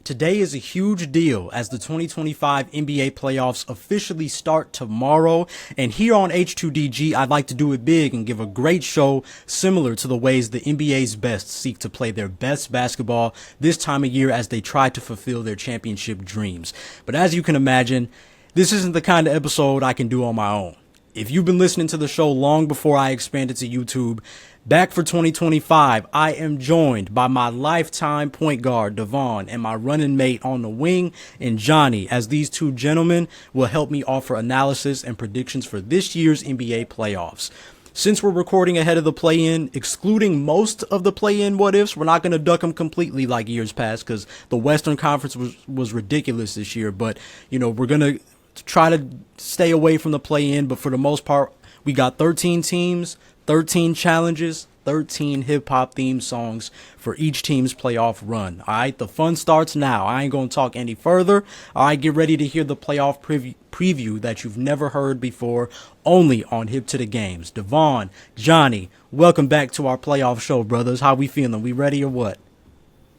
Today is a huge deal as the 2025 NBA playoffs officially start tomorrow. And here on H2DG, I'd like to do it big and give a great show similar to the ways the NBA's best seek to play their best basketball this time of year as they try to fulfill their championship dreams. But as you can imagine, this isn't the kind of episode I can do on my own. If you've been listening to the show long before I expanded to YouTube, back for 2025, I am joined by my lifetime point guard, Devaughn, and my running mate on the wing, and Johnny, as these two gentlemen will help me offer analysis and predictions for this year's NBA playoffs. Since we're recording ahead of the play-in, excluding most of the play-in what-ifs, we're not going to duck them completely like years past because the Western Conference was ridiculous this year. But, we're going to try to stay away from the play-in, but for the most part, we got 13 teams, 13 challenges, 13 hip-hop theme songs for each team's playoff run. All right, the fun starts now. I ain't going to talk any further. All right, get ready to hear the playoff preview that you've never heard before, only on Hip to the Games. Devaughn, Johnny, welcome back to our playoff show, brothers. How we feeling? We ready or what?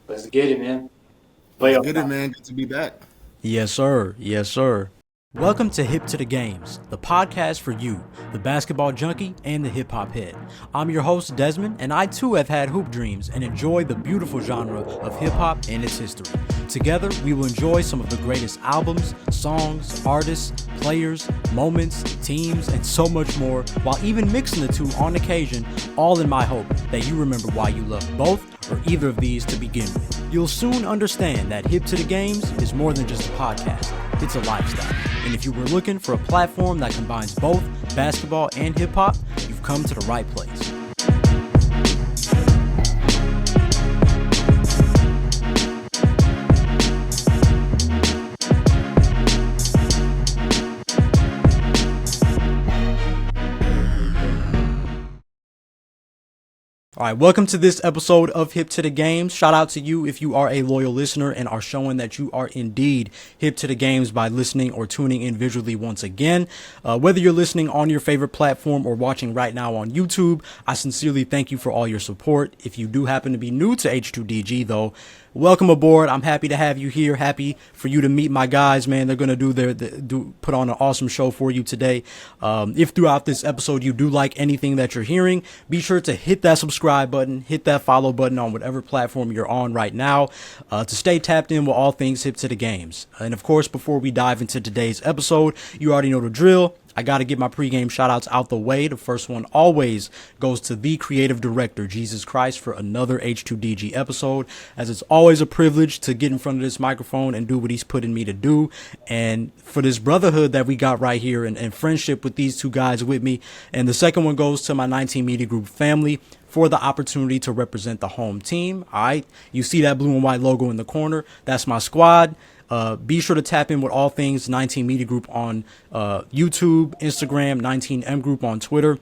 Let's get it, man. Let's get it, man. Good to be back. Yes, sir. Yes, sir. Welcome to Hip to the Games, the podcast for you, the basketball junkie and the hip-hop head. I'm your host, Desmond, and I too have had hoop dreams and enjoy the beautiful genre of hip-hop and its history. Together, we will enjoy some of the greatest albums, songs, artists, players, moments, teams, and so much more, while even mixing the two on occasion, all in my hope that you remember why you love both or either of these to begin with. You'll soon understand that Hip to the Games is more than just a podcast. It's a lifestyle. And if you were looking for a platform that combines both basketball and hip-hop, you've come to the right place. All right, welcome to this episode of Hip to the Games. Shout out to you if you are a loyal listener and are showing that you are indeed hip to the games by listening or tuning in visually once again. Whether you're listening on your favorite platform or watching right now on YouTube, I sincerely thank you for all your support. If you do happen to be new to H2DG, though, welcome aboard. I'm happy to have you here. Happy for you to meet my guys, man. They're going to put on an awesome show for you today. If throughout this episode you do like anything that you're hearing, be sure to hit that subscribe button, hit that follow button on whatever platform you're on right now to stay tapped in with all things hip to the games. And of course, before we dive into today's episode, you already know the drill. I got to get my pregame shout outs out the way. The first one always goes to the creative director, Jesus Christ, for another H2DG episode, as it's always a privilege to get in front of this microphone and do what he's putting me to do. And for this brotherhood that we got right here and friendship with these two guys with me. And the second one goes to my 19 Media Group family for the opportunity to represent the home team. All right. You see that blue and white logo in the corner. That's my squad. Be sure to tap in with all things 19 Media Group on YouTube, Instagram, 19M Group on Twitter.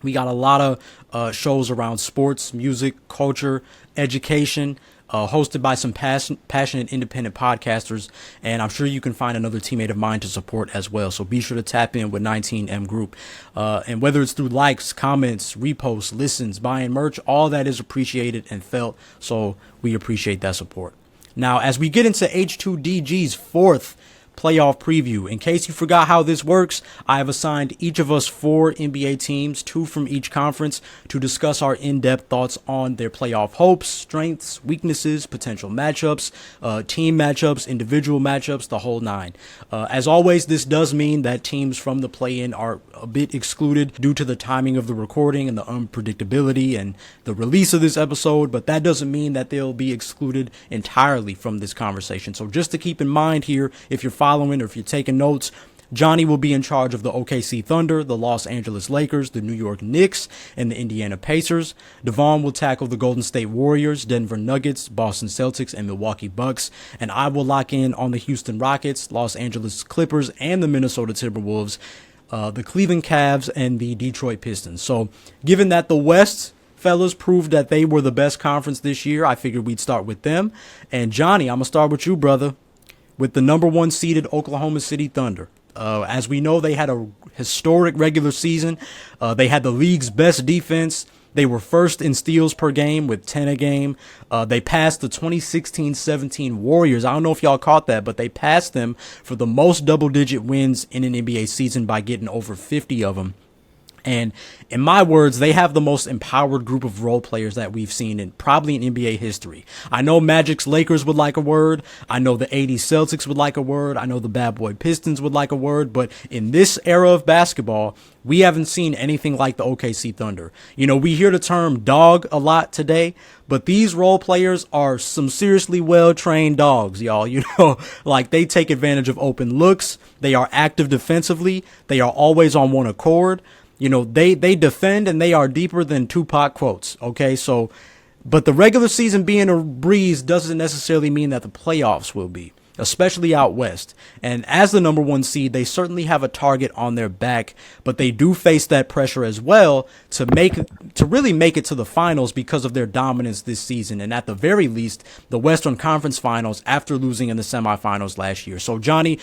We got a lot of shows around sports, music, culture, education, hosted by some passionate independent podcasters. And I'm sure you can find another teammate of mine to support as well. So be sure to tap in with 19M Group. And whether it's through likes, comments, reposts, listens, buying merch, all that is appreciated and felt. So we appreciate that support. Now, as we get into H2DG's fourth playoff preview, in case you forgot how this works, I have assigned each of us 4 NBA teams, 2 from each conference, to discuss our in-depth thoughts on their playoff hopes, strengths, weaknesses, potential matchups, team matchups, individual matchups, the whole nine. As always, this does mean that teams from the play-in are a bit excluded due to the timing of the recording and the unpredictability and the release of this episode, but that doesn't mean that they'll be excluded entirely from this conversation. So just to keep in mind here, if you're following or if you're taking notes, Johnny will be in charge of the OKC Thunder, the Los Angeles Lakers, the New York Knicks, and the Indiana Pacers. Devaughn will tackle the Golden State Warriors, Denver Nuggets, Boston Celtics, and Milwaukee Bucks. And I will lock in on the Houston Rockets, Los Angeles Clippers, and the Minnesota Timberwolves, the Cleveland Cavs, and the Detroit Pistons. So given that the West fellas proved that they were the best conference this year, I figured we'd start with them. And Johnny, I'm going to start with you, brother, with the number 1 seeded Oklahoma City Thunder. As we know, they had a historic regular season. They had the league's best defense. They were first in steals per game with 10 a game. They passed the 2016-17 Warriors. I don't know if y'all caught that, but they passed them for the most double-digit wins in an NBA season by getting over 50 of them. And in my words, they have the most empowered group of role players that we've seen in probably in NBA history. I know Magic's Lakers would like a word. I know the 80s Celtics would like a word. I know the bad boy Pistons would like a word. But in this era of basketball, we haven't seen anything like the OKC Thunder. You know, we hear the term dog a lot today, but these role players are some seriously well-trained dogs, y'all. You know, like they take advantage of open looks. They are active defensively. They are always on one accord. You know, they defend and they are deeper than Tupac quotes. Okay, so, but the regular season being a breeze doesn't necessarily mean that the playoffs will be, especially out west. And as the number 1 seed, they certainly have a target on their back, but they do face that pressure as well to really make it to the finals because of their dominance this season. And at the very least, the Western Conference Finals after losing in the semifinals last year. So, Johnny,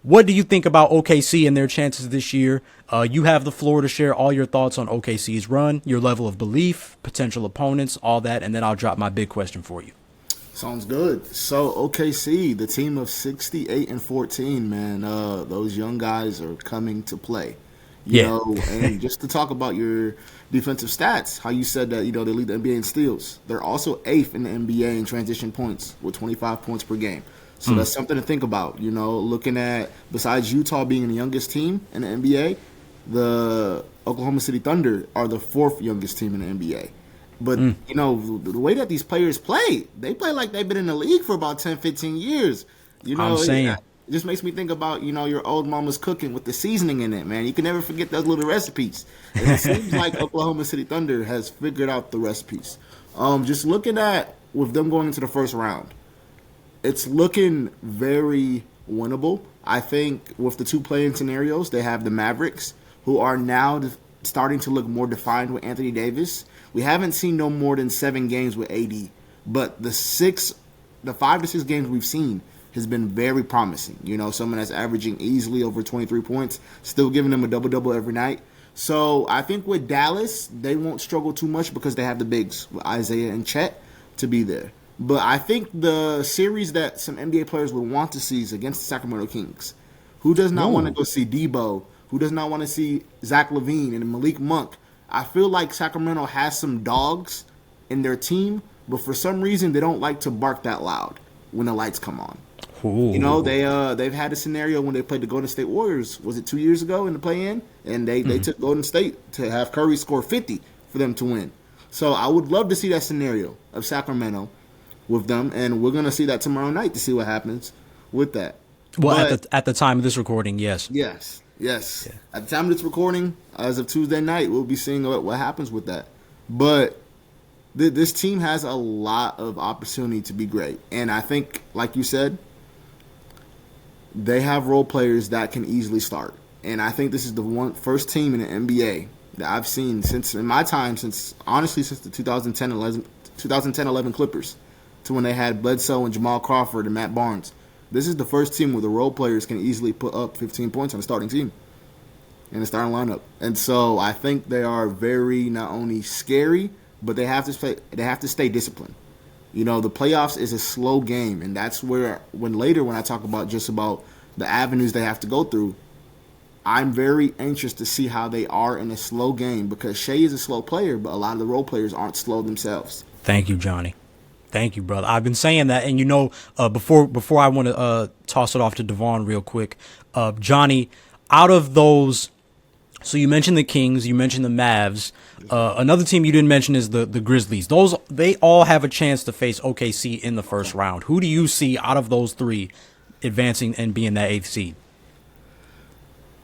what do you think about OKC and their chances this year? You have the floor to share all your thoughts on OKC's run, your level of belief, potential opponents, all that, and then I'll drop my big question for you. Sounds good. So OKC, the team of 68-14, man, those young guys are coming to play. You know, and just to talk about your defensive stats, how you said that, you know, they lead the NBA in steals. They're also 8th in the NBA in transition points with 25 points per game. So that's something to think about, you know, looking at, besides Utah being the youngest team in the NBA, the Oklahoma City Thunder are the 4th youngest team in the NBA. But, you know, the way that these players play, they play like they've been in the league for about 10, 15 years. You know, I'm saying. It just makes me think about, you know, your old mama's cooking with the seasoning in it, man. You can never forget those little recipes. And it seems like Oklahoma City Thunder has figured out the recipes. Just looking at, with them going into the first round, it's looking very winnable. I think with the 2 playing scenarios, they have the Mavericks, who are now starting to look more defined with Anthony Davis. We haven't seen no more than 7 games with AD, but the 5 to 6 games we've seen has been very promising. You know, someone that's averaging easily over 23 points, still giving them a double-double every night. So I think with Dallas, they won't struggle too much because they have the bigs, with Isaiah and Chet, to be there. But I think the series that some NBA players would want to see is against the Sacramento Kings. Who does not want to go see Debo? Who does not want to see Zach LaVine and Malik Monk? I feel like Sacramento has some dogs in their team, but for some reason they don't like to bark that loud when the lights come on. Ooh. You know, they've had a scenario when they played the Golden State Warriors. Was it 2 years ago in the play-in? And they took Golden State to have Curry score 50 for them to win. So I would love to see that scenario of Sacramento with them, and we're going to see that tomorrow night to see what happens with that. Well, at the time of this recording, yes. Yes. Yeah. At the time of this recording, as of Tuesday night, we'll be seeing what happens with that. But this team has a lot of opportunity to be great. And I think, like you said, they have role players that can easily start. And I think this is the first team in the NBA that I've seen since the 2010-11 Clippers, to when they had Bledsoe and Jamal Crawford and Matt Barnes. This is the first team where the role players can easily put up 15 points on the starting team in the starting lineup. And so I think they are very not only scary, but they have to stay disciplined. You know, the playoffs is a slow game, and that's where when I talk about just about the avenues they have to go through, I'm very anxious to see how they are in a slow game, because Shea is a slow player, but a lot of the role players aren't slow themselves. Thank you, Johnny. Thank you, brother. I've been saying that, and you know, before I want to toss it off to Devaughn real quick, Johnny, out of those, so you mentioned the Kings, you mentioned the Mavs. Another team you didn't mention is the Grizzlies. They all have a chance to face OKC in the first round. Who do you see out of those 3 advancing and being that 8th seed?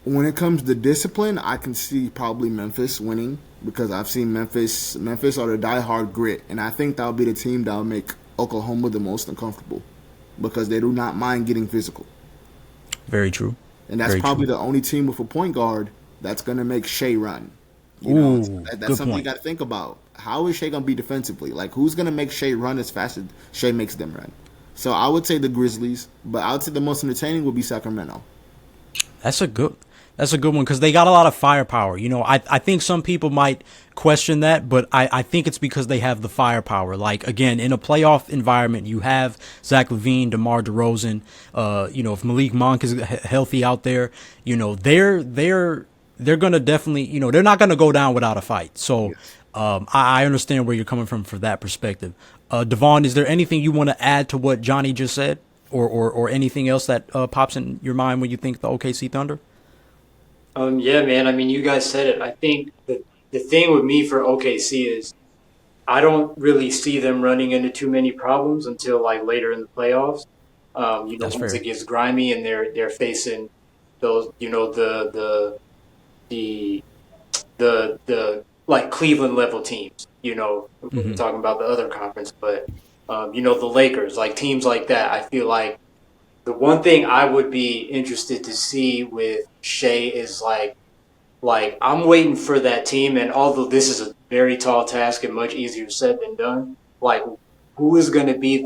When it comes to discipline, I can see probably Memphis winning, because I've seen Memphis are the diehard grit, and I think that'll be the team that'll make Oklahoma the most uncomfortable, because they do not mind getting physical. Very true. And that's probably the only team with a point guard that's going to make Shea run. You know, that's something you got to think about. How is Shea going to be defensively? Like, who's going to make Shea run as fast as Shea makes them run? So I would say the Grizzlies, but I would say the most entertaining would be Sacramento. That's a good That's a good one because they got a lot of firepower. I think some people might question that, but I think it's because they have the firepower. Like, again, in a playoff environment, you have Zach LaVine, DeMar DeRozan. If Malik Monk is healthy out there, they're going to definitely, they're not going to go down without a fight. So I understand where you're coming from for that perspective. Devaughn, is there anything you want to add to what Johnny just said or anything else that pops in your mind when you think the OKC Thunder? Yeah, man. I mean, you guys said it. I think the thing with me for OKC is I don't really see them running into too many problems until like later in the playoffs. That's Once fair. it gets grimy and they're facing those, the the like Cleveland level teams. We're talking about the other conference, but the Lakers, like teams like that. I feel like the one thing I would be interested to see with Shea is like I'm waiting for that team, and although this is a very tall task and much easier said than done, like who is going to be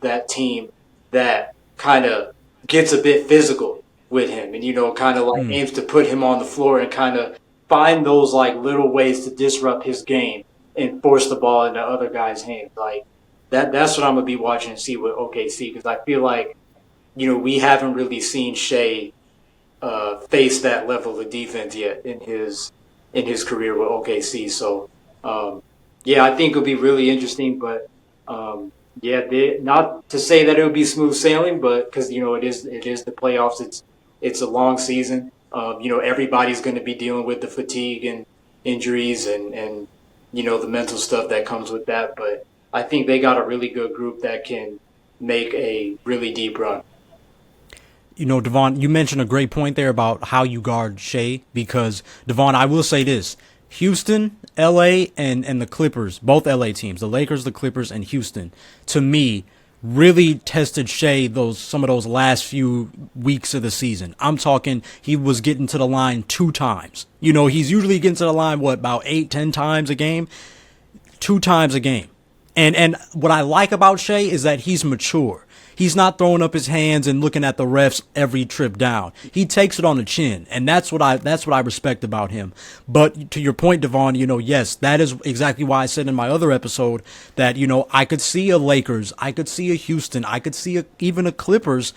that team that kind of gets a bit physical with him, and kind of like aims to put him on the floor and kind of find those like little ways to disrupt his game and force the ball into other guys' hands. Like that's what I'm gonna be watching and see with OKC because I feel like we haven't really seen Shea face that level of defense yet in his career with OKC. So I think it'll be really interesting. But not to say that it'll be smooth sailing, but because it is the playoffs. It's a long season. Everybody's going to be dealing with the fatigue and injuries and the mental stuff that comes with that. But I think they got a really good group that can make a really deep run. Devaughn, you mentioned a great point there about how you guard Shea because, Devaughn, I will say this. Houston, LA, and the Clippers, both LA teams, the Lakers, the Clippers, and Houston, to me, really tested Shea some of those last few weeks of the season. I'm talking he was getting to the line 2 times. He's usually getting to the line, about 8-10 times a game? 2 times a game. And what I like about Shea is that he's mature. He's not throwing up his hands and looking at the refs every trip down. He takes it on the chin, and that's what I respect about him. But to your point, Devaughn, yes, that is exactly why I said in my other episode that I could see a Lakers, I could see a Houston, I could see even a Clippers,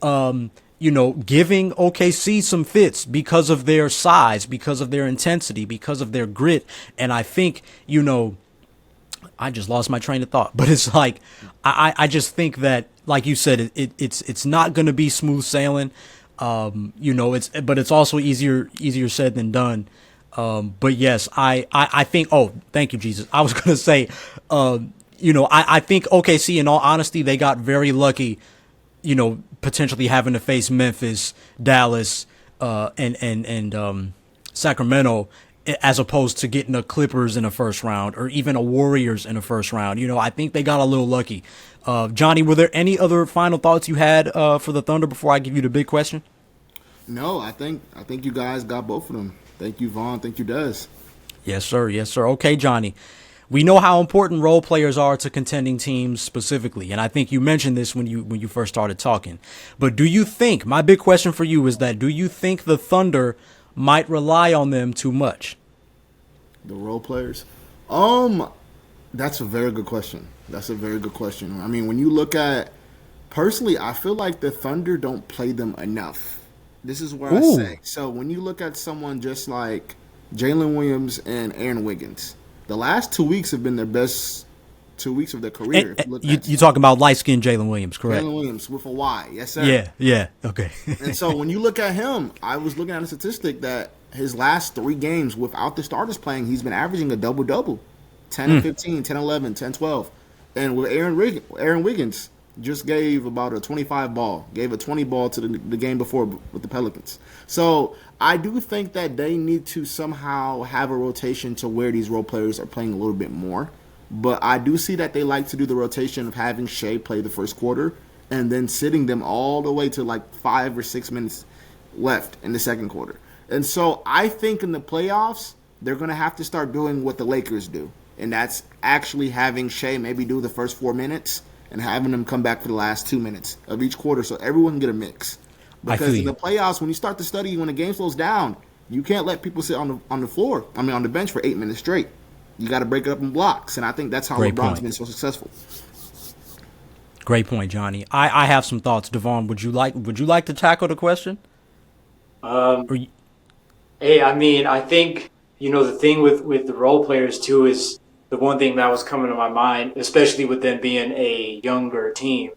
giving OKC some fits because of their size, because of their intensity, because of their grit, and I think I just lost my train of thought, but it's like I just think that, like you said, it's not going to be smooth sailing. But it's also easier said than done. But yes, I think. Oh, thank you, Jesus. I was going to say, I think OKC, in all honesty, they got very lucky. Potentially having to face Memphis, Dallas, and Sacramento, as opposed to getting the Clippers in the first round or even a Warriors in the first round. I think they got a little lucky. Johnny, were there any other final thoughts you had for the Thunder before I give you the big question? No, I think you guys got both of them. Thank you, Vaughn. Thank you, Des. Yes, sir. Yes, sir. Okay, Johnny. We know how important role players are to contending teams specifically, and I think you mentioned this when you first started talking. But do you think, my big question for you is that, do you think the Thunder might rely on them too much? The role players? That's a very good question. I mean, when you look at, personally, I feel like the Thunder don't play them enough. This is where I say. So when you look at someone just like Jalen Williams and Aaron Wiggins, the last 2 weeks have been their best 2 weeks of their career. You talking about light-skinned Jalen Williams, correct? Jalen Williams with a Y. Yes, sir. Yeah. Okay. And so when you look at him, I was looking at a statistic that his last 3 games without the starters playing, he's been averaging a double-double. 10 and 15, 10 11, 10 12. And with Aaron Wiggins just gave about a 25 ball, gave a 20 ball to the game before with the Pelicans. So I do think that they need to somehow have a rotation to where these role players are playing a little bit more. But I do see that they like to do the rotation of having Shea play the first quarter and then sitting them all the way to like 5 or 6 minutes left in the second quarter. And so I think in the playoffs, they're going to have to start doing what the Lakers do. And that's actually having Shea maybe do the first 4 minutes and having them come back for the last 2 minutes of each quarter so everyone can get a mix. I Because feel in the you. playoffs, when you start to study, when the game slows down, you can't let people sit on the floor. I mean, on the bench for 8 minutes straight. You got to break it up in blocks, and I think that's how Great LeBron's point. been so successful. Great point, Johnny. I have some thoughts. Devaughn, would you like to tackle the question? Um, Or you, Hey, I mean, I think, the thing with the role players too is the one thing that was coming to my mind, especially with them being a younger team,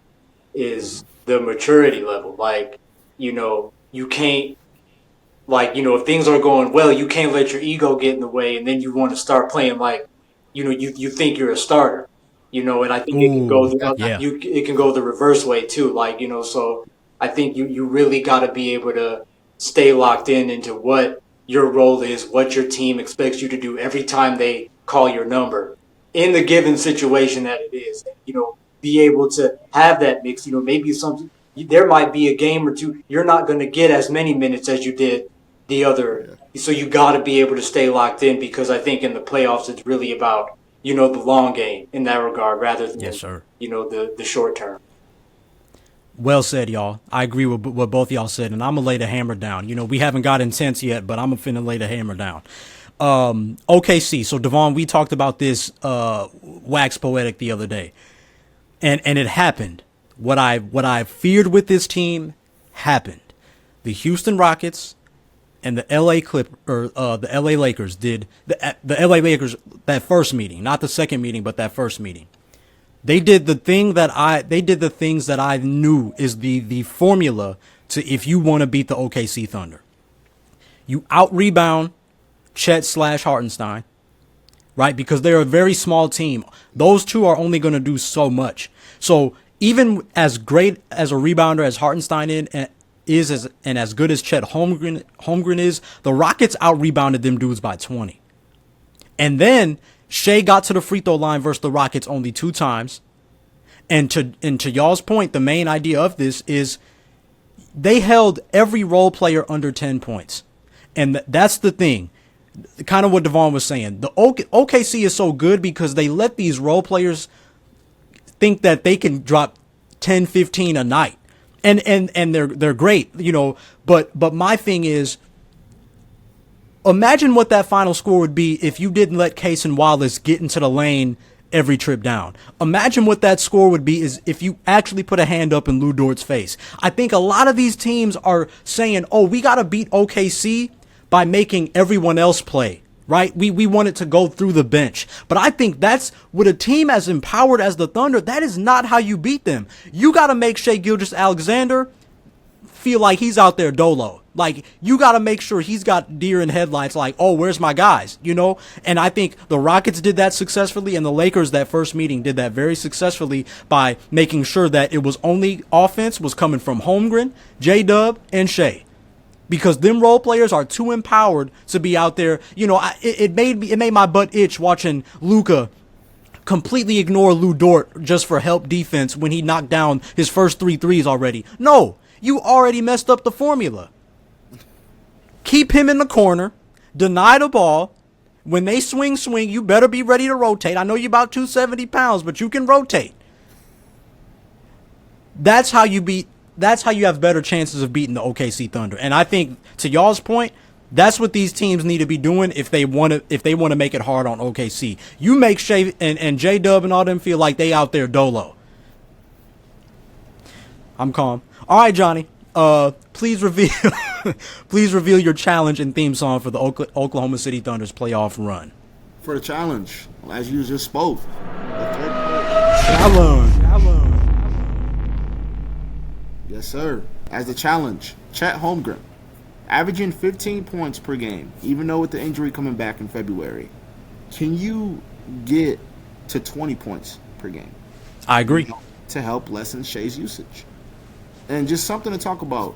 is the maturity level. Like, you can't, like, if things are going well, you can't let your ego get in the way, and then you want to start playing like, you think you're a starter, and I think it can go ooh, yeah. it can go the reverse way too. Like, so I think you really got to be able to stay locked in into what your role is, what your team expects you to do every time they call your number in the given situation that it is. And, be able to have that mix. Maybe there might be a game or two you're not going to get as many minutes as you did the other. So you got to be able to stay locked in, because I think in the playoffs it's really about the long game in that regard rather than Yes, sir. the short term. Well said, y'all. I agree with what both y'all said, and I'm gonna lay the hammer down. We haven't got intense yet, but I'm finna lay the hammer down. OKC. So Devaughn, we talked about this wax poetic the other day, and it happened. What I feared with this team happened. The Houston Rockets and the the LA Lakers did the LA Lakers, that first meeting, not the second meeting, but that first meeting. They did the things that I knew is the formula to if you want to beat the OKC Thunder. You out rebound Chet / Hartenstein, right? Because they're a very small team. Those two are only going to do so much. So even as great as a rebounder as Hartenstein is and as good as Chet Holmgren is, the Rockets out rebounded them dudes by 20. And then Shea got to the free throw line versus the Rockets only 2 times. And to y'all's point, the main idea of this is they held every role player under 10 points. And that's the thing. Kind of what Devaughn was saying. The OKC is so good because they let these role players think that they can drop 10, 15 a night. And they're great, but my thing is, imagine what that final score would be if you didn't let Case and Wallace get into the lane every trip down. Imagine what that score would be is if you actually put a hand up in Lou Dort's face. I think a lot of these teams are saying, oh, we got to beat OKC by making everyone else play, right? We want it to go through the bench. But I think that's with a team as empowered as the Thunder, that is not how you beat them. You got to make Shai Gilgeous-Alexander feel like he's out there dolo. Like, you got to make sure he's got deer in headlights like, oh, where's my guys, And I think the Rockets did that successfully, and the Lakers, that first meeting, did that very successfully by making sure that it was only offense was coming from Holmgren, J-Dub, and Shea. Because them role players are too empowered to be out there. It made my butt itch watching Luka completely ignore Lou Dort just for help defense when he knocked down his first 3 threes already. No, you already messed up the formula. Keep him in the corner, deny the ball. When they swing, you better be ready to rotate. I know you're about 270 pounds, but you can rotate. That's how you have better chances of beating the OKC Thunder. And I think, to y'all's point, that's what these teams need to be doing if they want to make it hard on OKC. You make Shea and J-Dub and all them feel like they out there dolo. I'm calm. All right, Johnny. Please reveal your challenge and theme song for the Oklahoma City Thunder's playoff run. For the challenge, as you just spoke, Challenge. Yes, sir. As the challenge, Chet Holmgren, averaging 15 points per game, even though with the injury coming back in February. Can you get to 20 points per game? I agree. To help lessen Shea's usage. And just something to talk about.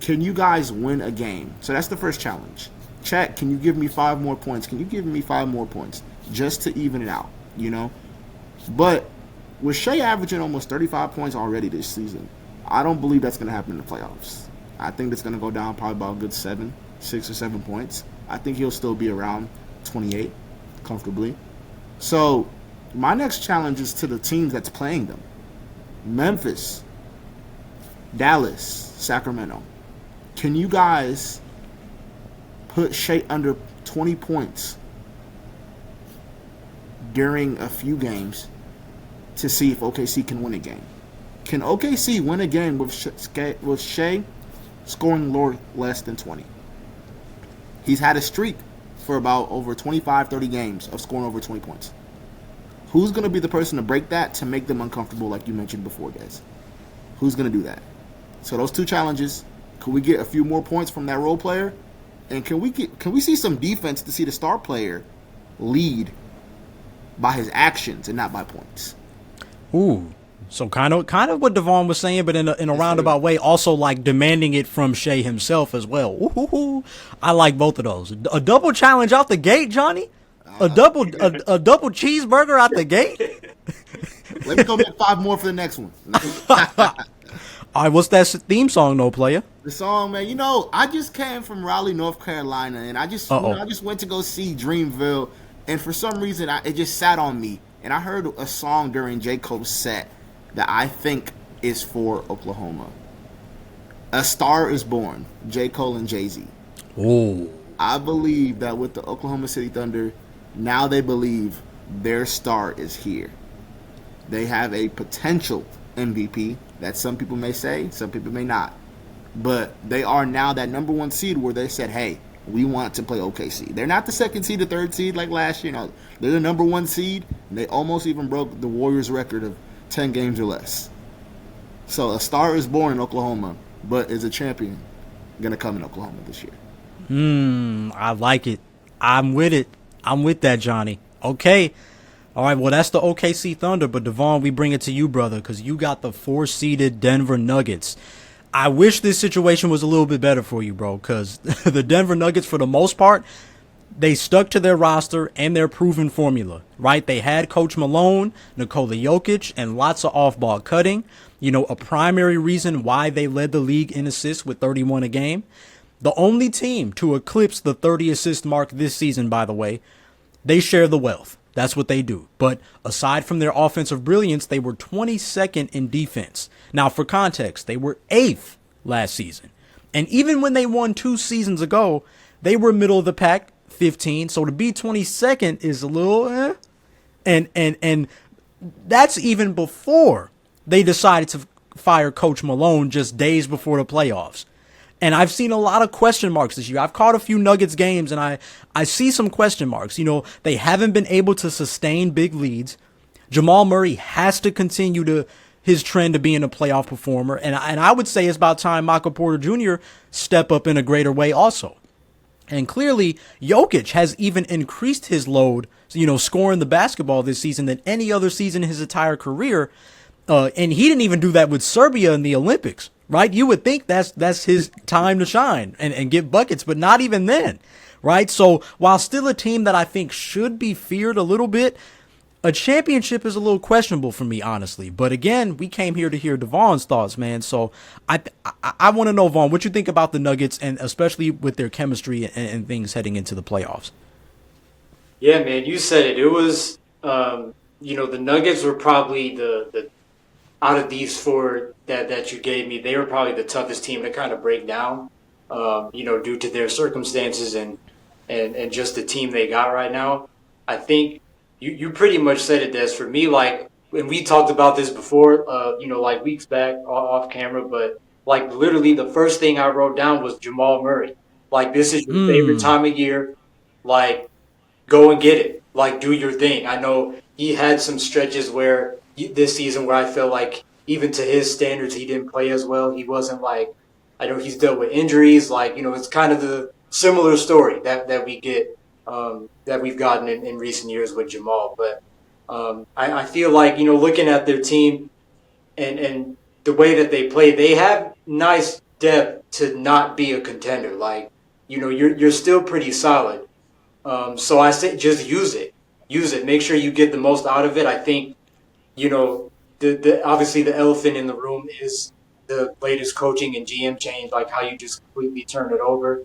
Can you guys win a game? So that's the first challenge. Chet, can you give me 5 more points? Can you give me 5 more points? Just to even it out, But with Shea averaging almost 35 points already this season, I don't believe that's going to happen in the playoffs. I think it's going to go down probably about a good 6 or 7 points. I think he'll still be around 28 comfortably. So my next challenge is to the teams that's playing them. Memphis, Dallas, Sacramento. Can you guys put Shea under 20 points during a few games to see if OKC can win a game? Can OKC win a game with Shea scoring less than 20? He's had a streak for about over 25, 30 games of scoring over 20 points. Who's going to be the person to break that to make them uncomfortable like you mentioned before, Des? Who's going to do that? So those two challenges, can we get a few more points from that role player? And can we see some defense to see the star player lead by his actions and not by points? Ooh. So kind of what Devaughn was saying, but in a roundabout way, also like demanding it from Shea himself as well. Ooh, I like both of those. A double challenge out the gate, Johnny. A double cheeseburger out the gate. Let me go get 5 more for the next one. All right, what's that theme song, though, player? The song, man. I just came from Raleigh, North Carolina, and I just went to go see Dreamville, and for some reason, it just sat on me. And I heard a song during J. Cole's set that I think is for Oklahoma. A Star Is Born, J. Cole and Jay-Z. Ooh. I believe that with the Oklahoma City Thunder, now they believe their star is here. They have a potential MVP that some people may say, some people may not. But they are now that number 1 seed where they said, hey, we want to play OKC. They're not the 2nd seed, the 3rd seed like last year. No, they're the number 1 seed, and they almost even broke the Warriors' record of 10 games or less. So a star is born in Oklahoma, but is a champion going to come in Oklahoma this year. I like it. I'm with it. I'm with that, Johnny. Okay. All right, well, that's the OKC Thunder, but Devaughn, we bring it to you, brother, because you got the 4-seeded Denver Nuggets. I wish this situation was a little bit better for you, bro, because the Denver Nuggets, for the most part, they stuck to their roster and their proven formula, right? They had Coach Malone, Nikola Jokic, and lots of off-ball cutting. A primary reason why they led the league in assists with 31 a game. The only team to eclipse the 30-assist mark this season, by the way. They share the wealth. That's what they do. But aside from their offensive brilliance, they were 22nd in defense. Now, for context, they were 8th last season. And even when they won 2 seasons ago, they were middle of the pack, 15. So to be 22nd is a little And that's even before they decided to fire Coach Malone just days before the playoffs. And I've seen a lot of question marks this year. I've caught a few Nuggets games, and I see some question marks. They haven't been able to sustain big leads. Jamal Murray has to continue his trend to being a playoff performer. And I would say it's about time Michael Porter Jr. step up in a greater way also. And clearly, Jokic has even increased his load, scoring the basketball this season than any other season in his entire career. And he didn't even do that with Serbia in the Olympics. Right? You would think that's his time to shine and get buckets, but not even then. Right? So while still a team that I think should be feared a little bit, a championship is a little questionable for me, honestly. But again, we came here to hear Devaughn's thoughts, man. So I want to know, Vaughn, what you think about the Nuggets, and especially with their chemistry and things heading into the playoffs. Yeah, man, you said it. It was, the Nuggets were probably the out of these 4 that you gave me, they were probably the toughest team to kind of break down, due to their circumstances and just the team they got right now. I think you pretty much said it, Des. For me, like, when we talked about this before, like weeks back off camera, but like literally the first thing I wrote down was Jamal Murray. Like, this is your favorite time of year. Like, go and get it. Like, do your thing. I know he had some stretches this season where I felt like even to his standards, he didn't play as well. He wasn't like, I know he's dealt with injuries. Like, it's kind of the similar story that we get, that we've gotten in recent years with Jamal. But I feel like, looking at their team and the way that they play, they have nice depth to not be a contender. Like, you're still pretty solid. So I say just use it. Use it. Make sure you get the most out of it. I think, obviously the elephant in the room is the latest coaching and GM change, like how you just completely turn it over,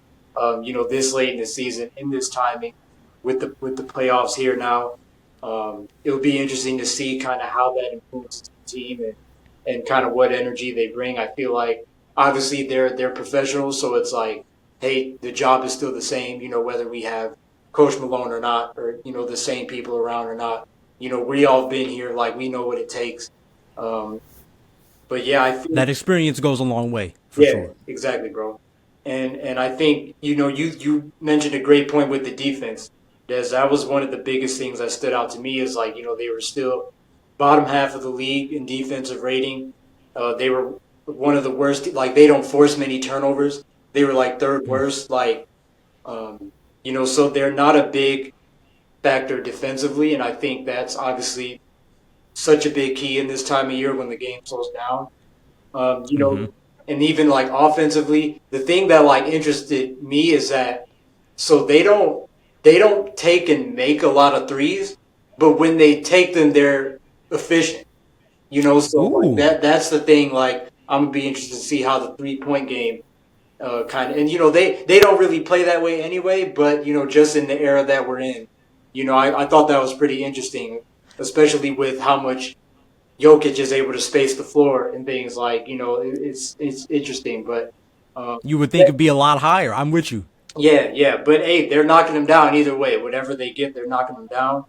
this late in the season, in this timing, with the playoffs here now. It'll be interesting to see kind of how that influences the team and kind of what energy they bring. I feel like, obviously they're professionals, so it's like, hey, the job is still the same, whether we have Coach Malone or not, or the same people around or not. We all been here, like we know what it takes. Um, but yeah, I think That experience goes a long way for yeah, sure. exactly, bro. And I think you mentioned a great point with the defense. Des, that was one of the biggest things that stood out to me is like they were still bottom half of the league in defensive rating. They were one of the worst. Like they don't force many turnovers. They were like third worst. Like so they're not a big factor defensively, and I think that's obviously such a big key in this time of year when the game slows down. And even like offensively, the thing that like interested me is that so they don't take and make a lot of threes, but when they take them, they're efficient. So like Ooh. that's the thing. Like I'm gonna be interested to see how the 3-point game kind of, and they don't really play that way anyway, but just in the era that we're in, I thought that was pretty interesting, especially with how much Jokic is able to space the floor and things like it's interesting, but You would think it'd be a lot higher. I'm with you. yeah, but hey, they're knocking them down either way. Whatever they get, they're knocking them down,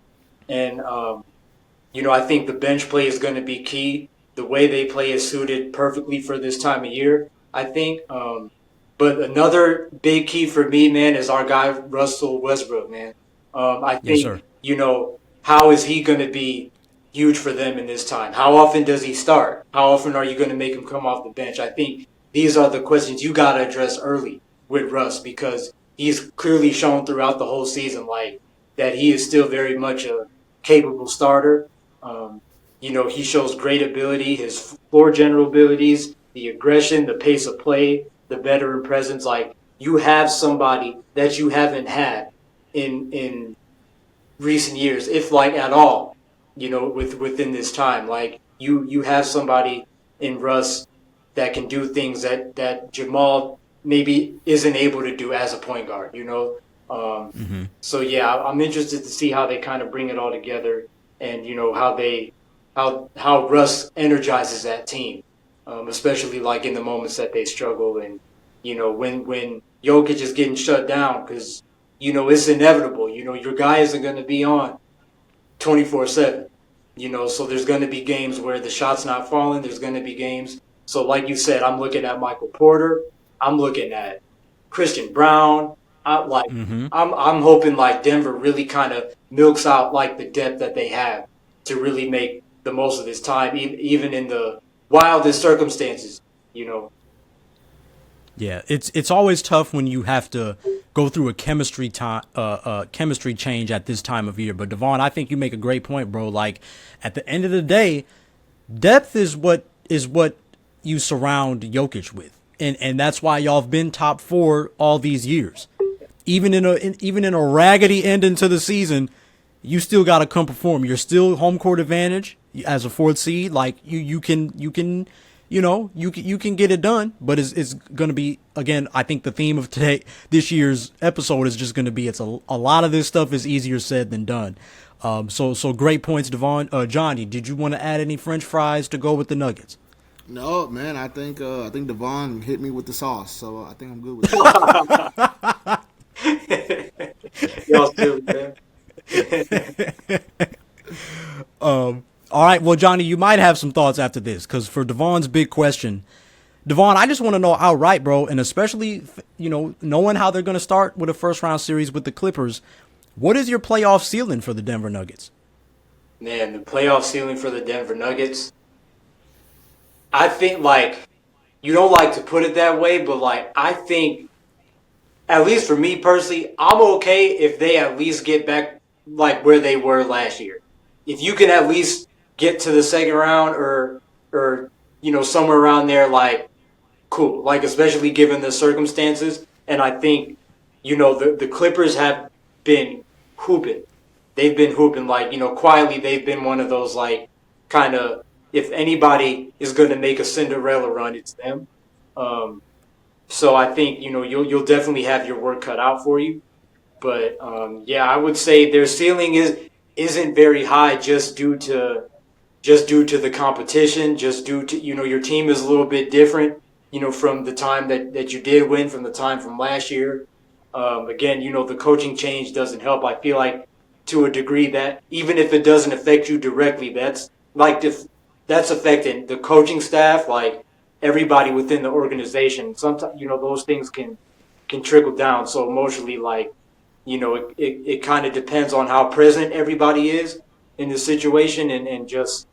and I think the bench play is going to be key. The way they play is suited perfectly for this time of year, I think. But another big key for me, man, is our guy Russell Westbrook, man. I Yes, think sir. how is he going to be huge for them in this time? How often does he start? How often are you going to make him come off the bench? I think these are the questions you got to address early with Russ because he's clearly shown throughout the whole season like that he is still very much a capable starter. Um, he shows great ability, his floor general abilities, the aggression, the pace of play, the veteran presence. Like you have somebody that you haven't had in recent years, if like at all, within this time. Like you have somebody in Russ that can do things that Jamal maybe isn't able to do as a point guard. So yeah, I'm interested to see how they kind of bring it all together and how Russ energizes that team, especially like in the moments that they struggle and when Jokic is getting shut down because it's inevitable. Your guy isn't going to be on 24/7. So there's going to be games where the shot's not falling. There's going to be games. So like you said, I'm looking at Michael Porter. I'm looking at Christian Brown. I'm hoping like Denver really kind of milks out like the depth that they have to really make the most of this time, even in the wildest circumstances. You know. Yeah, it's always tough when you have to go through a chemistry change at this time of year. But Devaughn, I think you make a great point, bro. Like at the end of the day, depth is what you surround Jokic with, and that's why y'all have been top 4 all these years. Even in a raggedy ending to the season, you still got to come perform. You're still home court advantage as a 4th seed. Like you can get it done, but it's going to be, again, I think the theme of this year's episode is just going to be it's a lot of this stuff is easier said than done. So great points, Devaughn. Johnny, did you want to add any French fries to go with the Nuggets? No, man. I think Devaughn hit me with the sauce, so I think I'm good with that. Y'all silly, man. All right, well, Johnny, you might have some thoughts after this, because for Devon's big question, Devaughn, I just want to know outright, bro, and especially, knowing how they're going to start with a first-round series with the Clippers, what is your playoff ceiling for the Denver Nuggets? Man, the playoff ceiling for the Denver Nuggets, I think, like, you don't like to put it that way, but, like, I think, at least for me personally, I'm okay if they at least get back, like, where they were last year. If you can at least get to the second round or somewhere around there, like, cool. Like, especially given the circumstances. And I think, the Clippers have been hooping. They've been hooping, like, quietly they've been one of those, like, kind of, if anybody is going to make a Cinderella run, it's them. So I think, you'll definitely have your work cut out for you. But, yeah, I would say their ceiling isn't very high just due to the competition, just due to, your team is a little bit different. from the time that you did win, from the time from last year. Again, the coaching change doesn't help. I feel like to a degree that even if it doesn't affect you directly, that's like if that's affecting the coaching staff, like everybody within the organization. Sometimes, those things can trickle down. So emotionally, like, it kind of depends on how present everybody is in the situation and just,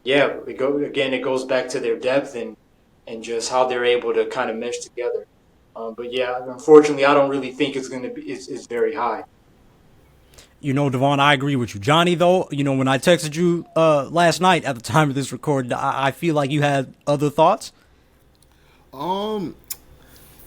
it goes back to their depth and just how they're able to kind of mesh together. But yeah, unfortunately, I don't really think it's going to be, it's very high. Devaughn, I agree with you. Johnny, though, when I texted you last night at the time of this recording, I feel like you had other thoughts.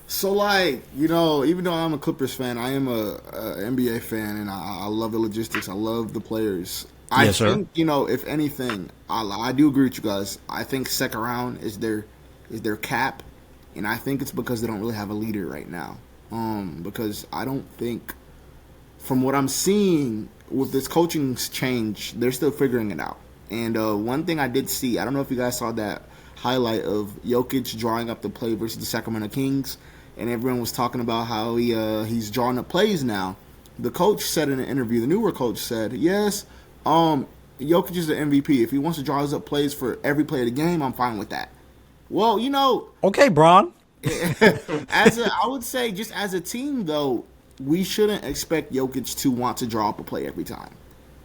So like, even though I'm a Clippers fan, I am a NBA fan, and I love the logistics. I love the players. I think, if anything, I do agree with you guys. I think second round is their cap, and I think it's because they don't really have a leader right now. Because I don't think, from what I'm seeing with this coaching change, they're still figuring it out. And one thing I did see, I don't know if you guys saw that highlight of Jokic drawing up the play versus the Sacramento Kings, and everyone was talking about how he's drawing up plays now. The coach said in an interview, the newer coach said, yes, Jokic is the MVP. If he wants to draw up plays for every play of the game, I'm fine with that. Well, okay, Bron. I would say, just as a team, though, we shouldn't expect Jokic to want to draw up a play every time.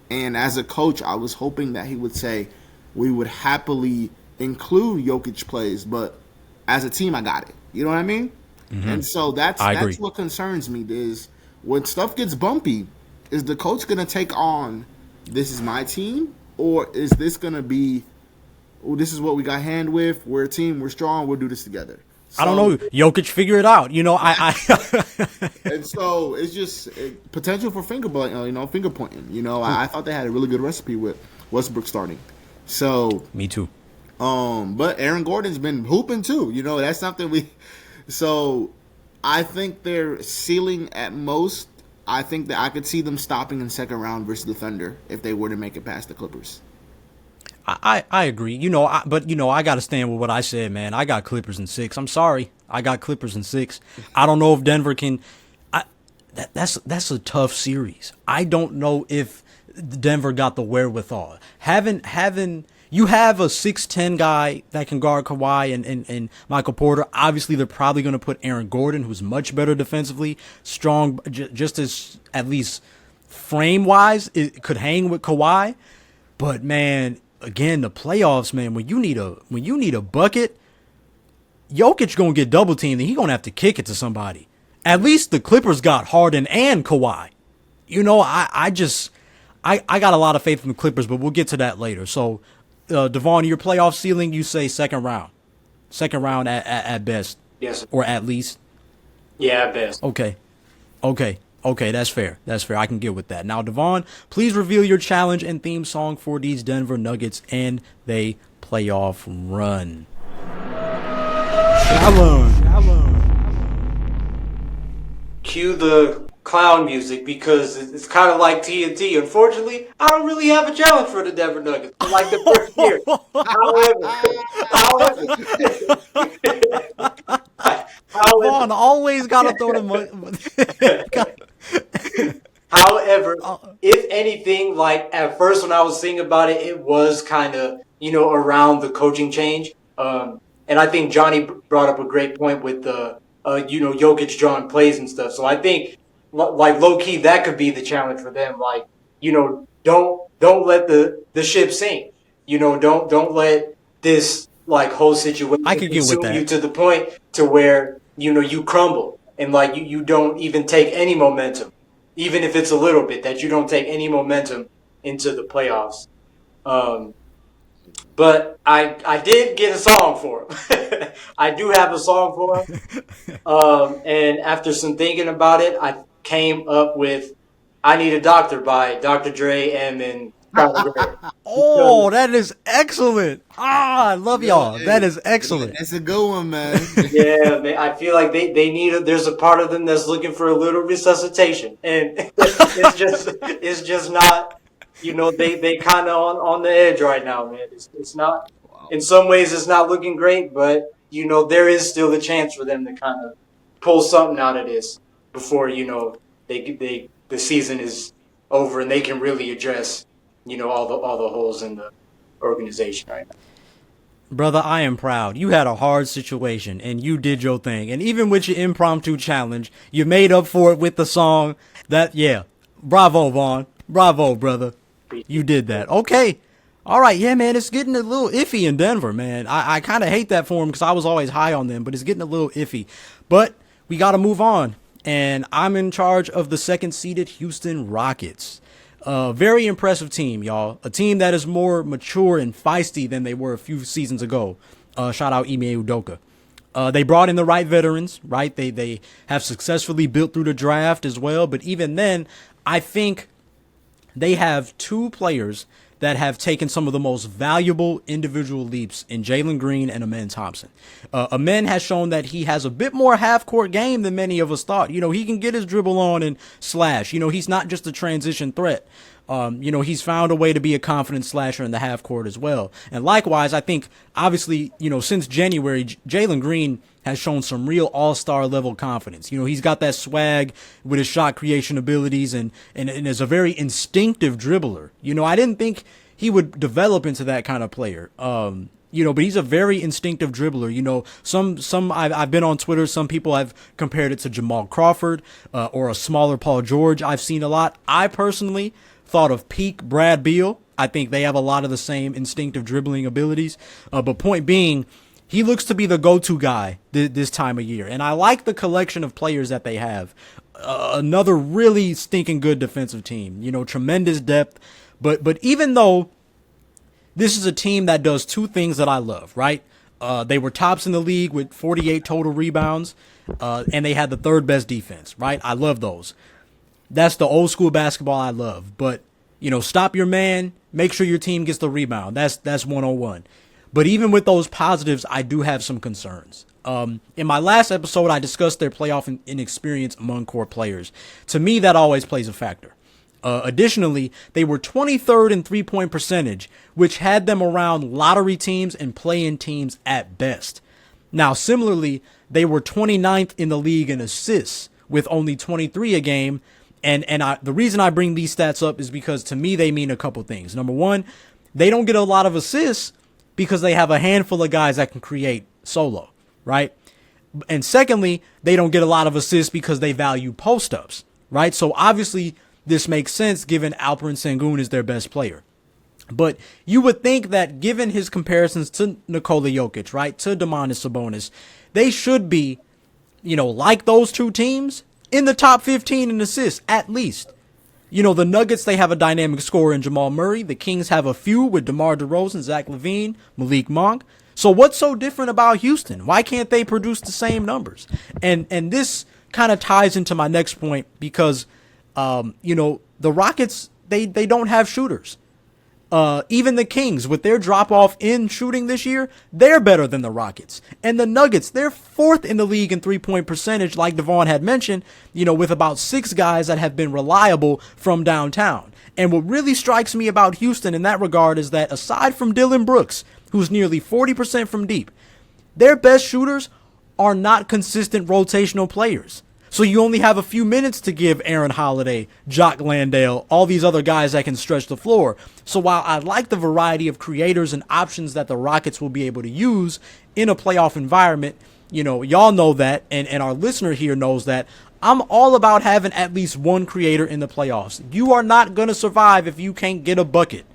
And as a coach, I was hoping that he would say we would happily include Jokic plays, but as a team, I got it. You know what I mean? Mm-hmm. And so that's what concerns me is when stuff gets bumpy, is the coach going to take on, this is my team, or is this going to be, well, this is what we got hand with, we're a team, we're strong, we'll do this together. So, I don't know. Jokic, figure it out. And so it's just potential for finger pointing. I thought they had a really good recipe with Westbrook starting. So me too. But Aaron Gordon's been hooping too. That's something we. So I think their ceiling at most. I think that I could see them stopping in second round versus the Thunder if they were to make it past the Clippers. I agree, but I got to stand with what I said, man. I got Clippers in 6. I'm sorry. I got Clippers in 6. I don't know if Denver can. That's a tough series. I don't know if Denver got the wherewithal. You have a 6'10" guy that can guard Kawhi and Michael Porter. Obviously, they're probably going to put Aaron Gordon, who's much better defensively, strong, just as at least frame-wise, it could hang with Kawhi. But, man, again, the playoffs, man, when you need a bucket, Jokic going to get double-teamed, and he's going to have to kick it to somebody. At least the Clippers got Harden and Kawhi. I got a lot of faith in the Clippers, but we'll get to that later. So, Devaughn, your playoff ceiling, you say second round. Second round at best. Yes. Or at least? Yeah, at best. Okay, that's fair. I can get with that. Now, Devaughn, please reveal your challenge and theme song for these Denver Nuggets and they playoff run. Challenge. Cue the clown music because it's kind of like TNT. Unfortunately, I don't really have a challenge for the Denver Nuggets for like the first year. Devaughn always got to throw them. However, if anything, like at first when I was thinking about it, it was kind of, around the coaching change. And I think Johnny brought up a great point with the, Jokic drawing plays and stuff. So I think, like low key, that could be the challenge for them. Like, don't let the ship sink. Don't let this like whole situation consume you to the point to where you crumble and like you don't even take any momentum, even if it's a little bit. That you don't take any momentum into the playoffs. But I did get a song for him. I do have a song for him. And after some thinking about it, I came up with I Need a Doctor by Dr. Dre and Oh, that is excellent. I love y'all. That is excellent. That's a good one, man. Yeah, man, I feel like they need there's a part of them that's looking for a little resuscitation. And it's just not, they kind of on the edge right now, man. It's not, in some ways it's not looking great, but there is still the chance for them to kind of pull something out of this before, the season is over and they can really address, all the holes in the organization right now. Brother, I am proud. You had a hard situation, and you did your thing. And even with your impromptu challenge, you made up for it with the song. Bravo, Vaughn. Bravo, brother. You did that. Okay. All right, yeah, man, it's getting a little iffy in Denver, man. I kind of hate that for him because I was always high on them, but it's getting a little iffy. But we got to move on, and I'm in charge of the second-seeded Houston Rockets. Very impressive team, y'all. A team that is more mature and feisty than they were a few seasons ago. Shout out Ime Udoka. They brought in the right veterans, right? They have successfully built through the draft as well. But even then, I think they have two players that have taken some of the most valuable individual leaps in Jalen Green and Amen Thompson. Amen has shown that he has a bit more half-court game than many of us thought. He can get his dribble on and slash. He's not just a transition threat. He's found a way to be a confident slasher in the half court as well. And likewise, I think, obviously, since January, Jalen Green has shown some real all-star level confidence. He's got that swag with his shot creation abilities and is a very instinctive dribbler. I didn't think he would develop into that kind of player. But he's a very instinctive dribbler. I've been on Twitter. Some people have compared it to Jamal Crawford, or a smaller Paul George. I've seen a lot. I personally thought of peak Brad Beal. I think they have a lot of the same instinctive dribbling abilities. But point being, he looks to be the go-to guy this time of year. And I like the collection of players that they have. Another really stinking good defensive team. Tremendous depth. But even though this is a team that does two things that I love, right? They were tops in the league with 48 total rebounds, and they had the third best defense, right? I love those. That's the old school basketball I love. But, stop your man, make sure your team gets the rebound. That's 101. But even with those positives, I do have some concerns. In my last episode, I discussed their playoff inexperience among core players. To me, that always plays a factor. Additionally, they were 23rd in three-point percentage, which had them around lottery teams and play-in teams at best. Now, similarly, they were 29th in the league in assists, with only 23 a game. And the reason I bring these stats up is because to me they mean a couple things. Number one, they don't get a lot of assists because they have a handful of guys that can create solo, right? And secondly, they don't get a lot of assists because they value post-ups, right? So obviously this makes sense given Alperen Sengun is their best player. But you would think that given his comparisons to Nikola Jokic, right, to Domantas Sabonis, they should be, like those two teams, in the top 15 in assists, at least. The Nuggets, they have a dynamic scorer in Jamal Murray. The Kings have a few with DeMar DeRozan, Zach LaVine, Malik Monk. So what's so different about Houston? Why can't they produce the same numbers? And this kind of ties into my next point because, the Rockets, they don't have shooters. Even the Kings, with their drop-off in shooting this year, they're better than the Rockets. And the Nuggets, they're fourth in the league in three-point percentage, like Devaughn had mentioned, with about 6 guys that have been reliable from downtown. And what really strikes me about Houston in that regard is that aside from Dylan Brooks, who's nearly 40% from deep, their best shooters are not consistent rotational players. So you only have a few minutes to give Aaron Holiday, Jock Landale, all these other guys that can stretch the floor. So while I like the variety of creators and options that the Rockets will be able to use in a playoff environment, y'all know that, and our listener here knows that, I'm all about having at least one creator in the playoffs. You are not going to survive if you can't get a bucket.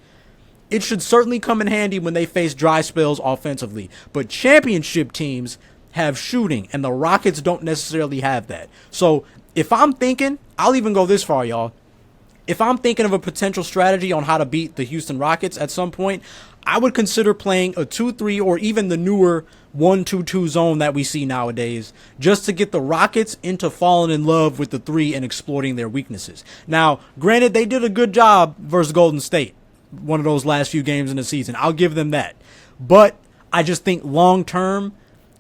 It should certainly come in handy when they face dry spells offensively. But championship teams have shooting, and the Rockets don't necessarily have that. So if I'm thinking, I'll even go this far, y'all. If I'm thinking of a potential strategy on how to beat the Houston Rockets at some point, I would consider playing a 2-3 or even the newer 1-2-2 zone that we see nowadays, just to get the Rockets into falling in love with the 3 and exploiting their weaknesses. Now, granted, they did a good job versus Golden State, one of those last few games in the season. I'll give them that. But I just think long term,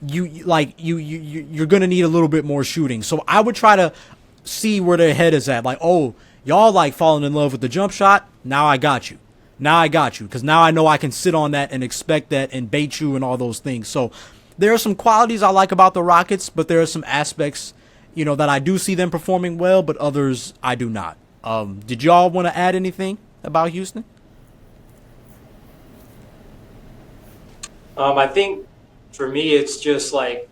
you're gonna need a little bit more shooting. So I would try to see where their head is at. Like, oh, y'all like falling in love with the jump shot. Now I got you. Because now I know I can sit on that and expect that and bait you and all those things. So there are some qualities I like about the Rockets, but there are some aspects, that I do see them performing well, but others I do not. Did y'all want to add anything about Houston? I think for me, it's just like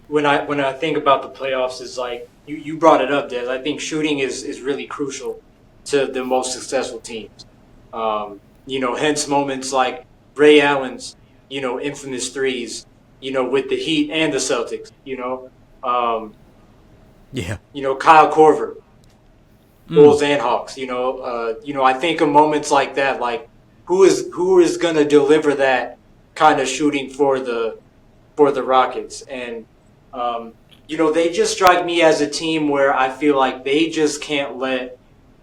when I think about the playoffs, is like you brought it up, Des. I think shooting is really crucial to the most successful teams. Hence moments like Ray Allen's, infamous threes, with the Heat and the Celtics, Yeah. Kyle Korver, Bulls and Hawks, I think of moments like that, like who is going to deliver that kind of shooting for the Rockets. And, they just strike me as a team where I feel like they just can't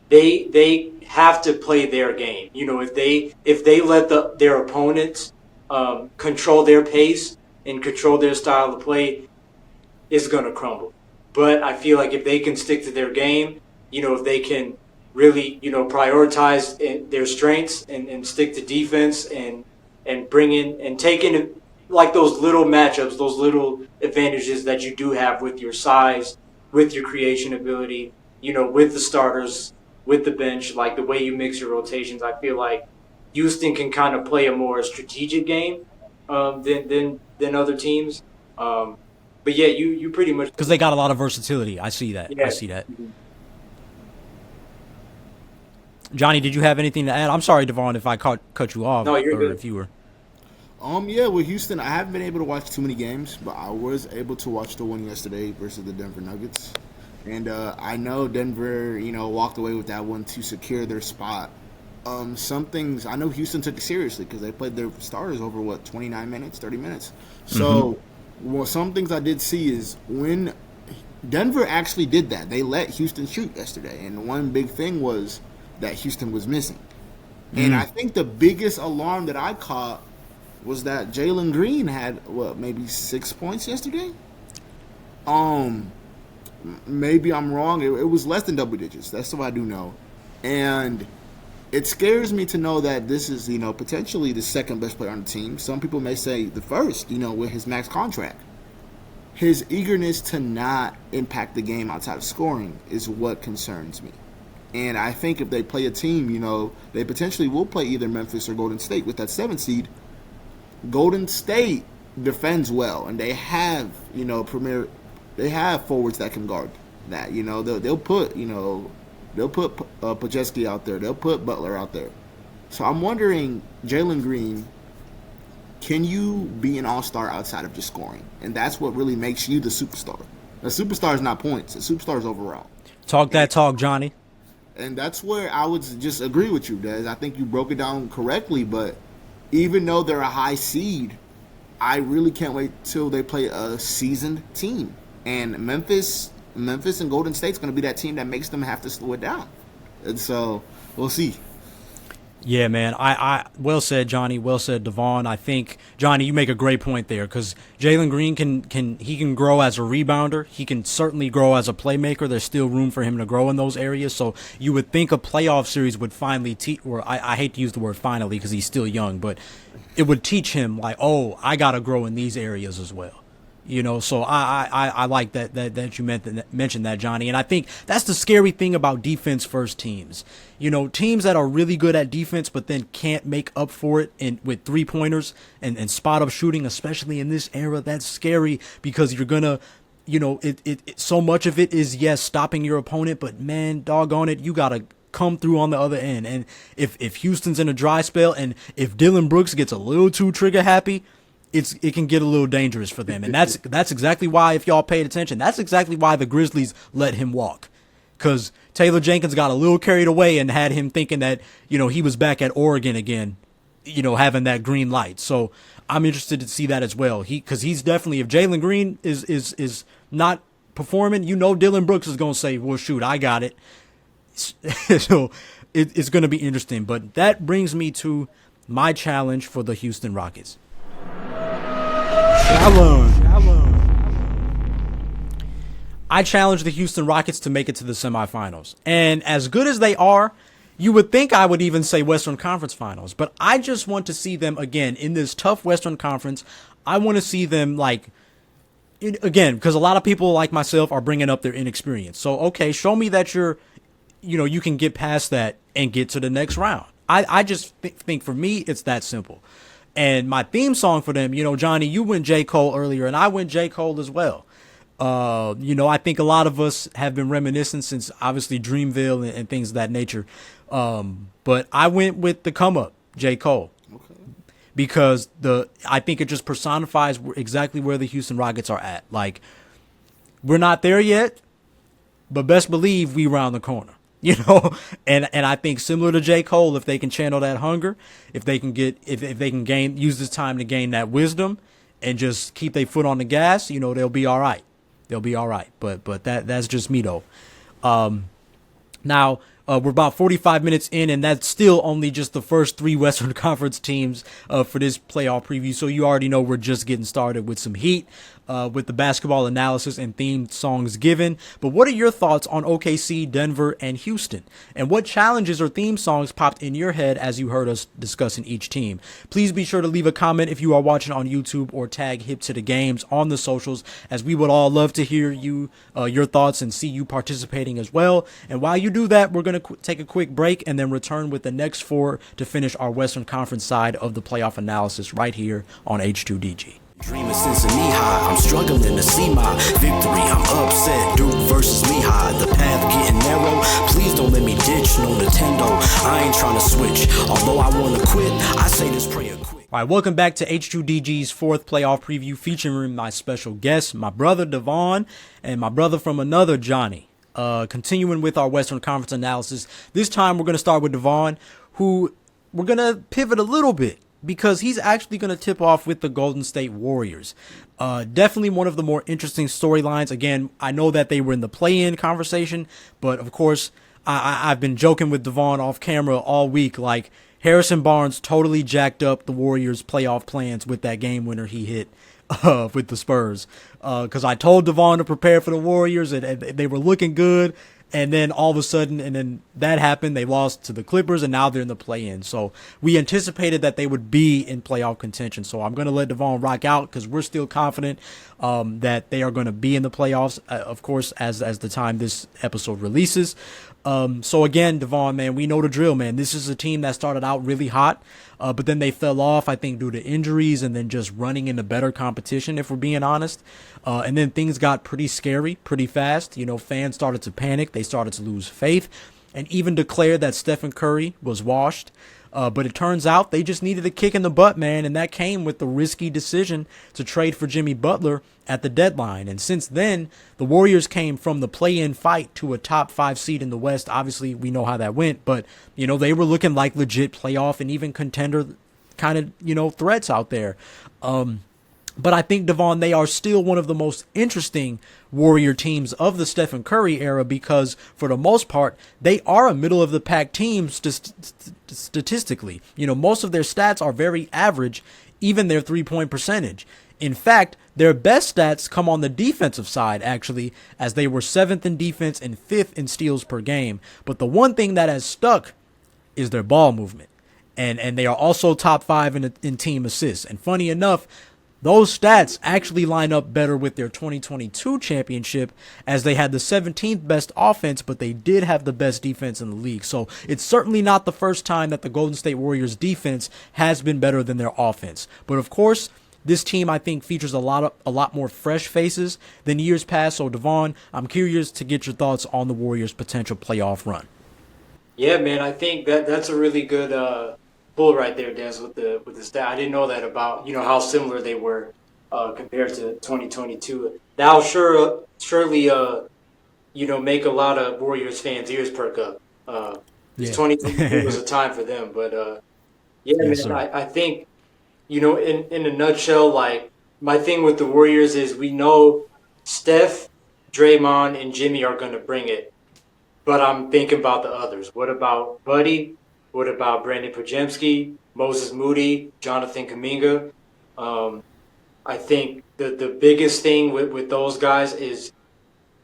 they have to play their game. If they let their opponents control their pace and control their style of play, it's going to crumble. But I feel like if they can stick to their game, if they can really, prioritize their strengths and stick to defense and bring in and take in like those little matchups, those little advantages that you do have with your size, with your creation ability, with the starters, with the bench, like the way you mix your rotations. I feel like Houston can kind of play a more strategic game than other teams. But yeah, you pretty much, because they got a lot of versatility. I see that. Yeah. I see that. Johnny, did you have anything to add? I'm sorry, Devaughn, if I cut you off. No, you're or good. If you were. Yeah, with Houston, I haven't been able to watch too many games, but I was able to watch the one yesterday versus the Denver Nuggets. And I know Denver, walked away with that one to secure their spot. Some things, I know Houston took it seriously because they played their starters over, 29 minutes, 30 minutes. So, some things I did see is when Denver actually did that, they let Houston shoot yesterday. And one big thing was that Houston was missing. And I think the biggest alarm that I caught was that Jalen Green had, maybe 6 points yesterday? Maybe I'm wrong. It was less than double digits. That's what I do know. And it scares me to know that this is, potentially the second best player on the team. Some people may say the first, with his max contract. His eagerness to not impact the game outside of scoring is what concerns me. And I think if they play a team, they potentially will play either Memphis or Golden State with that 7th seed. Golden State defends well, and they have, they have forwards that can guard that. They'll put Pojeski out there. They'll put Butler out there. So I'm wondering, Jalen Green, can you be an all-star outside of just scoring? And that's what really makes you the superstar. A superstar is not points. A superstar is overall. Talk that talk, Johnny. And that's where I would just agree with you, Des. I think you broke it down correctly, but even though they're a high seed, I really can't wait till they play a seasoned team. And Memphis and Golden State's going to be that team that makes them have to slow it down. And so we'll see. Yeah, man. I well said, Johnny. Well said, Devaughn. I think, Johnny, you make a great point there because Jalen Green can grow as a rebounder. He can certainly grow as a playmaker. There's still room for him to grow in those areas. So you would think a playoff series would finally or I hate to use the word finally because he's still young, but it would teach him like, oh, I got to grow in these areas as well. So I like that you mentioned that, Johnny. And I think that's the scary thing about defense first teams. Teams that are really good at defense but then can't make up for it with 3-pointers and spot up shooting, especially in this era, that's scary because you're gonna, so much of it is, yes, stopping your opponent, but man, doggone it, you gotta come through on the other end. And if Houston's in a dry spell and if Dillon Brooks gets a little too trigger happy, it can get a little dangerous for them. And that's exactly why, if y'all paid attention, that's exactly why the Grizzlies let him walk. Because Taylor Jenkins got a little carried away and had him thinking that, he was back at Oregon again, having that green light. So I'm interested to see that as well. Because he's definitely, if Jalen Green is not performing, Dillon Brooks is going to say, well, shoot, I got it. So it's going to be interesting. But that brings me to my challenge for the Houston Rockets. I challenge the Houston Rockets to make it to the semifinals. And as good as they are, you would think I would even say Western Conference Finals. But I just want to see them again in this tough Western Conference. I want to see them again, because a lot of people like myself are bringing up their inexperience. So, okay, show me that you can get past that and get to the next round. I just think for me, it's that simple. And my theme song for them, Johnny, you went J. Cole earlier, and I went J. Cole as well. I think a lot of us have been reminiscing since obviously Dreamville and things of that nature. But I went with the come up, J. Cole. Okay. Because I think it just personifies exactly where the Houston Rockets are at. Like, we're not there yet, but best believe we round the corner. And I think similar to J. Cole, if they can channel that hunger, if they can use this time to gain that wisdom and just keep their foot on the gas, they'll be all right. They'll be all right. But that's just me though. Now we're about 45 minutes in, and that's still only just the first 3 Western Conference teams for this playoff preview. So you already know we're just getting started with some heat. With the basketball analysis and themed songs given. But what are your thoughts on OKC, Denver, and Houston? And what challenges or theme songs popped in your head as you heard us discussing each team? Please be sure to leave a comment if you are watching on YouTube, or tag Hip to the Games on the socials, as we would all love to hear your thoughts and see you participating as well. And while you do that, we're going to take a quick break and then return with the next 4 to finish our Western Conference side of the playoff analysis right here on H2DG. Dreaming since a knee high, I'm struggling to see my victory. I'm upset, Duke versus Lehigh. The path getting narrow, please don't let me ditch no Nintendo. I ain't trying to switch, although I want to quit. I say this prayer quick. All right, welcome back to H2DG's 4th playoff preview, featuring my special guest, my brother Devaughn, and my brother from another, Johnny. Continuing with our Western Conference analysis, this time we're going to start with Devaughn, who we're going to pivot a little bit, because he's actually going to tip off with the Golden State Warriors. Definitely one of the more interesting storylines. Again, I know that they were in the play-in conversation, but of course, I've been joking with Devaughn off camera all week. Like, Harrison Barnes totally jacked up the Warriors' playoff plans with that game winner he hit with the Spurs. Because I told Devaughn to prepare for the Warriors, and they were looking good. And then all of a sudden, and then that happened. They lost to the Clippers, and now they're in the play-in. So we anticipated that they would be in playoff contention. So I'm going to let Devaughn rock out, because we're still confident that they are going to be in the playoffs, of course, as the time this episode releases. So again, Devaughn, man, we know the drill, man. This is a team that started out really hot, but then they fell off, I think, due to injuries and then just running into better competition, if we're being honest. And then things got pretty scary pretty fast. Fans started to panic. They started to lose faith and even declare that Stephen Curry was washed. But it turns out they just needed a kick in the butt, man, and that came with the risky decision to trade for Jimmy Butler at the deadline. And since then, the Warriors came from the play-in fight to a top 5 seed in the West. Obviously, we know how that went, but, they were looking like legit playoff and even contender kind of, threats out there. But I think, Devaughn, they are still one of the most interesting Warrior teams of the Stephen Curry era, because for the most part, they are a middle-of-the-pack team statistically. Most of their stats are very average, even their three-point percentage. In fact, their best stats come on the defensive side, actually, as they were 7th in defense and 5th in steals per game. But the one thing that has stuck is their ball movement. And they are also top 5 in team assists. And funny enough, those stats actually line up better with their 2022 championship, as they had the 17th best offense, but they did have the best defense in the league. So it's certainly not the first time that the Golden State Warriors defense has been better than their offense. But of course, this team, I think, features a lot more fresh faces than years past. So Devaughn, I'm curious to get your thoughts on the Warriors' potential playoff run. Yeah, man, I think that's a really good bull right there, Des, with the stat. I didn't know that about how similar they were compared to 2022. That'll surely make a lot of Warriors fans' ears perk up. 2022 was a time for them, but yes, man, I think in a nutshell, like, my thing with the Warriors is we know Steph, Draymond, and Jimmy are going to bring it, but I'm thinking about the others. What about Buddy? What about Brandon Podziemski, Moses Moody, Jonathan Kuminga? I think the biggest thing with those guys is,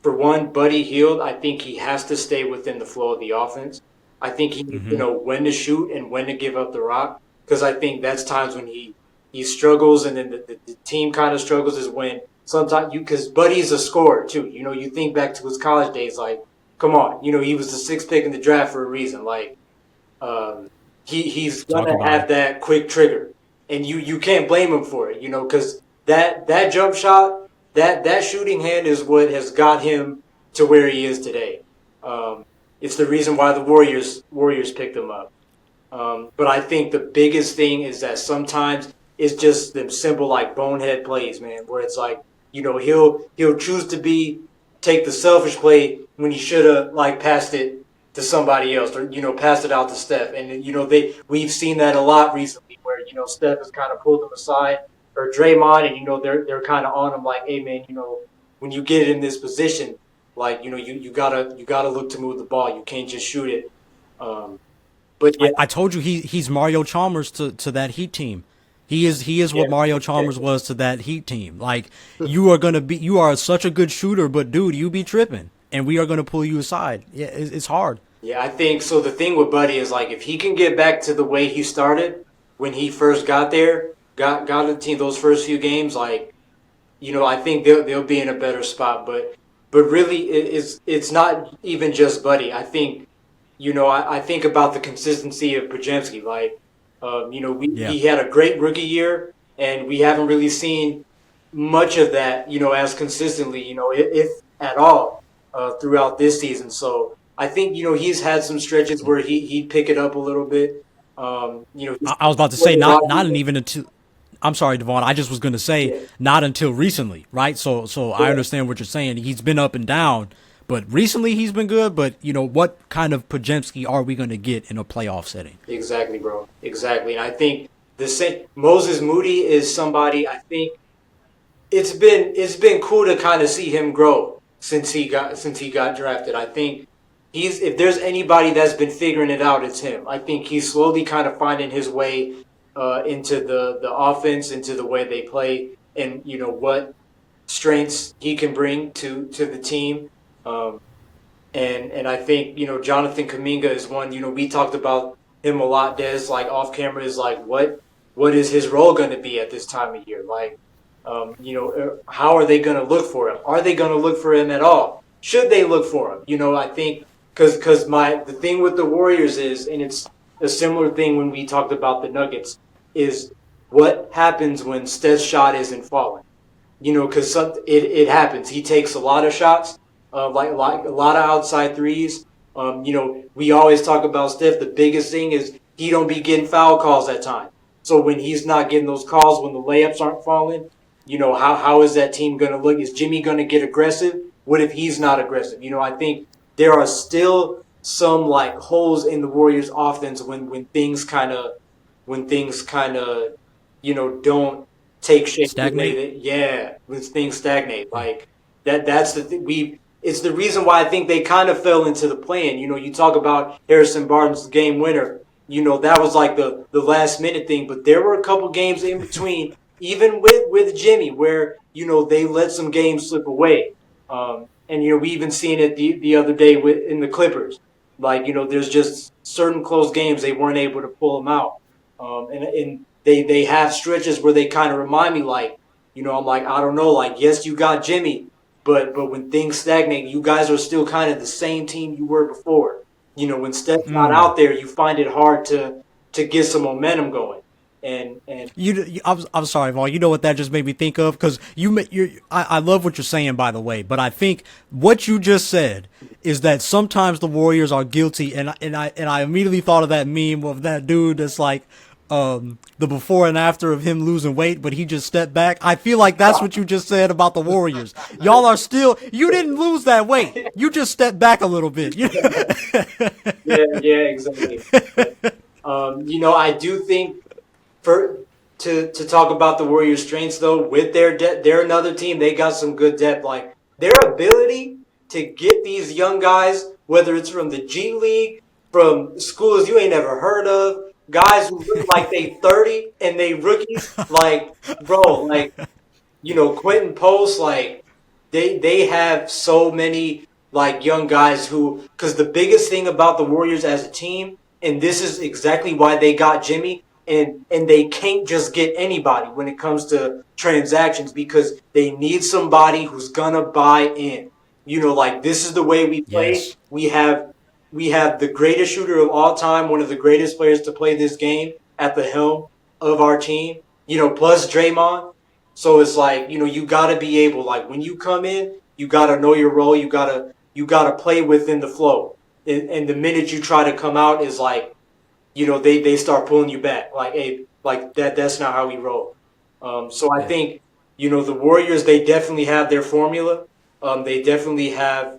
for one, Buddy Hield. I think he has to stay within the flow of the offense. I think he needs to know when to shoot and when to give up the rock, because I think that's times when he he struggles, and then the team kind of struggles is when sometimes because Buddy's a scorer too. You think back to his college days, like, come on, he was the sixth pick in the draft for a reason. Like, he's gonna have that quick trigger, and you can't blame him for it, because that jump shot, that shooting hand is what has got him to where he is today. It's the reason why the Warriors picked him up. But I think the biggest thing is that sometimes it's just them simple like bonehead plays, man, where it's like, he'll choose to take the selfish play when he should have like passed it to somebody else, or passed it out to Steph. And we've seen that a lot recently where Steph has kind of pulled him aside, or Draymond, and they're kind of on him like, hey man, when you get in this position, like you gotta look to move the ball. You can't just shoot it. But yeah. I told you he's Mario Chalmers to that Heat team. He is what Mario Chalmers was to that Heat team. Like, you are such a good shooter, but dude, you be tripping, and we are gonna pull you aside. Yeah, it's hard. Yeah, I think so. The thing with Buddy is like if he can get back to the way he started when he first got there, got the team those first few games, like, I think they'll be in a better spot. But really, it's not even just Buddy. I think. I think about the consistency of Podziemski. Like, he had a great rookie year, and we haven't really seen much of that, as consistently, if at all, throughout this season. So I think, he's had some stretches where he'd pick it up a little bit. I was about to say not even until. I'm sorry, Devaughn. I just was going to say not until recently, right? So I understand what you're saying. He's been up and down. But recently he's been good, but, what kind of Podziemski are we going to get in a playoff setting? Exactly, bro. Exactly. And I think Moses Moody is somebody, I think it's been cool to kind of see him grow since he got drafted. I think if there's anybody that's been figuring it out, it's him. I think he's slowly kind of finding his way into the offense, into the way they play, and, what strengths he can bring to the team. And I think, Jonathan Kuminga is one, we talked about him a lot, Des, like off camera, is like, what is his role going to be at this time of year? Like, how are they going to look for him? Are they going to look for him at all? Should they look for him? I think because the thing with the Warriors is, and it's a similar thing when we talked about the Nuggets, is what happens when Steph's shot isn't falling? Because it happens. He takes a lot of shots. Like a lot of outside threes. We always talk about Steph. The biggest thing is he don't be getting foul calls at times. So when he's not getting those calls, when the layups aren't falling, how is that team going to look? Is Jimmy going to get aggressive? What if he's not aggressive? I think there are still some like holes in the Warriors' offense when things kind of don't take shape. Stagnate. When things stagnate, like that's the thing. It's the reason why I think they kind of fell into the play-in. You talk about Harrison Barnes' game winner. That was like the last minute thing. But there were a couple games in between, even with Jimmy, where, they let some games slip away. And, we even seen it the other day in the Clippers. Like, there's just certain close games they weren't able to pull them out. And they have stretches where they kind of remind me like, I'm like, I don't know, like, yes, you got Jimmy. But when things stagnate, you guys are still kind of the same team you were before. When Steph's not out there, you find it hard to get some momentum going. And I'm sorry, Vaughn. You know what that just made me think of? Because I love what you're saying, by the way. But I think what you just said is that sometimes the Warriors are guilty, and I immediately thought of that meme of that dude that's like, the before and after of him losing weight, but he just stepped back. I feel like that's what you just said about the Warriors. Y'all are you didn't lose that weight. You just stepped back a little bit. Yeah, exactly. I do think to talk about the Warriors' strengths though, with their depth, they're another team. They got some good depth. Like their ability to get these young guys, whether it's from the G League, from schools you ain't never heard of, guys who look like they 30 and they rookies, like, bro, like, Quentin Post, like, they have so many, like, young guys who, because the biggest thing about the Warriors as a team, and this is exactly why they got Jimmy, and they can't just get anybody when it comes to transactions because they need somebody who's gonna buy in. Like this is the way we play. Yes. We have the greatest shooter of all time, one of the greatest players to play this game at the helm of our team. Plus Draymond. So it's like, you got to be able, like when you come in, you got to know your role. You got to play within the flow. And the minute you try to come out is like, they start pulling you back. Like, hey, like that's not how we roll. So I think, the Warriors, they definitely have their formula. They definitely have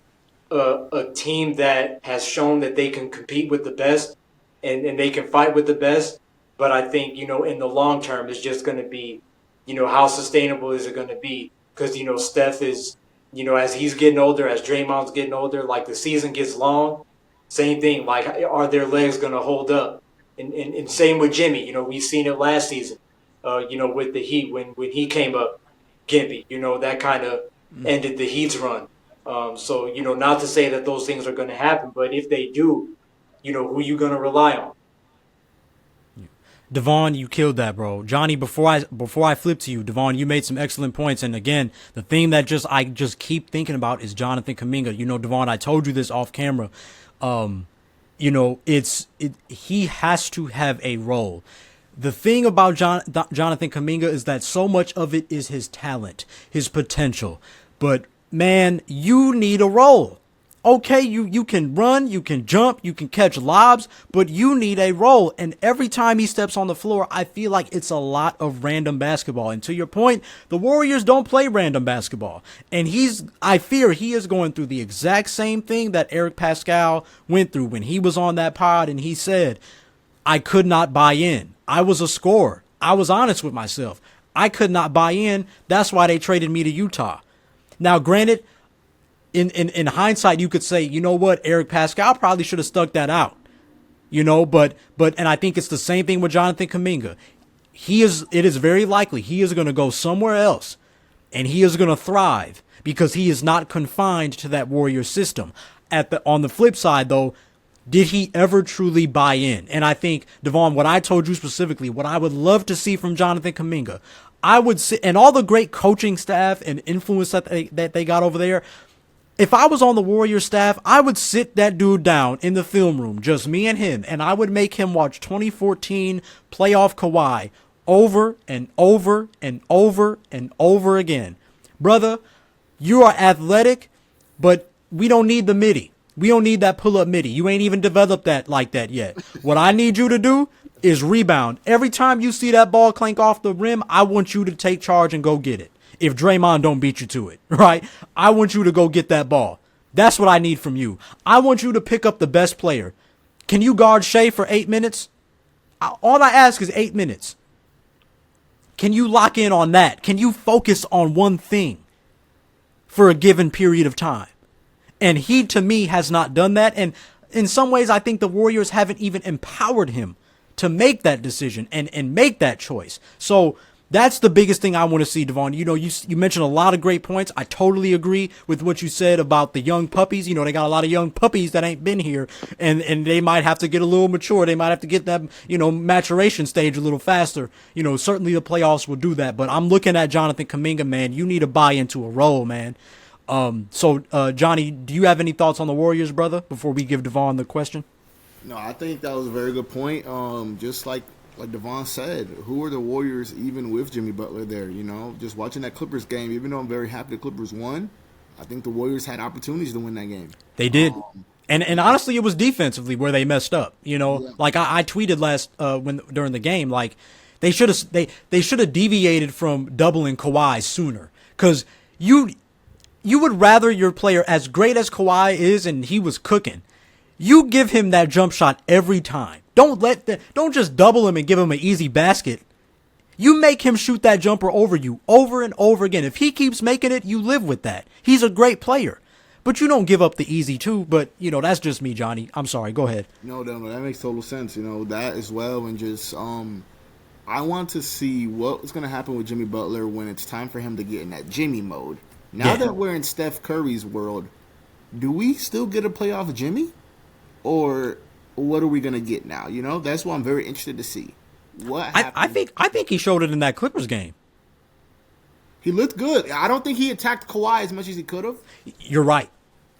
a team that has shown that they can compete with the best and they can fight with the best. But I think, in the long term, it's just going to be, how sustainable is it going to be? Because, Steph is, as he's getting older, as Draymond's getting older, like the season gets long, same thing. Like, are their legs going to hold up? And same with Jimmy. We've seen it last season, with the Heat when he came up gimpy. That kind of ended the Heat's run. So, not to say that those things are going to happen, but if they do, who you going to rely on? Devaughn, you killed that, bro. Johnny, before I flip to you, Devaughn, you made some excellent points. And again, the thing that I just keep thinking about is Jonathan Kuminga. Devaughn, I told you this off camera. He has to have a role. The thing about Jonathan Kuminga is that so much of it is his talent, his potential. But man, you need a role. Okay, you can run, you can jump, you can catch lobs, but you need a role. And every time he steps on the floor, I feel like it's a lot of random basketball. And to your point, the Warriors don't play random basketball. And I fear he is going through the exact same thing that Eric Pascal went through when he was on that pod and he said, I could not buy in. I was a scorer. I was honest with myself. I could not buy in. That's why they traded me to Utah. Now, granted, in hindsight, you could say, you know what, Eric Pascal probably should have stuck that out, but and I think it's the same thing with Jonathan Kuminga. It is very likely he is going to go somewhere else and he is going to thrive because he is not confined to that Warrior system. On the flip side, though, did he ever truly buy in? And I think, Devaughn, what I told you specifically, what I would love to see from Jonathan Kuminga, I would say, and all the great coaching staff and influence that they got over there, if I was on the Warriors staff, I would sit that dude down in the film room, just me and him, and I would make him watch 2014 playoff Kawhi over and over and over and over again. Brother, you are athletic, but we don't need the midi. We don't need that pull-up midi. You ain't even developed that like that yet. What I need you to do is rebound. Every time you see that ball clank off the rim, I want you to take charge and go get it. If Draymond don't beat you to it, right? I want you to go get that ball. That's what I need from you. I want you to pick up the best player. Can you guard Shea for 8 minutes? All I ask is 8 minutes. Can you lock in on that? Can you focus on one thing for a given period of time? And he, to me, has not done that. And in some ways, I think the Warriors haven't even empowered him to make that decision and make that choice. So that's the biggest thing I want to see, Devaughn. You mentioned a lot of great points. I totally agree with what you said about the young puppies. They got a lot of young puppies that ain't been here, and they might have to get a little mature. They might have to get that, maturation stage a little faster. Certainly the playoffs will do that. But I'm looking at Jonathan Kuminga, man. You need to buy into a role, man. So, Johnny, do you have any thoughts on the Warriors, brother, before we give Devaughn the question? No, I think that was a very good point. Just like Devaughn said, who are the Warriors even with Jimmy Butler there? Just watching that Clippers game, even though I'm very happy the Clippers won, I think the Warriors had opportunities to win that game. They did. And honestly, it was defensively where they messed up. Like I tweeted during the game, like they should have deviated from doubling Kawhi sooner, because you would rather your player, as great as Kawhi is, and he was cooking, you give him that jump shot every time. Don't just double him and give him an easy basket. You make him shoot that jumper over you over and over again. If he keeps making it, you live with that. He's a great player. But you don't give up the easy too. But, that's just me, Johnny. I'm sorry. Go ahead. No, that makes total sense. That as well. And just I want to see what's going to happen with Jimmy Butler when it's time for him to get in that Jimmy mode. Now that we're in Steph Curry's world, do we still get a playoff Jimmy? Or what are we going to get now? That's what I'm very interested to see. What happened? I think he showed it in that Clippers game. He looked good. I don't think he attacked Kawhi as much as he could have. You're right.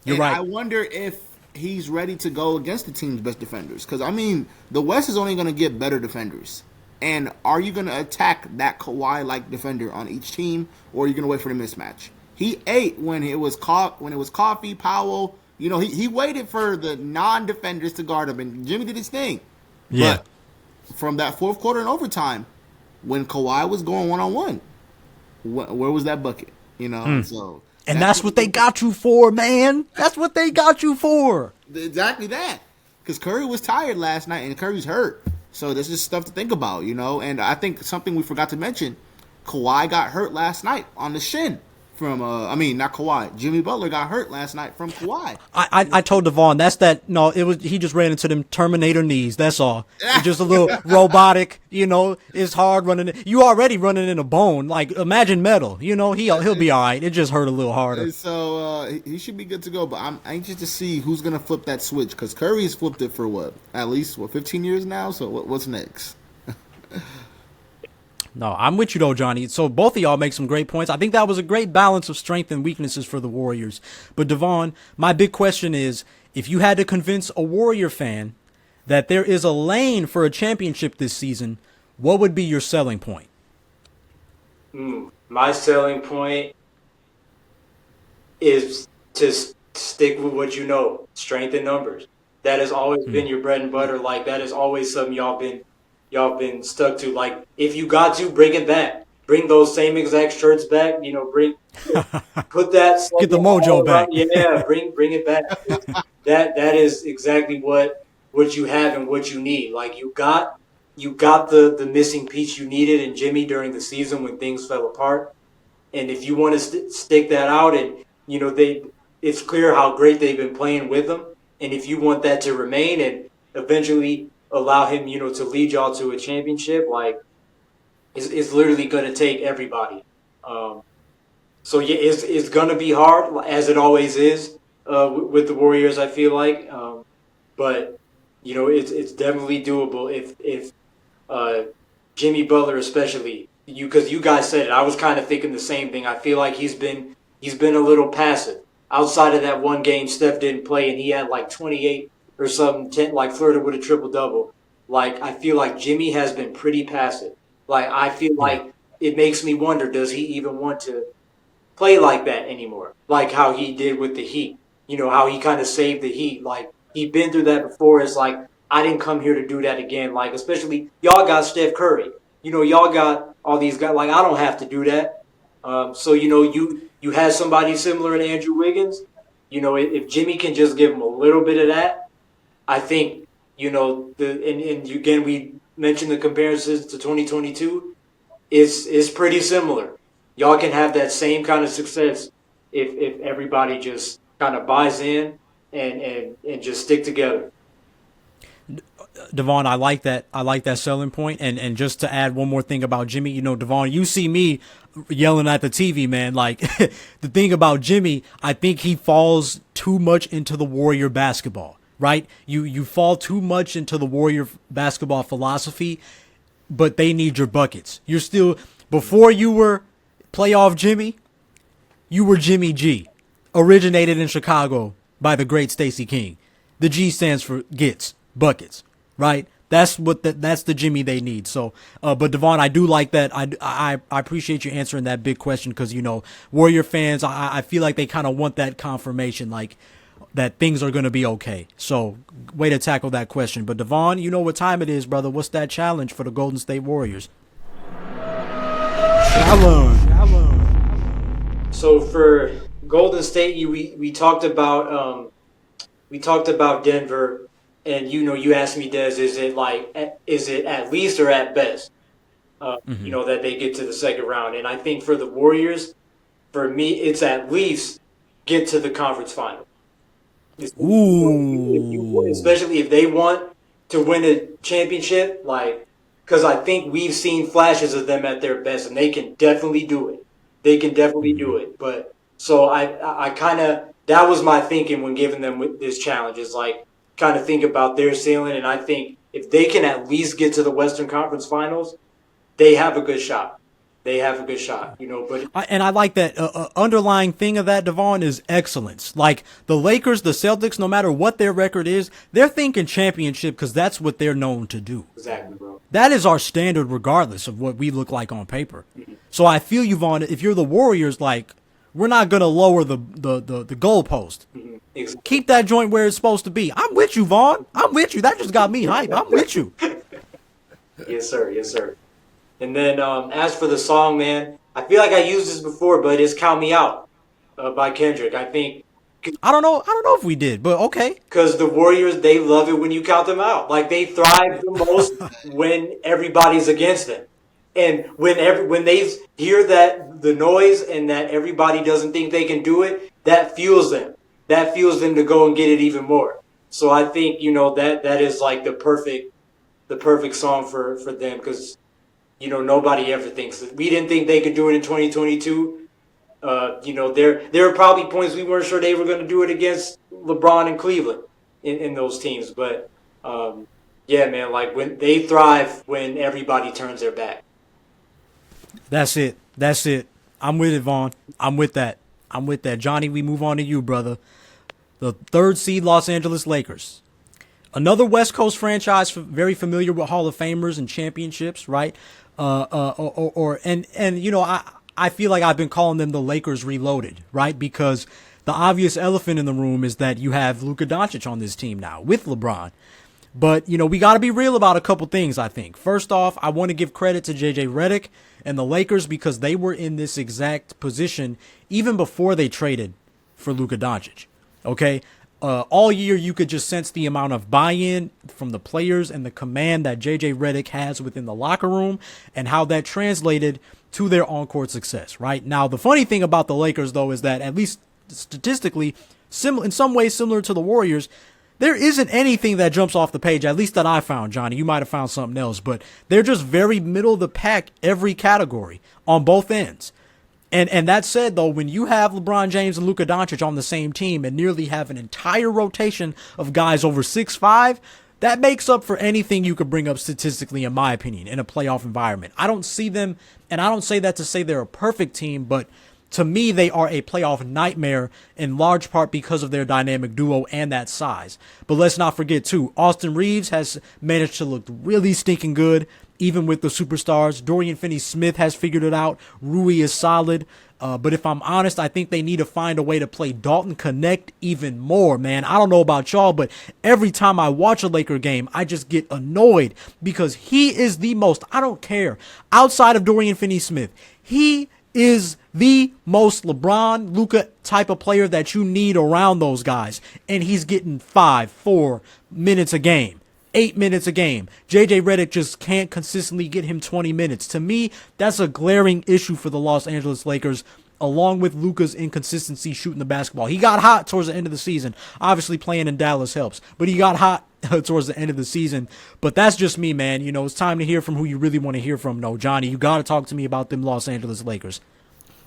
You're right. I wonder if he's ready to go against the team's best defenders. Because, I mean, the West is only going to get better defenders. And are you going to attack that Kawhi-like defender on each team, or are you going to wait for the mismatch? He ate when it was Coffee, Powell. You know, he waited for the non-defenders to guard him, and Jimmy did his thing. Yeah. But from that fourth quarter and overtime, when Kawhi was going one-on-one, where was that bucket? You know, so... And that's what they got you for, man. That's what they got you for. Exactly that. Because Curry was tired last night, and Curry's hurt. So this is stuff to think about, you know. And I think something we forgot to mention, Kawhi got hurt last night on the shin. From not Kawhi. Jimmy Butler got hurt last night from Kawhi. I told Devaughn he just ran into them Terminator knees. That's all. It's just a little robotic, you know. It's hard running. You already running in a bone. Like imagine metal. You know he'll be all right. It just hurt a little harder. So he should be good to go. But I'm anxious to see who's gonna flip that switch because Curry's flipped it for at least 15 years now. So what's next? No, I'm with you though, Johnny. So both of y'all make some great points. I think that was a great balance of strength and weaknesses for the Warriors. But Devaughn, my big question is, if you had to convince a Warrior fan that there is a lane for a championship this season, what would be your selling point? My selling point is to stick with what you know, strength in numbers. That has always been your bread and butter. Like that is always something y'all been stuck to. Like, if you got to, bring it back. Bring those same exact shirts back. You know, put that. Get the mojo back. Yeah, bring it back. That is exactly what you have and what you need. Like, you got the missing piece you needed in Jimmy during the season when things fell apart. And if you want to stick that out, and you know it's clear how great they've been playing with them. And if you want that to remain and eventually allow him, you know, to lead y'all to a championship, like, it's literally going to take everybody. So, yeah, it's going to be hard, as it always is with the Warriors, I feel like. But, you know, it's definitely doable if Jimmy Butler especially, because you guys said it, I was kind of thinking the same thing. I feel like he's been a little passive. Outside of that one game, Steph didn't play, and he had like 28 or something, like flirted with a triple-double. Like, I feel like Jimmy has been pretty passive. Like, I feel like it makes me wonder, does he even want to play like that anymore? Like how he did with the Heat. You know, how he kind of saved the Heat. Like, he'd been through that before. It's like, I didn't come here to do that again. Like, especially, y'all got Steph Curry. You know, y'all got all these guys. Like, I don't have to do that. So, you know, you had somebody similar in Andrew Wiggins. You know, if Jimmy can just give him a little bit of that, I think, you know, and again, we mentioned the comparisons to 2022. It's pretty similar. Y'all can have that same kind of success if everybody just kind of buys in and just stick together. Devaughn, I like that selling point. And just to add one more thing about Jimmy, you know, Devaughn, you see me yelling at the TV, man. Like, the thing about Jimmy, I think he falls too much into the Warrior basketball, right? You fall too much into the Warrior basketball philosophy, but they need your buckets. You're still, before you were playoff Jimmy, you were Jimmy G, originated in Chicago by the great Stacey King. The G stands for gets, buckets, right? That's the Jimmy they need. So, but Devaughn, I do like that. I appreciate you answering that big question because, you know, Warrior fans, I feel like they kind of want that confirmation, like that things are going to be okay. So, way to tackle that question. But Devaughn, you know what time it is, brother. What's that challenge for the Golden State Warriors? Challenge. So for Golden State, we talked about Denver. And, you know, you asked me, Des, is it at least or at best, you know, that they get to the second round? And I think for the Warriors, for me, it's at least get to the conference final. Especially if they want to win a championship, like, because I think we've seen flashes of them at their best, and they can definitely do it. Do it. But so I kind of, that was my thinking when giving them this challenge, is like, kind of think about their ceiling, and I think if they can at least get to the Western Conference Finals, they have a good shot. They have a good shot, but And I like that underlying thing of that, Devaughn, is excellence. Like the Lakers, the Celtics, no matter what their record is, they're thinking championship because that's what they're known to do. Exactly, bro. That is our standard regardless of what we look like on paper. So I feel you, Vaughn, if you're the Warriors, like, we're not going to lower the goalpost. Exactly. Keep that joint where it's supposed to be. I'm with you, Vaughn. I'm with you. That just got me hype. I'm with you. Yes, sir. Yes, sir. And then as for the song, man, I feel like I used this before, but it's "Count Me Out" by Kendrick. I think I don't know if we did, but okay. because the Warriors, they love it when you count them out. Like, they thrive the most when everybody's against them, and when they hear that the noise and that everybody doesn't think they can do it, that fuels them. That fuels them to go and get it even more. So I think that is like the perfect song for them, because nobody ever thinks that. We didn't think they could do it in 2022. There were probably points we weren't sure they were going to do it against LeBron and Cleveland in those teams. But, yeah, man, like, when they thrive when everybody turns their back. That's it. I'm with it, Vaughn. I'm with that. Johnny, we move on to you, brother. The 3rd seed Los Angeles Lakers. Another West Coast franchise, very familiar with Hall of Famers and championships, right? I feel like I've been calling them the Lakers Reloaded, right? Because the obvious elephant in the room is that you have Luka Doncic on this team now with LeBron. But, we got to be real about a couple things, I think. First off, I want to give credit to JJ Redick and the Lakers because they were in this exact position even before they traded for Luka Doncic. Okay? All year, you could just sense the amount of buy-in from the players and the command that JJ Redick has within the locker room and how that translated to their on-court success, right? Now, the funny thing about the Lakers, though, is that at least statistically, in some ways similar to the Warriors, there isn't anything that jumps off the page, at least that I found, Johnny. You might have found something else, but they're just very middle of the pack every category on both ends. And that said, though, when you have LeBron James and Luka Doncic on the same team and nearly have an entire rotation of guys over 6'5", that makes up for anything you could bring up statistically, in my opinion, in a playoff environment. I don't see them, and I don't say that to say they're a perfect team, but to me, they are a playoff nightmare in large part because of their dynamic duo and that size. But let's not forget, too, Austin Reeves has managed to look really stinking good, even with the superstars. Dorian Finney-Smith has figured it out. Rui is solid. But if I'm honest, I think they need to find a way to play Dalton Connect even more, man. I don't know about y'all, but every time I watch a Laker game, I just get annoyed because he is the most, I don't care, outside of Dorian Finney-Smith, he is the most LeBron, Luka type of player that you need around those guys. And he's getting 4 minutes a game, 8 minutes a game. JJ Redick just can't consistently get him 20 minutes. To me, that's a glaring issue for the Los Angeles Lakers, along with Luka's inconsistency shooting the basketball. He got hot towards the end of the season. Obviously, playing in Dallas helps, but he got hot towards the end of the season. But that's just me, man. It's time to hear from who you really want to hear from. No, Johnny, you got to talk to me about them Los Angeles Lakers.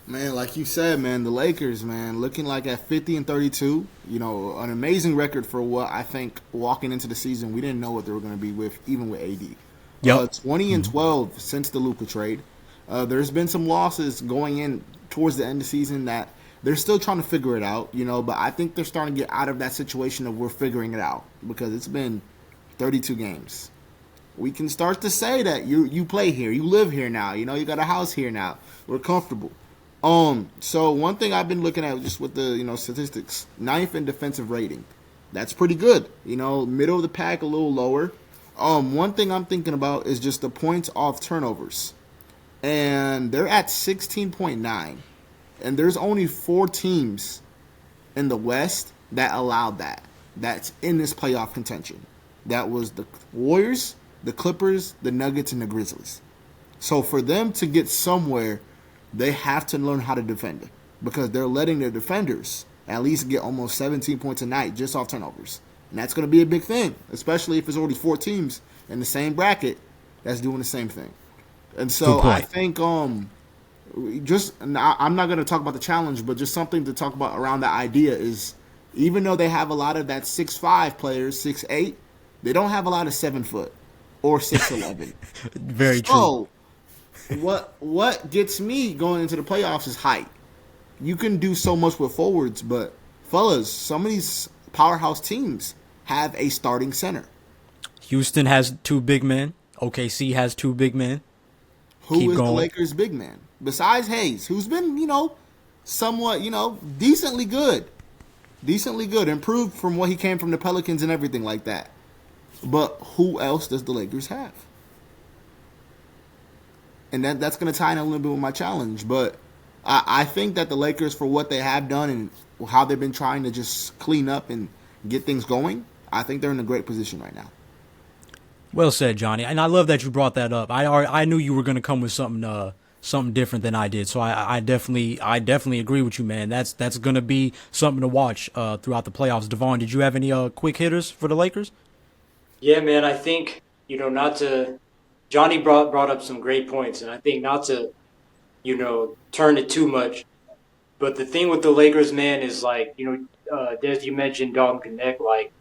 Man, like you said, man, the Lakers, man, looking like at 50-32, an amazing record for what I think walking into the season we didn't know what they were going to be with, even with AD. Yep. 20-12 since the Luka trade. There's been some losses going in towards the end of the season that they're still trying to figure it out, but I think they're starting to get out of that situation of we're figuring it out because it's been 32 games. We can start to say that you play here, you live here now, you got a house here now. We're comfortable. So one thing I've been looking at just with the, statistics, 9th in defensive rating. That's pretty good. Middle of the pack, a little lower. One thing I'm thinking about is just the points off turnovers. And they're at 16.9. And there's only 4 teams in the West that allowed that. That's in this playoff contention. That was the Warriors, the Clippers, the Nuggets, and the Grizzlies. So for them to get somewhere, they have to learn how to defend it because they're letting their defenders at least get almost 17 points a night just off turnovers. And that's going to be a big thing, especially if there's already 4 teams in the same bracket that's doing the same thing. And so I think I'm not going to talk about the challenge, but just something to talk about around that idea is even though they have a lot of that 6'5" players, 6'8", they don't have a lot of 7 foot or 6'11". Very true. So what gets me going into the playoffs is height. You can do so much with forwards, but fellas, some of these powerhouse teams have a starting center. Houston has 2 big men. OKC has 2 big men. Who is the Lakers' big man? Besides Hayes, who's been, somewhat, decently good. Decently good. Improved from what he came from the Pelicans and everything like that. But who else does the Lakers have? And that's going to tie in a little bit with my challenge. But I think that the Lakers, for what they have done and how they've been trying to just clean up and get things going, I think they're in a great position right now. Well said, Johnny. And I love that you brought that up. I knew you were going to come with something different than I did. So I definitely agree with you, man. That's going to be something to watch throughout the playoffs. Devaughn, did you have any quick hitters for the Lakers? Yeah, man. I think not to. Johnny brought up some great points, and I think not to, turn it too much. But the thing with the Lakers, man, is like, Des, you mentioned Dalton Connect. Like,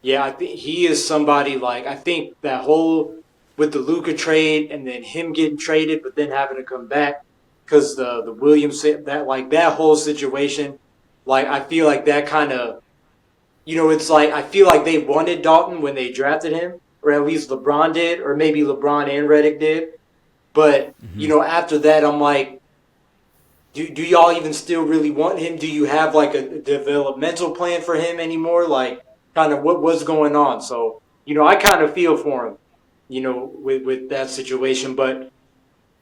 yeah, I think he is somebody. Like, I think that whole with the Luka trade and then him getting traded, but then having to come back because the Williams that whole situation. Like, I feel like that kind of, it's like I feel like they wanted Dalton when they drafted him, or at least LeBron did, or maybe LeBron and Redick did. But after that, I'm like, do y'all even still really want him? Do you have like a developmental plan for him anymore? Like, kind of what's going on? So I kind of feel for him, with that situation. But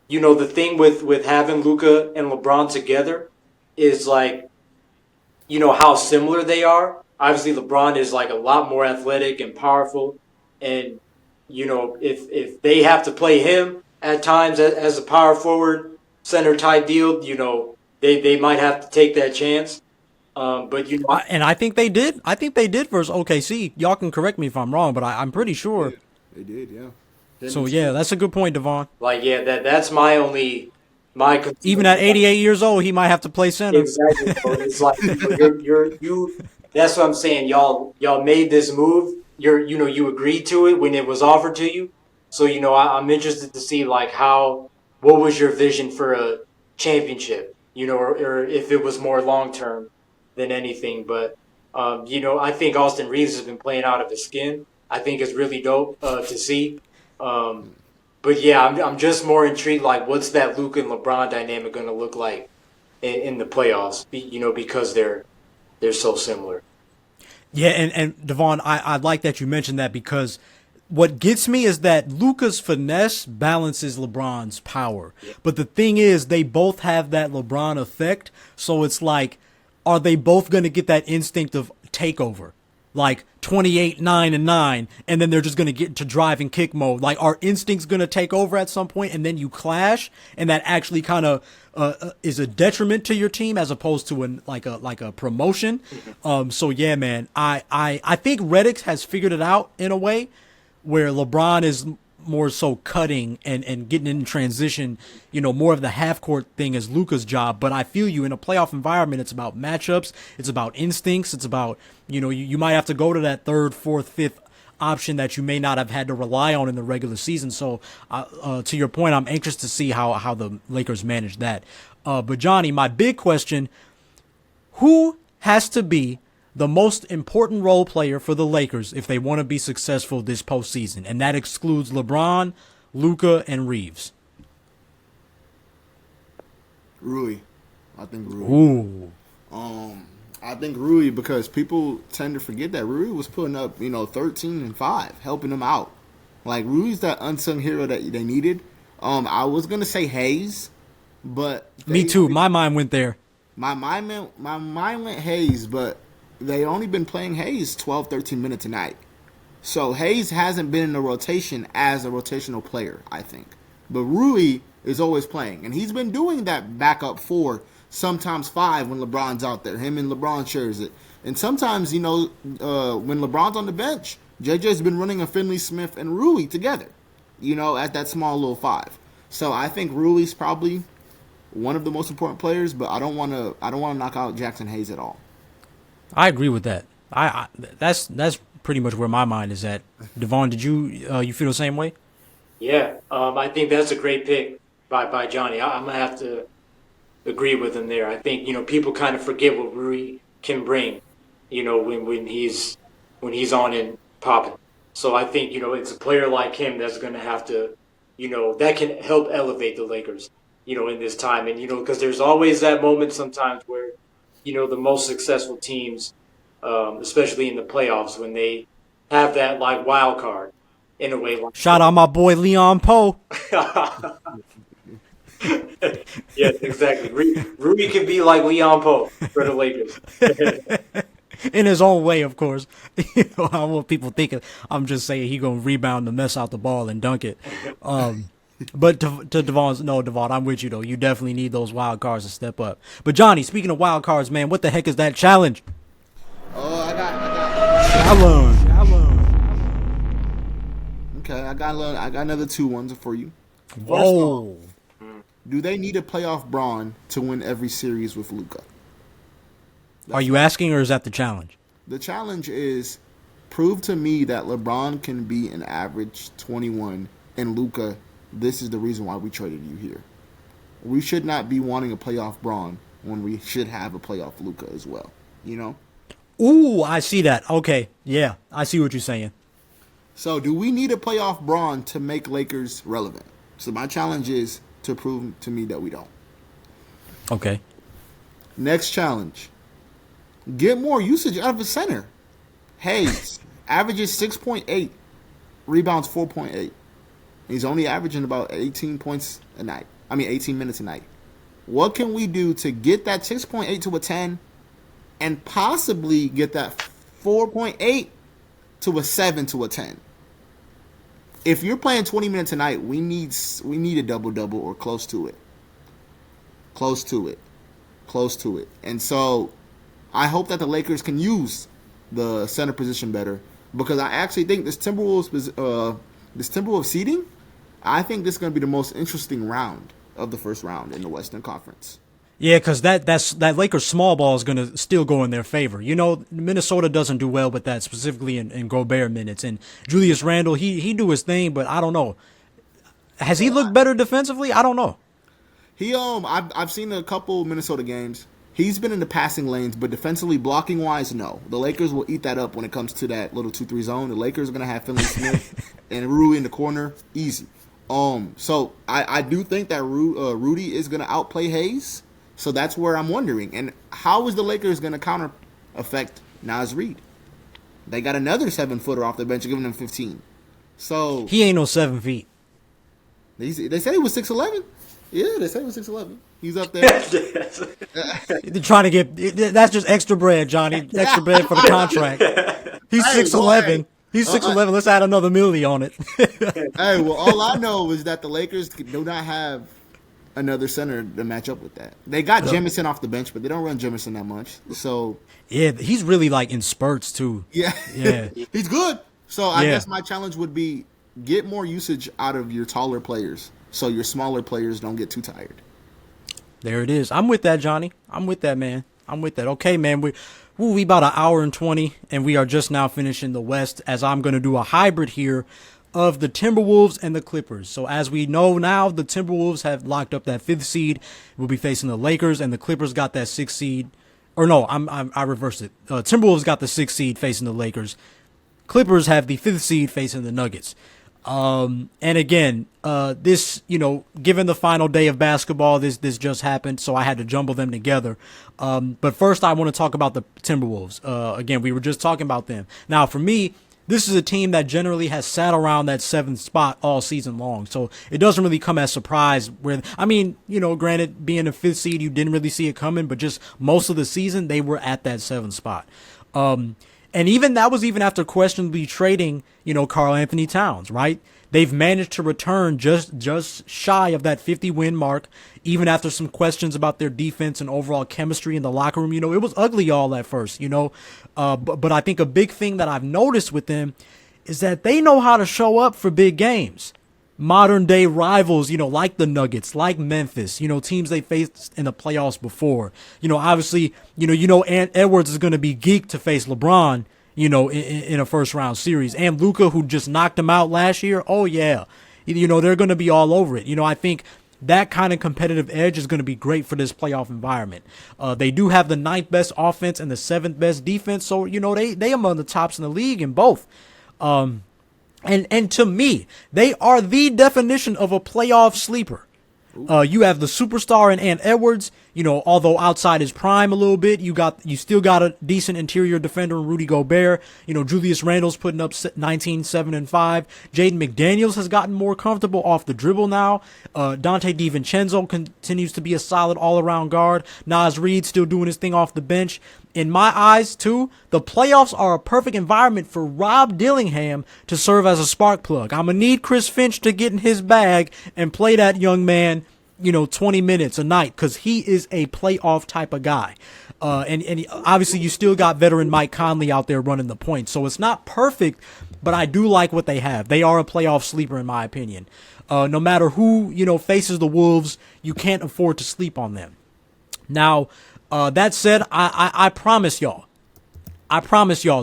the thing with having Luka and LeBron together is like, how similar they are. Obviously, LeBron is like a lot more athletic and powerful, and if they have to play him at times as a power forward center type deal, they might have to take that chance. But and I think they did. I think they did versus OKC. Y'all can correct me if I'm wrong, but I'm pretty sure they did. Yeah. So yeah, that's a good point, Devaughn. Like, yeah, that's my concern. Even at 88 years old, he might have to play center. Exactly. So it's like you. That's what I'm saying. Y'all made this move. You agreed to it when it was offered to you. So I'm interested to see like what was your vision for a championship? Or if it was more long term than anything. But I think Austin Reeves has been playing out of his skin. I think it's really dope to see. But yeah, I'm just more intrigued. Like, what's that Luka and LeBron dynamic going to look like in the playoffs? Because they're so similar. Yeah, and Devaughn, I like that you mentioned that, because what gets me is that Luka's finesse balances LeBron's power. Yeah. But the thing is, they both have that LeBron effect. So it's like, are they both going to get that instinct of takeover? Like 28, 9, and 9, and then they're just going to get into drive and kick mode. Like, are instincts going to take over at some point, and then you clash, and that actually kind of is a detriment to your team as opposed to a promotion. So yeah, man, I think Redick has figured it out in a way where LeBron is more so cutting and getting in transition, more of the half court thing is Luka's job. But I feel you, in a playoff environment, it's about matchups, it's about instincts, it's about, you might have to go to that third, fourth, fifth option that you may not have had to rely on in the regular season. So to your point, I'm anxious to see how the Lakers manage that. But Johnny, my big question, who has to be the most important role player for the Lakers if they want to be successful this postseason? And that excludes LeBron, Luka, and Reeves. Rui. I think Rui. Ooh. I think Rui, because people tend to forget that Rui was putting up, 13 and 5, helping them out. Like, Rui's that unsung hero that they needed. I was going to say Hayes, but... Me too. My mind went there. My mind went Hayes, but they only been playing Hayes 12, 13 minutes a night. So Hayes hasn't been in the rotation as a rotational player, I think. But Rui is always playing, and he's been doing that backup 4, sometimes 5 when LeBron's out there. Him and LeBron shares it. And sometimes, when LeBron's on the bench, JJ's been running a Finley Smith and Rui together, at that small little 5. So I think Rui's probably one of the most important players, but I don't want to knock out Jackson Hayes at all. I agree with that. That's pretty much where my mind is at. Devaughn, did you feel the same way? Yeah, I think that's a great pick by Johnny. I'm gonna have to agree with him there. I think people kind of forget what Rui can bring, when he's on and popping. So I think it's a player like him that's gonna have to, that can help elevate the Lakers, in this time. And because there's always that moment sometimes where, the most successful teams, especially in the playoffs, when they have that like wild card in a way. Like Shout out my boy Leon Poe. Yes, exactly. Rui can be like Leon Poe for the Lakers. In his own way, of course. I don't want people thinking I'm just saying he gonna rebound the mess out the ball and dunk it. But to Devaughn, I'm with you though. You definitely need those wild cards to step up. But Johnny, speaking of wild cards, man, what the heck is that challenge? Oh, I got Challenge. okay. I got another 2 ones for you. Whoa. Do they need a playoff Braun to win every series with Luka? Are you asking, or is that the challenge? The challenge is prove to me that LeBron can be an average 21 and Luka. This is the reason why we traded you here. We should not be wanting a playoff Braun when we should have a playoff Luka as well. Ooh, I see that. Okay, yeah, I see what you're saying. So do we need a playoff Braun to make Lakers relevant? So my challenge is to prove to me that we don't. Okay. Next challenge. Get more usage out of a center. Hayes averages 6.8, rebounds 4.8. He's only averaging about 18 points a night. 18 minutes a night. What can we do to get that 6.8 to a 10 and possibly get that 4.8 to a 7 to a 10? If you're playing 20 minutes a night, we need a double-double or close to it. Close to it. And so I hope that the Lakers can use the center position better, because I actually think this Timberwolves seeding, I think this is going to be the most interesting round of the first round in the Western Conference. Yeah, because that Lakers small ball is going to still go in their favor. Minnesota doesn't do well with that, specifically in Gobert minutes. And Julius Randle, he do his thing, but I don't know. Has he looked better defensively? I don't know. I've seen a couple Minnesota games. He's been in the passing lanes, but defensively, blocking wise, no. The Lakers will eat that up when it comes to that little 2-3 zone. The Lakers are going to have Finley Smith and Rui in the corner, easy. So I do think that Rudy is going to outplay Hayes. So that's where I'm wondering. And how is the Lakers going to counter affect Naz Reid? They got another 7-footer off the bench, giving them 15. So he ain't no 7 feet. They said he was 6'11". Yeah, they said he was 6'11". He's up there. They're trying to get that's just extra bread, Johnny. Extra bread for the contract. He's 6'11". He's 6'11". Let's add another milli on it. Hey, well, all I know is that the Lakers do not have another center to match up with that. They got Jemison off the bench, but they don't run Jemison that much. So yeah, he's really like in spurts too. Yeah. He's good. So I guess my challenge would be get more usage out of your taller players so your smaller players don't get too tired. There it is. I'm with that, Johnny. I'm with that, man. I'm with that. Okay, man. We about an hour and 20, and we are just now finishing the West, as I'm going to do a hybrid here of the Timberwolves and the Clippers. So as we know now, the Timberwolves have locked up that 5th seed. We'll be facing the Lakers, and the Clippers got that 6th seed. Or no, I reversed it. Timberwolves got the 6th seed facing the Lakers. Clippers have the 5th seed facing the Nuggets. And again, this, given the final day of basketball, this just happened, so I had to jumble them together. But first I want to talk about the Timberwolves. Again, we were just talking about them. Now, for me, this is a team that generally has sat around that 7th spot all season long. So it doesn't really come as a surprise granted, being a 5th seed, you didn't really see it coming, but just most of the season, they were at that 7th spot. And even that was even after questionably trading, Karl Anthony Towns, right? They've managed to return just shy of that 50-win mark, even after some questions about their defense and overall chemistry in the locker room. It was ugly all at first, but I think a big thing that I've noticed with them is that they know how to show up for big games. modern day rivals, like the Nuggets, like Memphis, teams they faced in the playoffs before. Obviously, Ant Edwards is going to be geeked to face LeBron, in a first round series. And Luka, who just knocked him out last year. Oh yeah. They're going to be all over it. I think that kind of competitive edge is going to be great for this playoff environment. They do have the 9th best offense and the 7th best defense. So, they among the tops in the league in both. And to me, they are the definition of a playoff sleeper. You have the superstar in Ant Edwards, although outside his prime a little bit, you still got a decent interior defender in Rudy Gobert. Julius Randle's putting up 19, 7, and 5. Jaden McDaniels has gotten more comfortable off the dribble now. Dante DiVincenzo continues to be a solid all-around guard. Naz Reid still doing his thing off the bench. In my eyes, too, the playoffs are a perfect environment for Rob Dillingham to serve as a spark plug. I'm going to need Chris Finch to get in his bag and play that young man, 20 minutes a night, because he is a playoff type of guy. And obviously you still got veteran Mike Conley out there running the point. So it's not perfect, but I do like what they have. They are a playoff sleeper, in my opinion. No matter who, faces the Wolves, you can't afford to sleep on them. Now, that said, I promise y'all,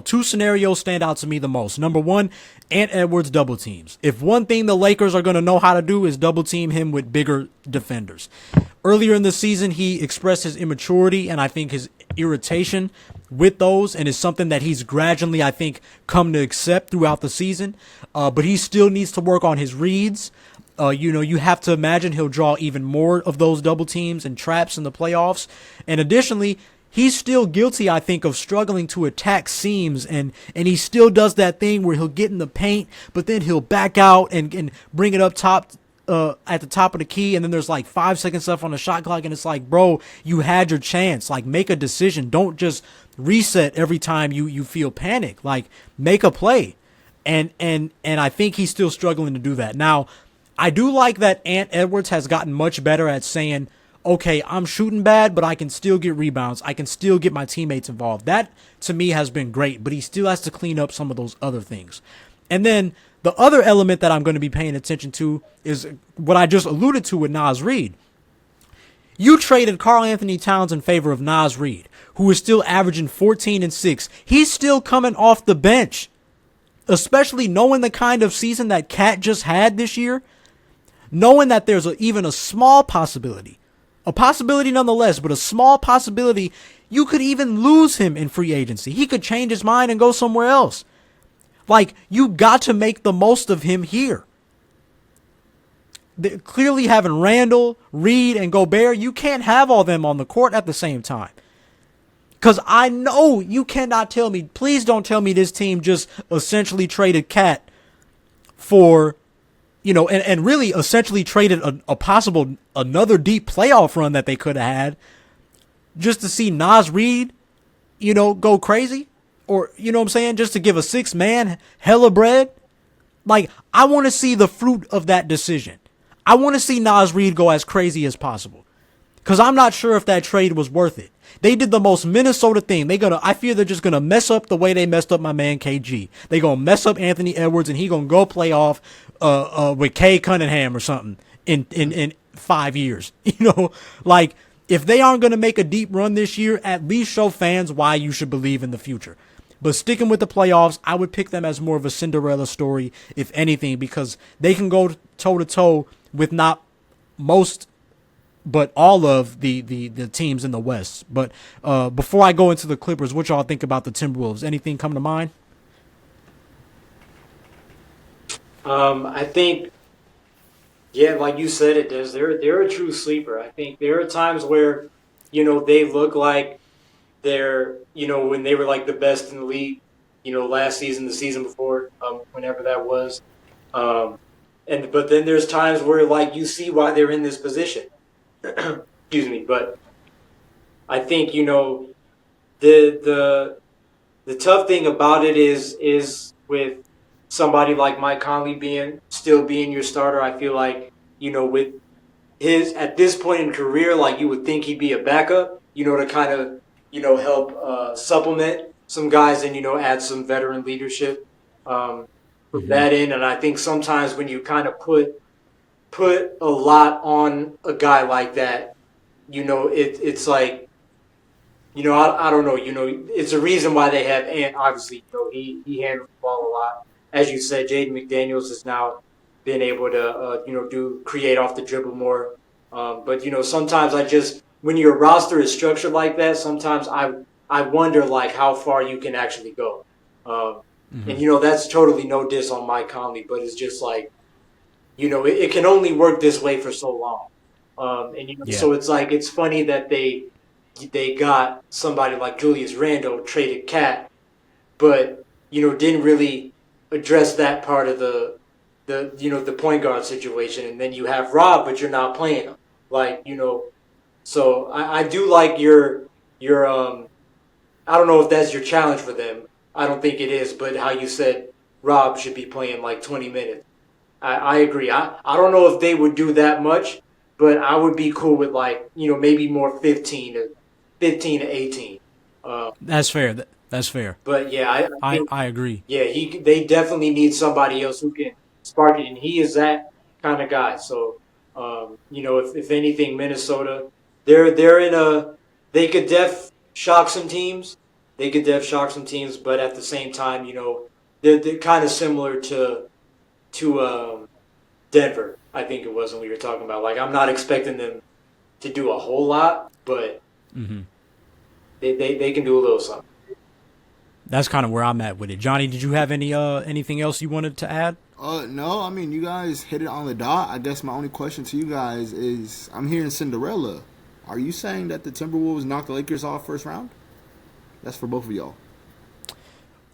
2 scenarios stand out to me the most. Number 1, Ant Edwards double teams. If one thing the Lakers are going to know how to do is double team him with bigger defenders. Earlier in the season, he expressed his immaturity and I think his irritation with those, and it's something that he's gradually, I think, come to accept throughout the season. But he still needs to work on his reads. You have to imagine he'll draw even more of those double teams and traps in the playoffs. And additionally, he's still guilty, I think, of struggling to attack seams, and he still does that thing where he'll get in the paint, but then he'll back out and bring it up top at the top of the key, and then there's like 5 seconds left on the shot clock, and it's like, bro, you had your chance. Like, make a decision. Don't just reset every time you feel panic. Like, make a play. And I think he's still struggling to do that. Now, I do like that Ant Edwards has gotten much better at saying, okay, I'm shooting bad, but I can still get rebounds. I can still get my teammates involved. That, to me, has been great, but he still has to clean up some of those other things. And then the other element that I'm going to be paying attention to is what I just alluded to with Naz Reid. You traded Karl Anthony Towns in favor of Naz Reid, who is still averaging 14 and 6. He's still coming off the bench, especially knowing the kind of season that Cat just had this year, knowing that there's even a small possibility, a possibility nonetheless, but a small possibility you could even lose him in free agency. He could change his mind and go somewhere else. Like, you got to make the most of him here. Clearly having Randle, Reed, and Gobert, you can't have all them on the court at the same time. Because I know you cannot tell me, please don't tell me this team just essentially traded Cat for, and really essentially traded a possible another deep playoff run that they could have had just to see Naz Reid, go crazy. Or, what I'm saying? Just to give a 6-man hella bread. Like, I want to see the fruit of that decision. I want to see Naz Reid go as crazy as possible. Because I'm not sure if that trade was worth it. They did the most Minnesota thing. I fear they're just going to mess up the way they messed up my man KG. They going to mess up Anthony Edwards, and he going to go play off with Kay Cunningham or something in 5 years. Like, if they aren't going to make a deep run this year, at least show fans why you should believe in the future. But sticking with the playoffs, I would pick them as more of a Cinderella story, if anything, because they can go toe-to-toe with not most, but all of the teams in the West. But before I go into the Clippers, what y'all think about the Timberwolves? Anything come to mind? I think, yeah, like you said it, Des, they're a true sleeper. I think there are times where, they look like they're, when they were like the best in the league, last season, the season before, whenever that was. But then there's times where like you see why they're in this position. Excuse me. But I think, the tough thing about it is with somebody like Mike Conley still being your starter. I feel like, with his, at this point in career, like you would think he'd be a backup, to kind of, help supplement some guys and, add some veteran leadership from that in. And I think sometimes when you kind of put put a lot on a guy like that. It's like, I don't know. It's a reason why they have, and obviously, he handles the ball a lot. As you said, Jaden McDaniels has now been able to, create off the dribble more. But sometimes when your roster is structured like that, sometimes I wonder like how far you can actually go. And that's totally no diss on Mike Conley, but it's just like, it can only work this way for so long. So it's like, it's funny that they got somebody like Julius Randle, traded Cat, but didn't really address that part of the point guard situation. And then you have Rob, but you're not playing him. Like, so I do like your I don't know if that's your challenge for them. I don't think it is, but how you said Rob should be playing like 20 minutes. I agree. I don't know if they would do that much, but I would be cool with like, maybe more 15 to 18. That's fair. That's fair. But yeah, I agree. Yeah, they definitely need somebody else who can spark it, and he is that kind of guy. So, if anything, Minnesota, they could shock some teams. They could shock some teams, but at the same time, they're kind of similar to Denver. I think it was when we were talking about. Like, I'm not expecting them to do a whole lot, but they can do a little something. That's kind of where I'm at with it. Johnny, did you have anything else you wanted to add? No, I mean, you guys hit it on the dot. I guess my only question to you guys is, I'm hearing Cinderella. Are you saying that the Timberwolves knocked the Lakers off first round? That's for both of y'all.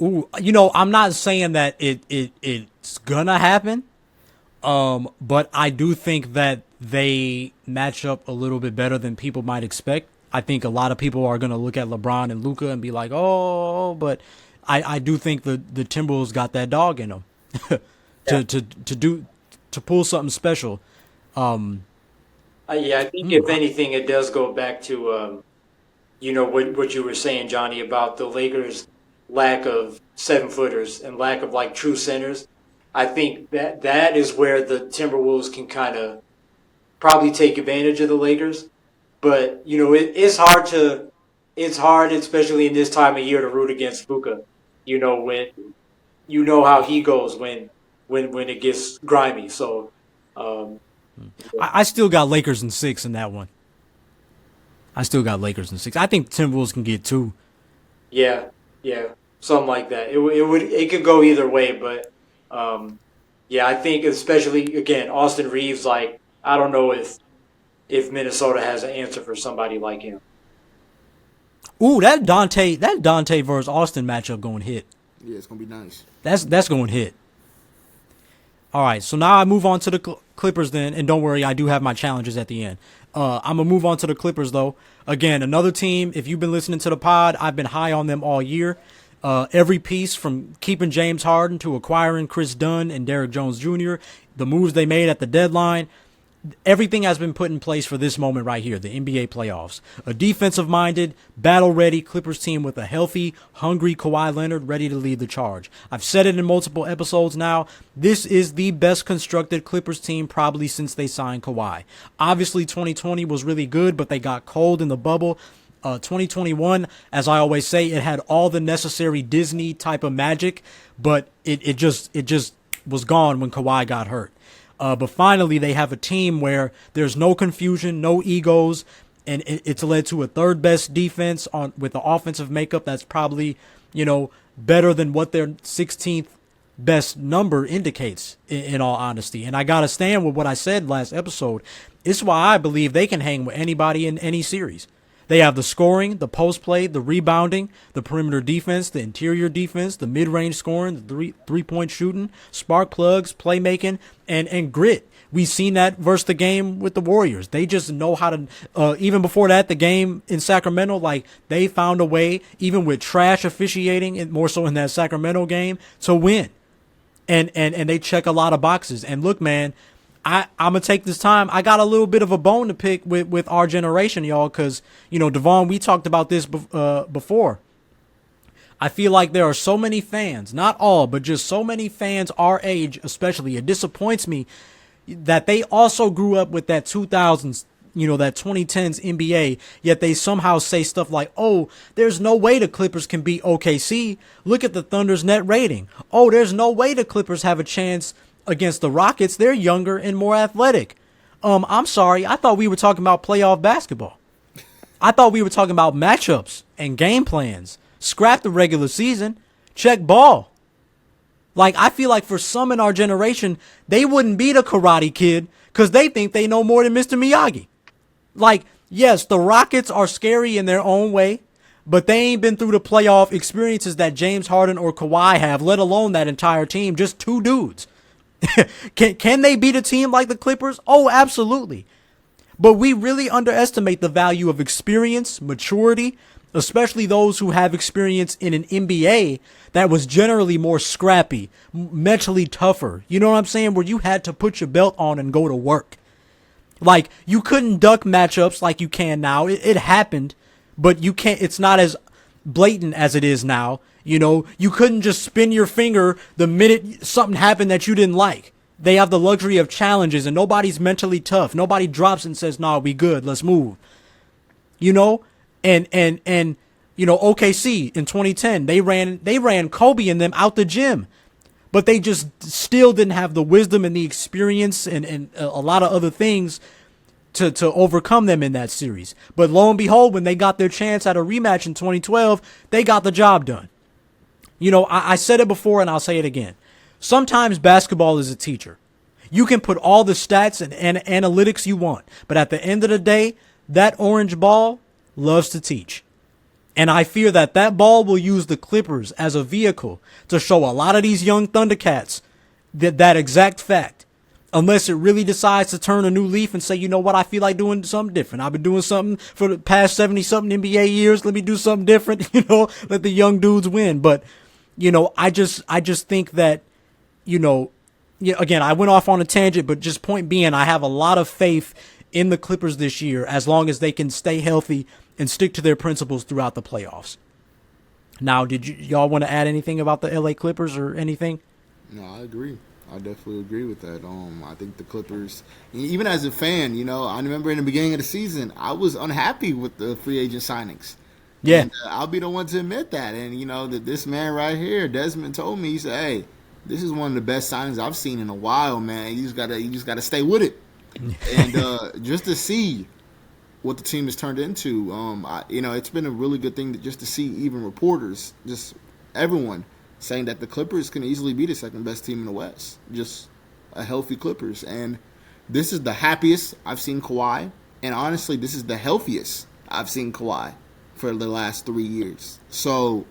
Ooh, I'm not saying that it's gonna happen, but I do think that they match up a little bit better than people might expect. I think a lot of people are gonna look at LeBron and Luka and be like, "Oh," but I do think the Timberwolves got that dog in them to pull something special. I think if anything, it does go back to what you were saying, Johnny, about the Lakers' lack of 7-footers and lack of like true centers. I think that is where the Timberwolves can kind of probably take advantage of the Lakers. But it's hard, especially in this time of year, to root against Luka. When how he goes when it gets grimy. So I still got Lakers in 6 in that one. I think Timberwolves can get 2. Yeah, something like that. It could go either way, but I think especially again Austin Reeves. Like, I don't know if Minnesota has an answer for somebody like him. Ooh, that Dante versus Austin matchup going to hit. Yeah, it's gonna be nice. That's going to hit. All right, so now I move on to the Clippers then, and don't worry, I do have my challenges at the end. I'm going to move on to the Clippers, though. Again, another team, if you've been listening to the pod, I've been high on them all year. Every piece from keeping James Harden to acquiring Chris Dunn and Derrick Jones Jr., the moves they made at the deadline, everything has been put in place for this moment right here, the NBA playoffs. A defensive-minded, battle-ready Clippers team with a healthy, hungry Kawhi Leonard ready to lead the charge. I've said it in multiple episodes now. This is the best constructed Clippers team probably since they signed Kawhi. Obviously, 2020 was really good, but they got cold in the bubble. 2021, as I always say, it had all the necessary Disney type of magic, but it just was gone when Kawhi got hurt. But finally, they have a team where there's no confusion, no egos, and it's led to a third best defense with the offensive makeup that's probably, better than what their 16th best number indicates, in all honesty. And I got to stand with what I said last episode. It's why I believe they can hang with anybody in any series. They have the scoring, the post play, the rebounding, the perimeter defense, the interior defense, the mid-range scoring, the three-point shooting, spark plugs, playmaking, and grit. We've seen that versus the game with the Warriors. They just know how to, even before that, the game in Sacramento, like they found a way, even with trash officiating, and more so in that Sacramento game, to win. And they check a lot of boxes. And look, man, I'm going to take this time. I got a little bit of a bone to pick with our generation, y'all, because, Devaughn, we talked about this before. I feel like there are so many fans, not all, but just so many fans our age especially. It disappoints me that they also grew up with that 2000s, that 2010s NBA, yet they somehow say stuff like, oh, there's no way the Clippers can beat OKC. Look at the Thunder's net rating. Oh, there's no way the Clippers have a chance against the Rockets. They're younger and more athletic. I'm sorry. I thought we were talking about playoff basketball. I thought we were talking about matchups and game plans. Scrap the regular season. Check ball. Like, I feel like for some in our generation, they wouldn't beat a Karate Kid because they think they know more than Mr. Miyagi. Like, yes, the Rockets are scary in their own way, but they ain't been through the playoff experiences that James Harden or Kawhi have, let alone that entire team, just two dudes. Can they beat a team like the Clippers? Oh, absolutely. But we really underestimate the value of experience, maturity, especially those who have experience in an NBA that was generally more scrappy, mentally tougher. You know what I'm saying? Where you had to put your belt on and go to work. Like, you couldn't duck matchups like you can now. It happened, but you can't. It's not as blatant as it is now. You couldn't just spin your finger the minute something happened that you didn't like. They have the luxury of challenges, and nobody's mentally tough. Nobody drops and says, "Nah, we good. Let's move." And OKC in 2010, they ran Kobe and them out the gym, but they just still didn't have the wisdom and the experience and a lot of other things to overcome them in that series. But lo and behold, when they got their chance at a rematch in 2012, they got the job done. I said it before and I'll say it again. Sometimes basketball is a teacher. You can put all the stats and analytics you want, but at the end of the day, that orange ball loves to teach. And I fear that ball will use the Clippers as a vehicle to show a lot of these young Thundercats that exact fact. Unless it really decides to turn a new leaf and say, you know what, I feel like doing something different. I've been doing something for the past 70-something NBA years. Let me do something different, let the young dudes win. But, I just think that, again, I went off on a tangent, but just point being, I have a lot of faith in the Clippers this year as long as they can stay healthy and stick to their principles throughout the playoffs. Now, did y'all want to add anything about the LA Clippers or anything? No, I agree. I definitely agree with that. I think the Clippers, even as a fan, I remember in the beginning of the season, I was unhappy with the free agent signings. Yeah. And, I'll be the one to admit that. And, that this man right here, Desmond, told me, he said, hey, this is one of the best signings I've seen in a while, man. You just gotta stay with it. And just to see what the team has turned into, it's been a really good thing just to see even reporters, just everyone, saying that the Clippers can easily be the second best team in the West. Just a healthy Clippers. And this is the happiest I've seen Kawhi. And honestly, this is the healthiest I've seen Kawhi for the last 3 years. So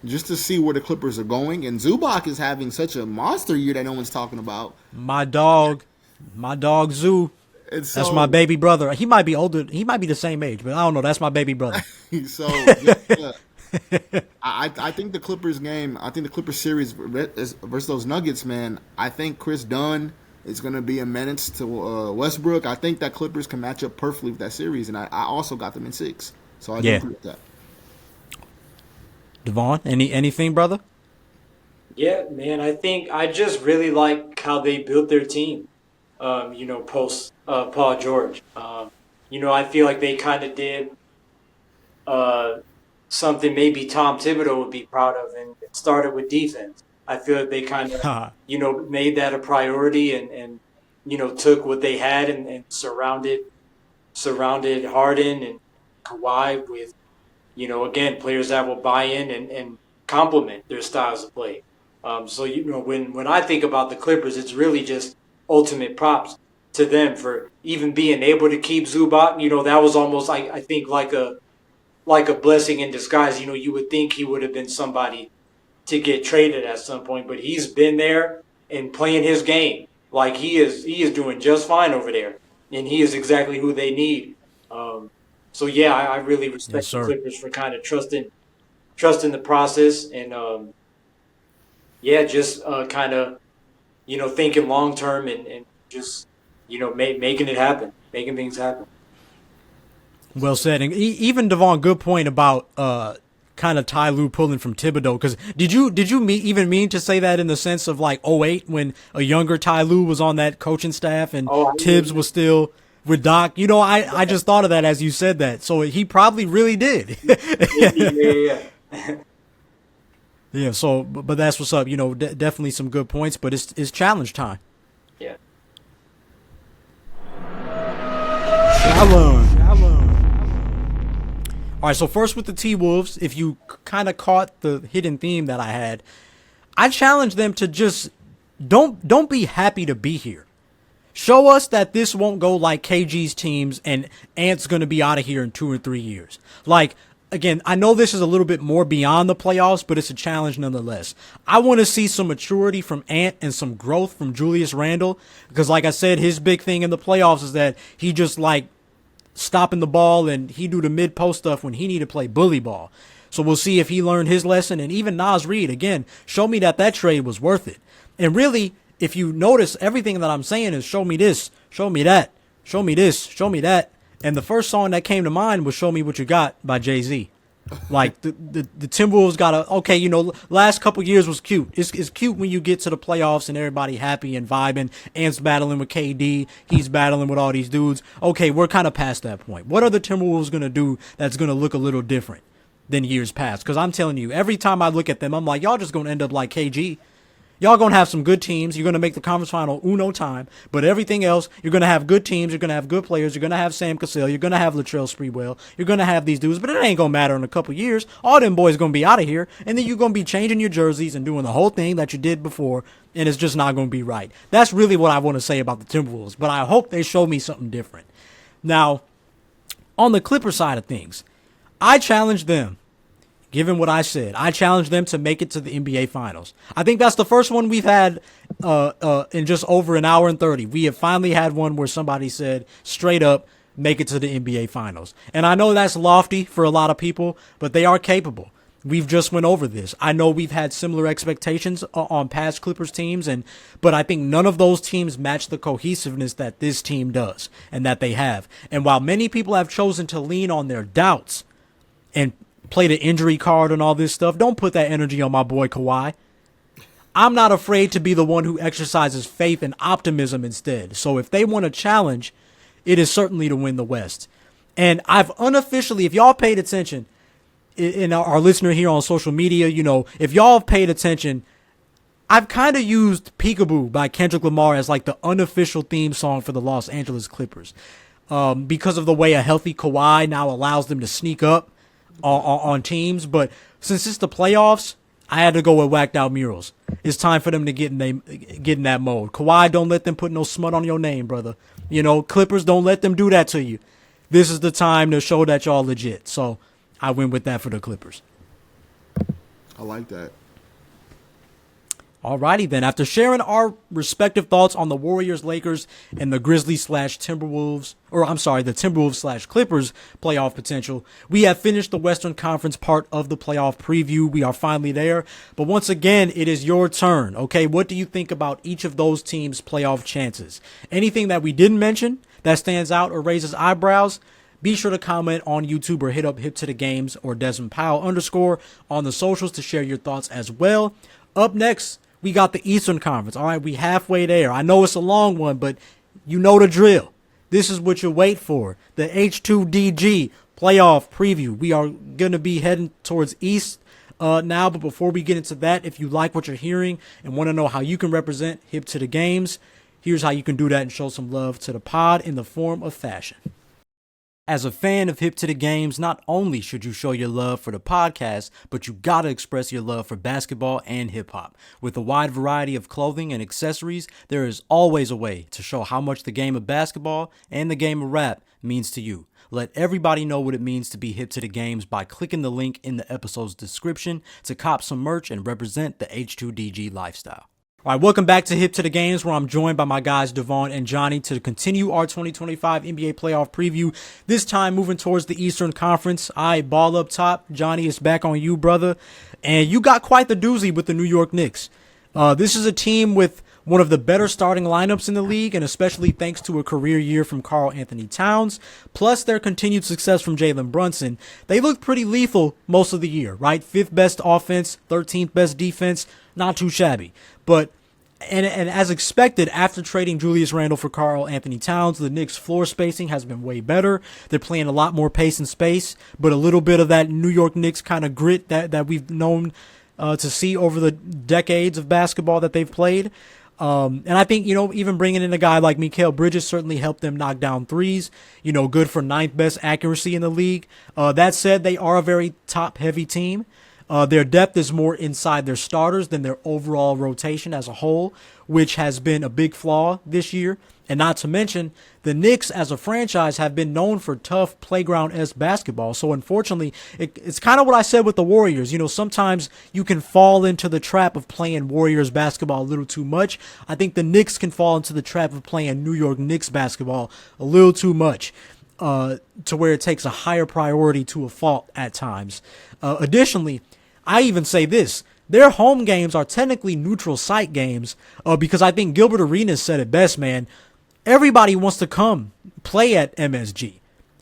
just to see where the Clippers are going. And Zubac is having such a monster year that no one's talking about. My dog Zoo. That's my baby brother. He might be older. He might be the same age, but I don't know. That's my baby brother. So, I think the Clippers game, I think the Clippers series versus those Nuggets, man, I think Chris Dunn is going to be a menace to Westbrook. I think that Clippers can match up perfectly with that series, and I also got them in 6. So I do agree with that. Devaughn, anything, brother? Yeah, man, I just really like how they built their team, post Paul George. I feel like they kind of did something maybe Tom Thibodeau would be proud of, and it started with defense. I feel like they kind of, made that a priority and took what they had and surrounded Harden and Kawhi with, again, players that will buy in and complement their styles of play. So, when I think about the Clippers, it's really just ultimate props to them for even being able to keep Zubac. That was almost, I think, like a blessing in disguise. You would think he would have been somebody to get traded at some point, but he's been there and playing his game. Like he is doing just fine over there, and he is exactly who they need. So yeah, I really respect the Clippers for kind of trusting the process and just kind of thinking long term and just making it happen, making things happen. Well said. And even Devaughn, good point about kind of Ty Lue pulling from Thibodeau. Because did you even mean to say that in the sense of like '08 when a younger Ty Lue was on that coaching staff and Tibbs was still with Doc? You know, I just thought of that as you said that. So he probably really did. Yeah. Yeah. So, but that's what's up. You know, definitely some good points. But it's challenge time. Yeah. Challenge. All right, so first with the T-Wolves, if you kind of caught the hidden theme that I had, I challenge them to just don't be happy to be here. Show us that this won't go like KG's teams and Ant's going to be out of here in 2 or 3 years. Like, again, I know this is a little bit more beyond the playoffs, but it's a challenge nonetheless. I want to see some maturity from Ant and some growth from Julius Randle because, like I said, his big thing in the playoffs is that he just like stopping the ball and he do the mid-post stuff when he need to play bully ball. So we'll see if he learned his lesson. And even Naz Reid, again, show me that trade was worth it. And really, if you notice, everything that I'm saying is show me this, show me that, show me this, show me that. And the first song that came to mind was Show Me What You Got by Jay-Z. Like the Timberwolves got okay, you know, last couple years was cute. It's cute when you get to the playoffs and everybody happy and vibing. Ant's battling with KD. He's battling with all these dudes. Okay, we're kind of past that point. What are the Timberwolves going to do that's going to look a little different than years past? Because I'm telling you, every time I look at them, I'm like, y'all just going to end up like KG. Y'all going to have some good teams. You're going to make the conference final uno time. But everything else, you're going to have good teams. You're going to have good players. You're going to have Sam Cassell. You're going to have Latrell Sprewell. You're going to have these dudes. But it ain't going to matter in a couple years. All them boys going to be out of here. And then you're going to be changing your jerseys and doing the whole thing that you did before. And it's just not going to be right. That's really what I want to say about the Timberwolves. But I hope they show me something different. Now, on the Clippers side of things, I challenge them. Given what I said, I challenge them to make it to the NBA Finals. I think that's the first one we've had in just over an hour and 30. We have finally had one where somebody said straight up, make it to the NBA Finals. And I know that's lofty for a lot of people, but they are capable. We've just went over this. I know we've had similar expectations on past Clippers teams, but I think none of those teams match the cohesiveness that this team does and that they have. And while many people have chosen to lean on their doubts and play the injury card and all this stuff, don't put that energy on my boy Kawhi. I'm not afraid to be the one who exercises faith and optimism instead. So if they want a challenge, it is certainly to win the West. And I've unofficially, if y'all paid attention, in our listener here on social media, you know, if y'all have paid attention, I've kind of used Peekaboo by Kendrick Lamar as like the unofficial theme song for the Los Angeles Clippers. Because of the way a healthy Kawhi now allows them to sneak up on teams. But since it's the playoffs, I had to go with Whacked Out Murals. It's time for them to get in that mode. Kawhi, don't let them put no smut on your name, brother. You know, Clippers, don't let them do that to you. This is the time to show that y'all legit. So I went with that for the Clippers. I like that. Alrighty then. After sharing our respective thoughts on the Warriors, Lakers, and the Grizzlies / Timberwolves, the Timberwolves / Clippers playoff potential, we have finished the Western Conference part of the playoff preview. We are finally there. But once again, it is your turn. Okay, what do you think about each of those teams' playoff chances? Anything that we didn't mention that stands out or raises eyebrows? Be sure to comment on YouTube or hit up Hip to the Games or Desmond Powell _ on the socials to share your thoughts as well. Up next, we got the Eastern Conference. All right, we halfway there. I know it's a long one, but you know the drill. This is what you wait for. The H2DG Playoff Preview. We are going to be heading towards East now, but before we get into that, if you like what you're hearing and want to know how you can represent Hip to the Games, here's how you can do that and show some love to the pod in the form of fashion. As a fan of Hip to the Games, not only should you show your love for the podcast, but you gotta express your love for basketball and hip hop. With a wide variety of clothing and accessories, there is always a way to show how much the game of basketball and the game of rap means to you. Let everybody know what it means to be hip to the games by clicking the link in the episode's description to cop some merch and represent the H2DG lifestyle. All right, welcome back to Hip to the Games, where I'm joined by my guys Devaughn and Johnny to continue our 2025 NBA playoff preview. This time moving towards the Eastern Conference. All right, ball up top. Johnny, it's back on you, brother. And you got quite the doozy with the New York Knicks. This is a team with one of the better starting lineups in the league, and especially thanks to a career year from Karl Anthony Towns, plus their continued success from Jalen Brunson, they looked pretty lethal most of the year, right? 5th best offense, 13th best defense, not too shabby. But And as expected, after trading Julius Randle for Karl Anthony Towns, the Knicks' floor spacing has been way better. They're playing a lot more pace and space, but a little bit of that New York Knicks kind of grit that we've known to see over the decades of basketball that they've played. And I think, even bringing in a guy like Mikal Bridges certainly helped them knock down threes, good for 9th best accuracy in the league. That said, they are a very top-heavy team. Their depth is more inside their starters than their overall rotation as a whole, which has been a big flaw this year. And not to mention, the Knicks as a franchise have been known for tough playground-esque basketball. So unfortunately, it's kind of what I said with the Warriors. Sometimes you can fall into the trap of playing Warriors basketball a little too much. I think the Knicks can fall into the trap of playing New York Knicks basketball a little too much. To where it takes a higher priority to a fault at times. Additionally, I even say this, their home games are technically neutral site games because I think Gilbert Arenas said it best, man. Everybody wants to come play at MSG.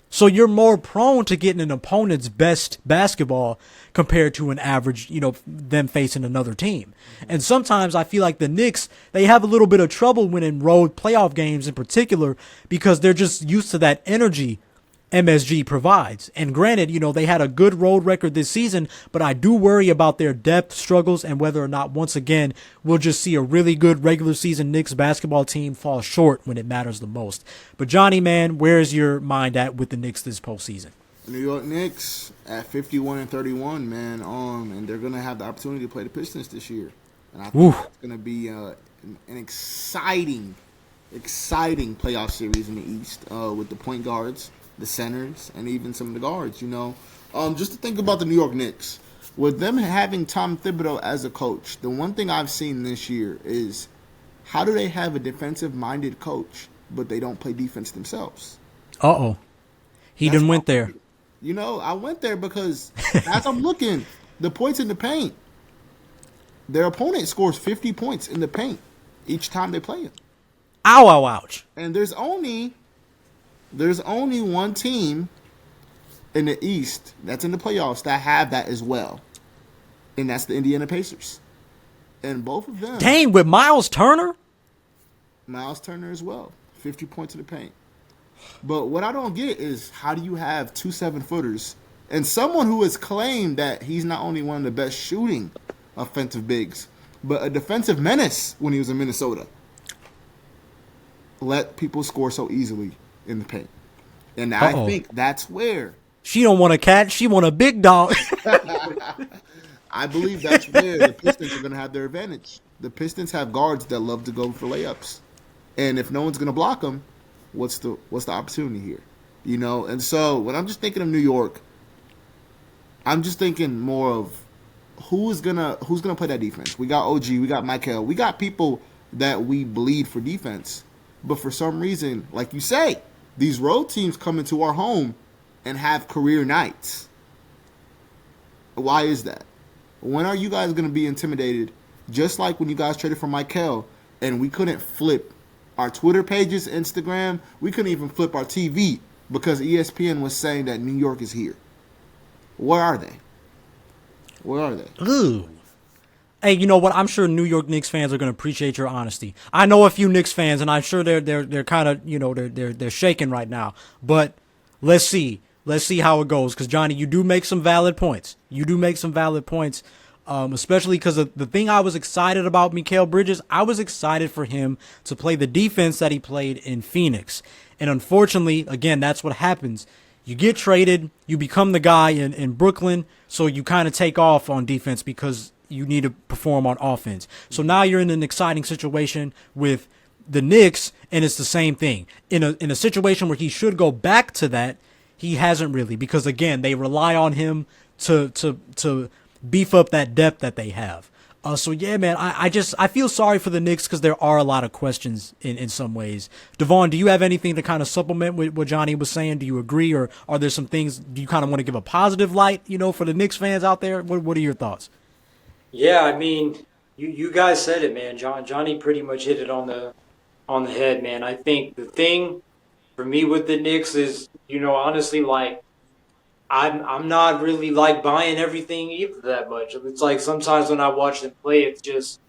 So you're more prone to getting an opponent's best basketball compared to an average, them facing another team. And sometimes I feel like the Knicks, they have a little bit of trouble winning road playoff games in particular because they're just used to that energy MSG provides. And granted, they had a good road record this season, but I do worry about their depth struggles and whether or not, once again, we'll just see a really good regular season Knicks basketball team fall short when it matters the most. But Johnny, man, where is your mind at with the Knicks this postseason? New York Knicks at 51-31, man. And they're gonna have the opportunity to play the Pistons this year, and I think it's gonna be an exciting playoff series in the East with the point guards, the centers, and even some of the guards. Just to think about the New York Knicks, with them having Tom Thibodeau as a coach, the one thing I've seen this year is how do they have a defensive-minded coach, but they don't play defense themselves? He done went there. I went there because as I'm looking, the points in the paint, their opponent scores 50 points in the paint each time they play it. Ouch. And there's only one team in the East that's in the playoffs that have that as well, and that's the Indiana Pacers. And both of them. Dang, with Miles Turner? Miles Turner as well, 50 points in the paint. But what I don't get is how do you have 2 7-footers and someone who has claimed that he's not only one of the best shooting offensive bigs, but a defensive menace when he was in Minnesota, let people score so easily in the paint. And I think that's where she don't want a cat, she want a big dog. I believe that's where the Pistons are going to have their advantage. The Pistons have guards that love to go for layups, and if no one's going to block them, what's the opportunity here? And so when I'm just thinking of New York, I'm just thinking more of who's gonna play that defense. We got OG, we got Michael, we got people that we bleed for defense. But for some reason, like you say, these road teams come into our home and have career nights. Why is that? When are you guys going to be intimidated? Just like when you guys traded for Michael and we couldn't flip our Twitter pages, Instagram, we couldn't even flip our TV because ESPN was saying that New York is here. Where are they? Ooh. Hey, you know what? I'm sure New York Knicks fans are going to appreciate your honesty. I know a few Knicks fans, and I'm sure they're kind of they're shaking right now. But let's see how it goes. Because Johnny, you do make some valid points. Especially because the thing I was excited about Mikal Bridges, I was excited for him to play the defense that he played in Phoenix. And unfortunately, again, that's what happens. You get traded, you become the guy in Brooklyn, so you kind of take off on defense because you need to perform on offense. So now you're in an exciting situation with the Knicks, and it's the same thing. In a situation where he should go back to that, he hasn't really, because again, they rely on him to beef up that depth that they have. So yeah, man, I feel sorry for the Knicks because there are a lot of questions in some ways. Devaughn, do you have anything to kind of supplement with what Johnny was saying? Do you agree, or are there some things, do you kind of want to give a positive light, for the Knicks fans out there? What are your thoughts? Yeah, I mean, You guys said it, man. Johnny pretty much hit it on the head, man. I think the thing for me with the Knicks is, honestly, like I'm not really like buying everything either that much. It's like sometimes when I watch them play, it's just,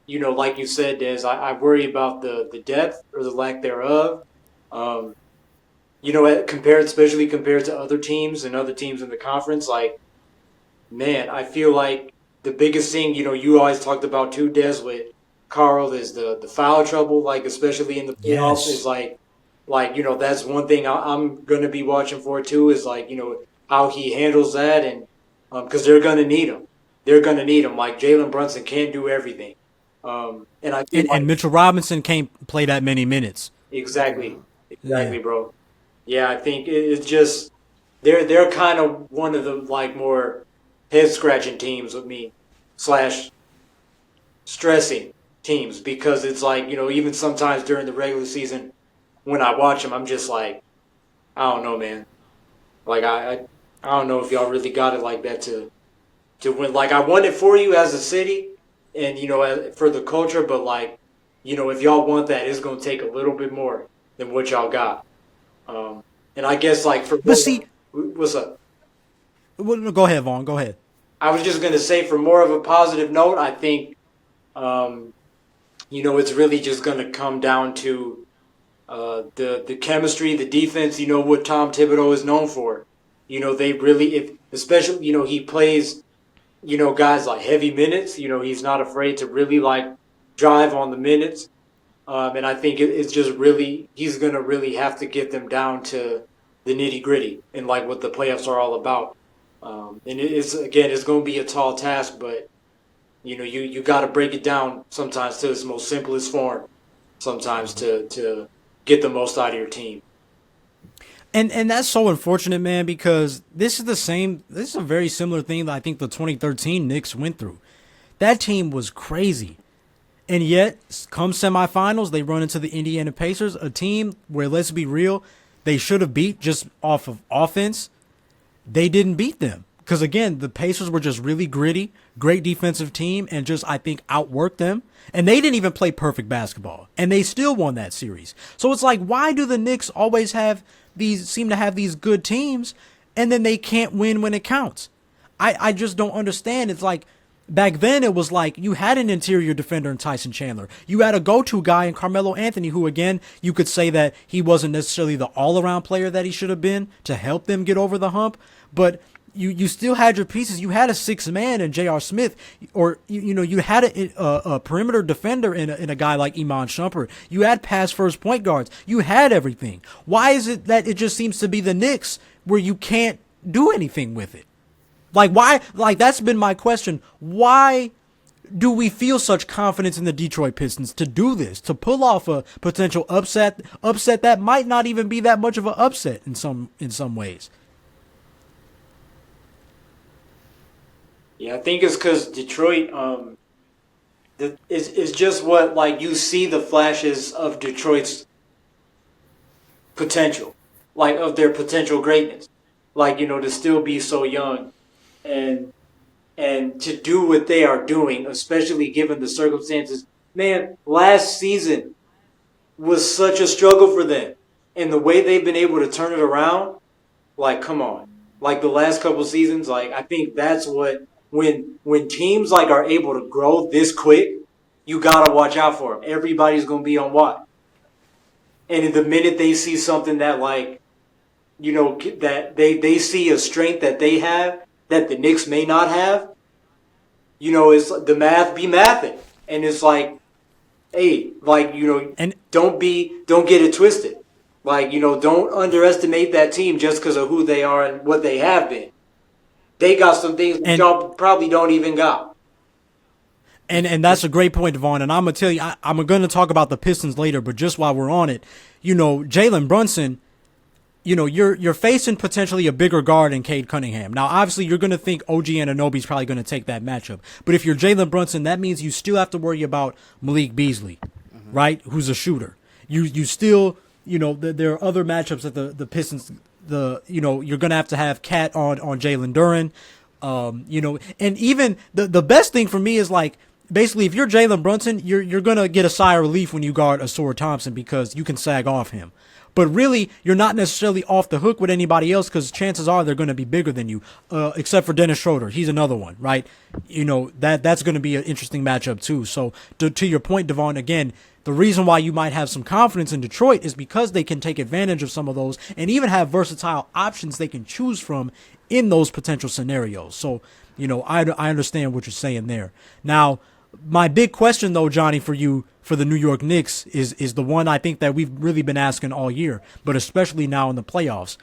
like you said, Des, I worry about the depth or the lack thereof. Um, especially compared to other teams and other teams in the conference, like, man, I feel like the biggest thing, you always talked about too, Des, with Carl is the foul trouble, like especially in the playoffs, Yes. is that's one thing I'm going to be watching for too, is like, how he handles that, and because they're going to need him. They're going to need him. Like Jalen Brunson can't do everything. And I feel And Mitchell Robinson can't play that many minutes. exactly, Yeah. bro. Yeah, I think it's just they're kind of one of the like more head scratching teams with me slash stressing teams, because it's like, even sometimes during the regular season when I watch them, I'm just like, I don't know, man. Like I don't know if y'all really got it like that to win. Like I want it for you as a city and for the culture, but like if y'all want that, it's gonna take a little bit more than what y'all got. And I guess like But see, what's up? well, go ahead, Vaughn. Go ahead. I was just gonna say, for more of a positive note, I think it's really just gonna come down to the chemistry, the defense. What Tom Thibodeau is known for. They really, if especially he plays guys like heavy minutes. He's not afraid to really like drive on the minutes. And I think it's just really, he's going to really have to get them down to the nitty gritty and like what the playoffs are all about. And it's going to be a tall task, but you got to break it down sometimes to its most simplest form, sometimes to get the most out of your team. And that's so unfortunate, man, because this is a very similar thing that I think the 2013 Knicks went through. That team was crazy. And yet, come semifinals, they run into the Indiana Pacers, a team where, let's be real, they should have beat just off of offense. They didn't beat them. Because, again, the Pacers were just really gritty, great defensive team, and just, I think, outworked them. And they didn't even play perfect basketball. And they still won that series. So it's like, why do the Knicks always seem to have these good teams, and then they can't win when it counts? I just don't understand. It's like, back then, it was like you had an interior defender in Tyson Chandler. You had a go-to guy in Carmelo Anthony, who, again, you could say that he wasn't necessarily the all-around player that he should have been to help them get over the hump. But you still had your pieces. You had a sixth man in J.R. Smith, or you had a perimeter defender in a guy like Iman Shumpert. You had pass-first point guards. You had everything. Why is it that it just seems to be the Knicks where you can't do anything with it? Like, why? Like, that's been my question. Why do we feel such confidence in the Detroit Pistons to do this, to pull off a potential upset that might not even be that much of an upset in some ways? Yeah, I think it's because Detroit is just what, like, you see the flashes of Detroit's potential, like of their potential greatness, like to still be so young. And to do what they are doing, especially given the circumstances, man, last season was such a struggle for them. And the way they've been able to turn it around, like, come on. Like the last couple seasons, like I think that's what, when teams like are able to grow this quick, you gotta watch out for them. Everybody's gonna be on watch. And in the minute they see something that like, that they see a strength that they have, that the Knicks may not have, it's the math be mathing. And it's like, hey, like, And don't get it twisted. Like, don't underestimate that team just because of who they are and what they have been. They got some things that y'all probably don't even got. And that's a great point, Devaughn. And I'm going to tell you, I'm going to talk about the Pistons later, but just while we're on it, Jalen Brunson, you're facing potentially a bigger guard in Cade Cunningham. Now, obviously, you're going to think OG Anunoby's probably going to take that matchup. But if you're Jalen Brunson, that means you still have to worry about Malik Beasley, right, who's a shooter. You still, there are other matchups that the Pistons, you're going to have Cat on Jalen Duren. And even the best thing for me is like, basically, if you're Jalen Brunson, you're gonna get a sigh of relief when you guard Asura Thompson because you can sag off him. But really, you're not necessarily off the hook with anybody else because chances are they're going to be bigger than you, except for Dennis Schroeder. He's another one, right? That's going to be an interesting matchup too. So to your point, Devaughn, again, the reason why you might have some confidence in Detroit is because they can take advantage of some of those and even have versatile options they can choose from in those potential scenarios. So, I understand what you're saying there. Now, my big question, though, Johnny, for you, for the New York Knicks, is the one I think that we've really been asking all year, but especially now in the playoffs.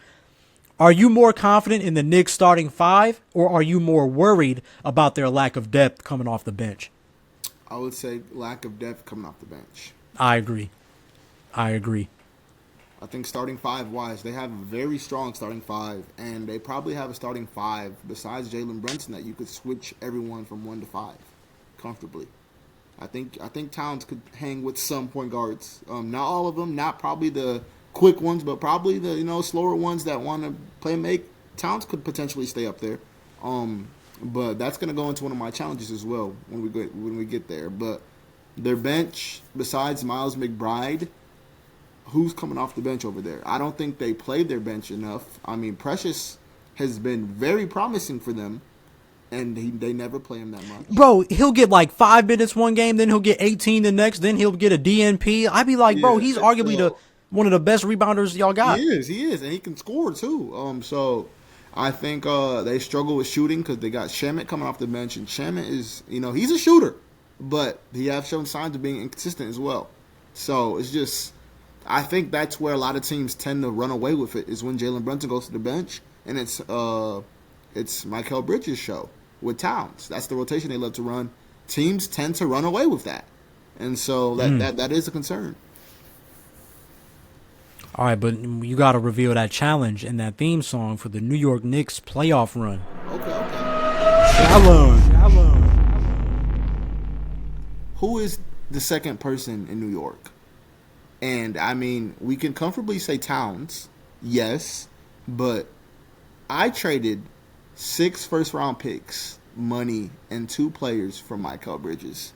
Are you more confident in the Knicks starting five, or are you more worried about their lack of depth coming off the bench? I would say lack of depth coming off the bench. I agree. I think starting five-wise, they have a very strong starting five, and they probably have a starting five besides Jalen Brunson that you could switch everyone from 1 to 5 comfortably. I think Towns could hang with some point guards. Not all of them, not probably the quick ones, but probably the slower ones that want to play make. Towns could potentially stay up there. But that's going to go into one of my challenges as well when we get there. But their bench, besides Miles McBride, who's coming off the bench over there? I don't think they played their bench enough. I mean, Precious has been very promising for them, and they never play him that much. Bro, he'll get like 5 minutes one game, then he'll get 18 the next, then he'll get a DNP. I'd be like, bro, he's arguably one of the best rebounders y'all got. He is, and he can score too. So I think they struggle with shooting because they got Shamet coming off the bench, and Shamet is, he's a shooter, but he has shown signs of being inconsistent as well. So it's just, I think that's where a lot of teams tend to run away with it, is when Jalen Brunson goes to the bench, and it's Mikal Bridges' show with Towns. That's the rotation they love to run. Teams tend to run away with that, and so that is a concern. All right, but you got to reveal that challenge and that theme song for the New York Knicks playoff run. Okay. Challenge. Who is the second person in New York? And, I mean, we can comfortably say Towns, yes, but I traded 6 first-round picks, money, and 2 players for Mikal Bridges.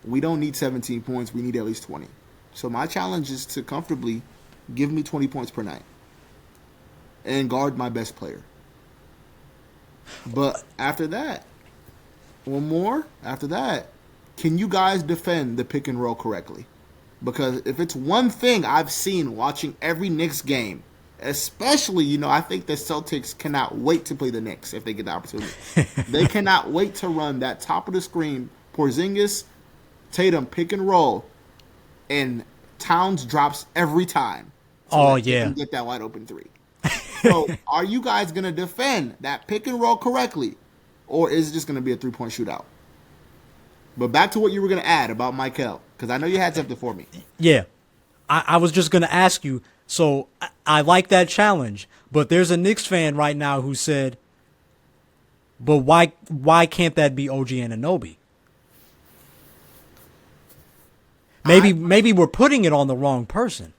We don't need 17 points. We need at least 20. So my challenge is to comfortably give me 20 points per night and guard my best player. But after that, can you guys defend the pick and roll correctly? Because if it's one thing I've seen watching every Knicks game, especially, I think the Celtics cannot wait to play the Knicks if they get the opportunity. They cannot wait to run that top of the screen, Porzingis, Tatum pick and roll, and Towns drops every time. So they can get that wide open 3. So are you guys going to defend that pick and roll correctly, or is it just going to be a 3-point shootout? But back to what you were going to add about Mikal, because I know you had something for me. Yeah. I was just going to ask you, so I like that challenge, but there's a Knicks fan right now who said, but why can't that be OG Anunoby? Maybe we're putting it on the wrong person.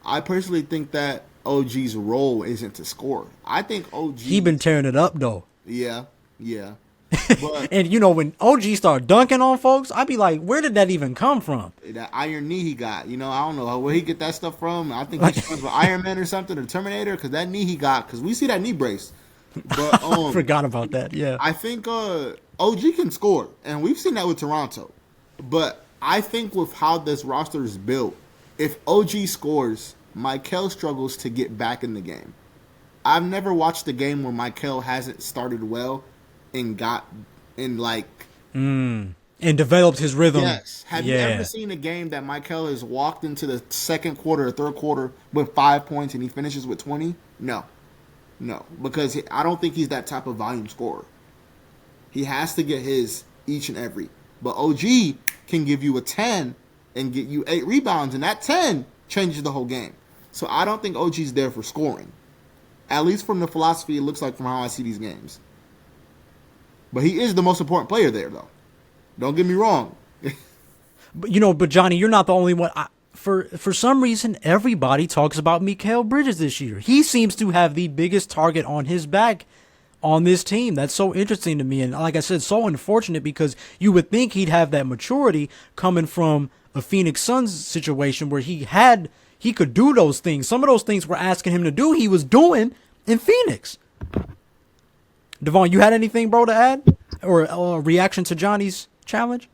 I personally think that OG's role isn't to score. I think OG... He been tearing it up, though. Yeah. But, and, when OG start dunking on folks, I'd be like, where did that even come from? That iron knee he got. I don't know where he get that stuff from. I think he's from Iron Man or something, or Terminator, because that knee he got, because we see that knee brace. But forgot about that, yeah. I think OG can score, and we've seen that with Toronto. But I think with how this roster is built, if OG scores, Mikal struggles to get back in the game. I've never watched a game where Mikal hasn't started well and got in and developed his rhythm. Yes. Have you ever seen a game that Mikal has walked into the second quarter or third quarter with 5 points and he finishes with 20? No, because I don't think he's that type of volume scorer. He has to get his each and every. But OG can give you a 10 and get you 8 rebounds, and that 10 changes the whole game. So I don't think OG's there for scoring. At least from the philosophy it looks like from how I see these games. But he is the most important player there, though. Don't get me wrong. But Johnny, you're not the only one. For some reason, everybody talks about Mikal Bridges this year. He seems to have the biggest target on his back on this team. That's so interesting to me. And like I said, so unfortunate because you would think he'd have that maturity coming from a Phoenix Suns situation where he could do those things. Some of those things we're asking him to do, he was doing in Phoenix. Devaughn, you had anything, bro, to add? Or a reaction to Johnny's challenge?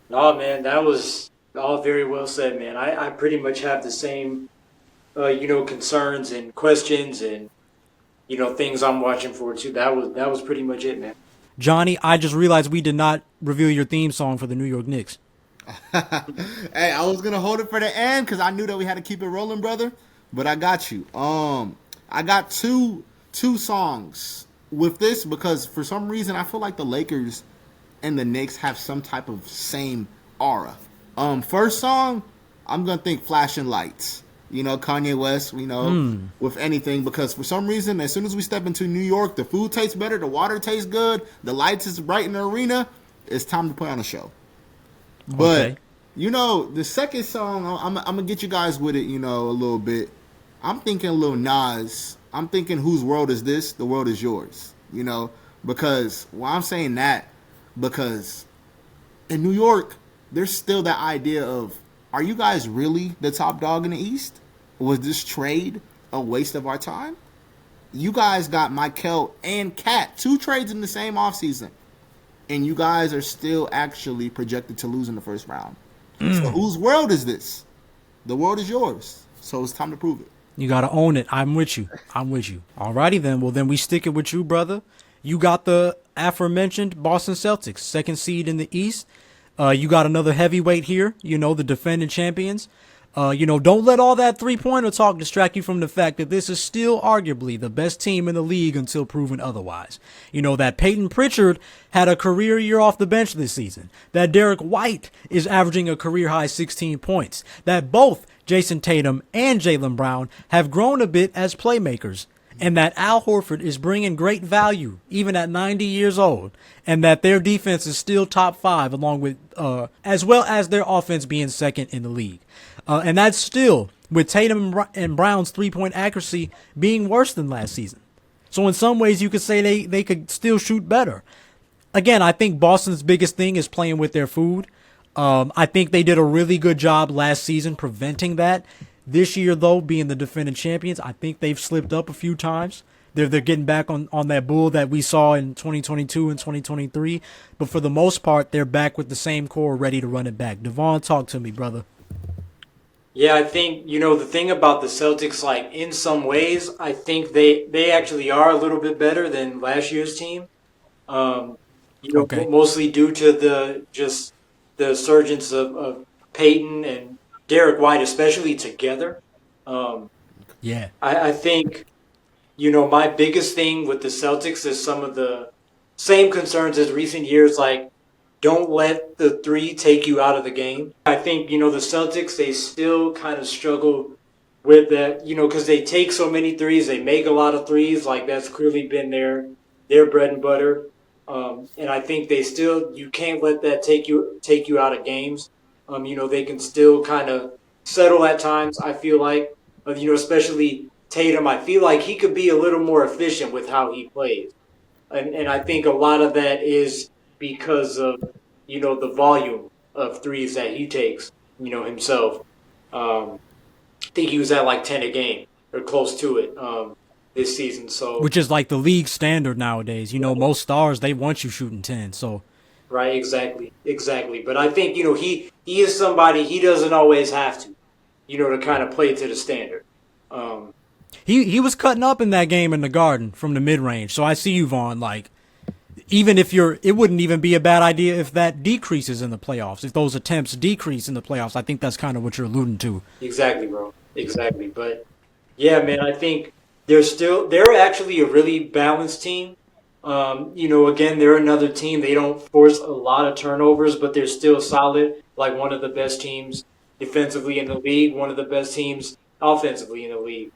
No, man, that was all very well said, man. I pretty much have the same, concerns and questions and, things I'm watching for, too. That was pretty much it, man. Johnny, I just realized we did not reveal your theme song for the New York Knicks. Hey, I was going to hold it for the end because I knew that we had to keep it rolling, brother. But I got you. I got two songs with this because for some reason I feel like the Lakers and the Knicks have some type of same aura. First song, I'm going to think Flashing Lights. Kanye West, with anything, because for some reason, as soon as we step into New York, the food tastes better, the water tastes good, the lights is bright in the arena, it's time to put on a show. But, the second song, I'm going to get you guys with it, a little bit. I'm thinking Lil Nas. I'm thinking Whose World Is This? The World Is Yours. Because, I'm saying that, because in New York, there's still that idea of, are you guys really the top dog in the East? Was this trade a waste of our time? You guys got Michael and Cat, 2 trades in the same offseason, and you guys are still actually projected to lose in the first round. So whose world is this? The world is yours. So it's time to prove it. You got to own it. I'm with you. Alrighty then. Well, then we stick it with you, brother. You got the aforementioned Boston Celtics, 2nd seed in the East. You got another heavyweight here, the defending champions. Don't let all that three-pointer talk distract you from the fact that this is still arguably the best team in the league until proven otherwise. That Peyton Pritchard had a career year off the bench this season. That Derek White is averaging a career-high 16 points. That both Jason Tatum and Jaylen Brown have grown a bit as playmakers. And that Al Horford is bringing great value, even at 90 years old, and that their defense is still top 5, along with, as well as their offense being 2nd in the league. And that's still with Tatum and Brown's 3-point accuracy being worse than last season. So in some ways, you could say they could still shoot better. Again, I think Boston's biggest thing is playing with their food. I think they did a really good job last season preventing that. This year, though, being the defending champions, I think they've slipped up a few times. They're getting back on that bull that we saw in 2022 and 2023. But for the most part, they're back with the same core ready to run it back. Devaughn, talk to me, brother. Yeah, I think, the thing about the Celtics, like, in some ways, I think they actually are a little bit better than last year's team. Mostly due to the surgence of Peyton and Derek White, especially together. I think, my biggest thing with the Celtics is some of the same concerns as recent years, like don't let the 3 take you out of the game. I think, the Celtics, they still kind of struggle with that, because they take so many threes, they make a lot of threes, like that's clearly been their bread and butter. And I think you can't let that take you out of games. They can still kind of settle at times, I feel like. Especially Tatum, I feel like he could be a little more efficient with how he plays. And I think a lot of that is because of, the volume of threes that he takes, himself. I think he was at like 10 a game or close to it this season. So, which is like the league standard nowadays. Most stars, they want you shooting 10. So. Right, exactly. But I think, he is somebody, he doesn't always have to, to kind of play to the standard. He was cutting up in that game in the Garden from the mid-range. So I see you, Vaughn. Like, even if it wouldn't even be a bad idea if that decreases in the playoffs. If those attempts decrease in the playoffs, I think that's kind of what you're alluding to. Exactly, bro. Exactly. But, yeah, man, I think they're actually a really balanced team. Again, they're another team. They don't force a lot of turnovers, but they're still solid. Like one of the best teams defensively in the league, one of the best teams offensively in the league.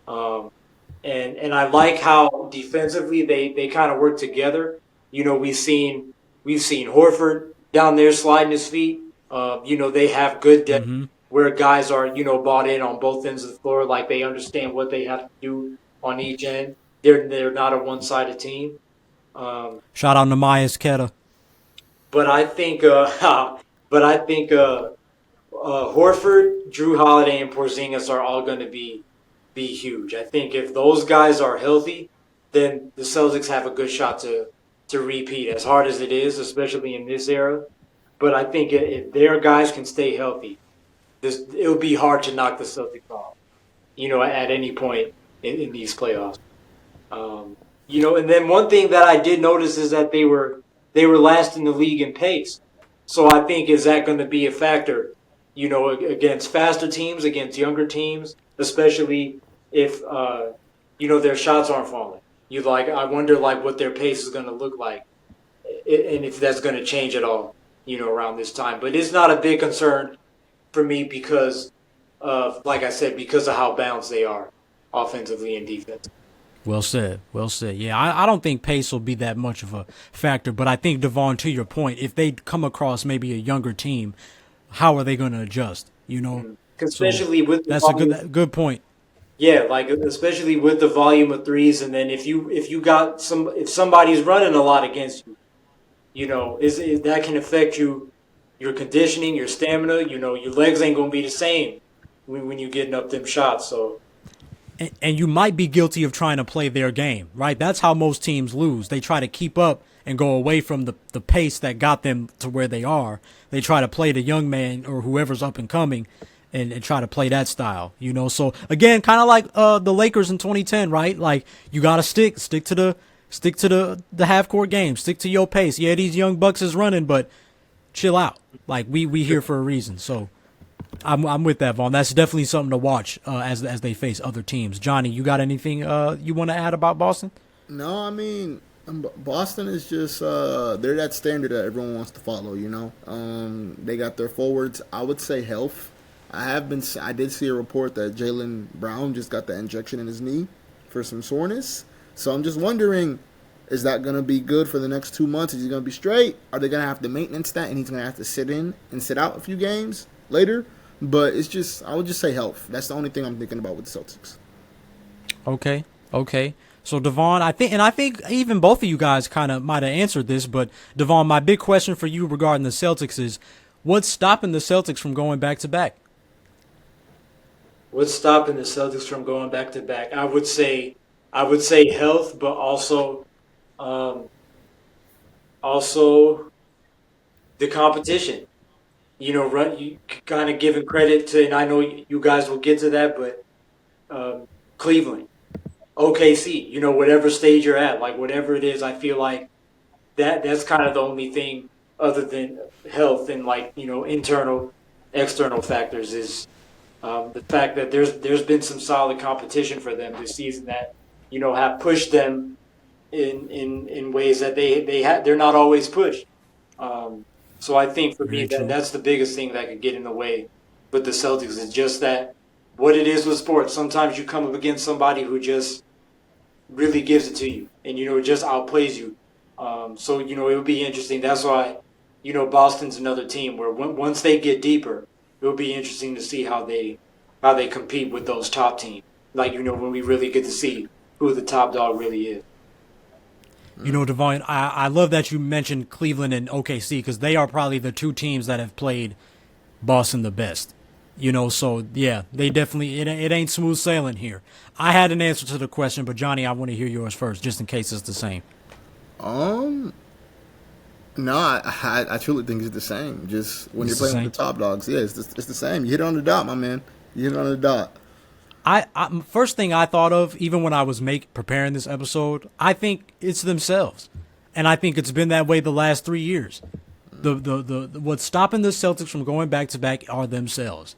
And I like how defensively they kind of work together. We've seen Horford down there sliding his feet. They have good depth where guys are, bought in on both ends of the floor, like they understand what they have to do on each end. they're not a one-sided team. Shout out to Myers Ketta. But I think Horford, Drew Holiday, and Porzingis are all going to be huge. I think if those guys are healthy, then the Celtics have a good shot to repeat, as hard as it is, especially in this era. But I think if their guys can stay healthy, it'll be hard to knock the Celtics off, at any point in these playoffs. And then one thing that I did notice is that they were last in the league in pace. So I think, is that going to be a factor, against faster teams, against younger teams, especially if, their shots aren't falling. I wonder, what their pace is going to look like and if that's going to change at all, around this time. But it's not a big concern for me because of, like I said, because of how balanced they are offensively and defensively. Well said. Well said. Yeah, I don't think pace will be that much of a factor, but I think, Devaughn, to your point, if they come across maybe a younger team, how are they going to adjust? Especially with the that's volume. a good point. Yeah, especially with the volume of threes, and then if somebody's running a lot against you, that can affect your conditioning, your stamina. Your legs ain't gonna be the same when you're getting up them shots. So. And you might be guilty of trying to play their game, right? That's how most teams lose. They try to keep up and go away from the pace that got them to where they are. They try to play the young man or whoever's up and coming and try to play that style, So again, kind of like the Lakers in 2010, right? Like, you got to stick to the half court game, stick to your pace. Yeah, these young Bucks is running, but chill out. Like, we here for a reason. So I'm with that, Vaughn. That's definitely something to watch as they face other teams. Johnny, you got anything you want to add about Boston? No, I mean, Boston is just they're that standard that everyone wants to follow. They got their forwards. I would say health. I did see a report that Jaylen Brown just got the injection in his knee for some soreness. So I'm just wondering, is that going to be good for the next 2 months? Is he going to be straight? Are they going to have to maintenance that and he's going to have to sit in and sit out a few games later? But I would just say health. That's the only thing I'm thinking about with the Celtics. Okay. So Devaughn, I think even both of you guys kind of might have answered this, but Devaughn, my big question for you regarding the Celtics is, what's stopping the Celtics from going back to back? What's stopping the Celtics from going back to back? I would say health, but also the competition. You kind of giving credit to, and I know you guys will get to that, but Cleveland, OKC, whatever stage you're at, whatever it is, I feel like that's kind of the only thing other than health and internal, external factors is the fact that there's been some solid competition for them this season that have pushed them in ways that they're not always pushed. So I think for me that's the biggest thing that could get in the way with the Celtics is just that what it is with sports. Sometimes you come up against somebody who just really gives it to you and just outplays you. So it would be interesting. That's why Boston's another team where once they get deeper, it will be interesting to see how they compete with those top teams. When we really get to see who the top dog really is. Devaughn, I love that you mentioned Cleveland and OKC because they are probably the two teams that have played Boston the best. So yeah, they definitely it ain't smooth sailing here. I had an answer to the question, but Johnny, I want to hear yours first, just in case it's the same. No, I truly think it's the same. Just when you're playing with the top dogs, yeah, it's the same. You hit it on the dot, my man. You hit it on the dot. I first thing I thought of, even when I was preparing this episode, I think it's themselves, and I think it's been that way the last 3 years. The what's stopping the Celtics from going back to back are themselves.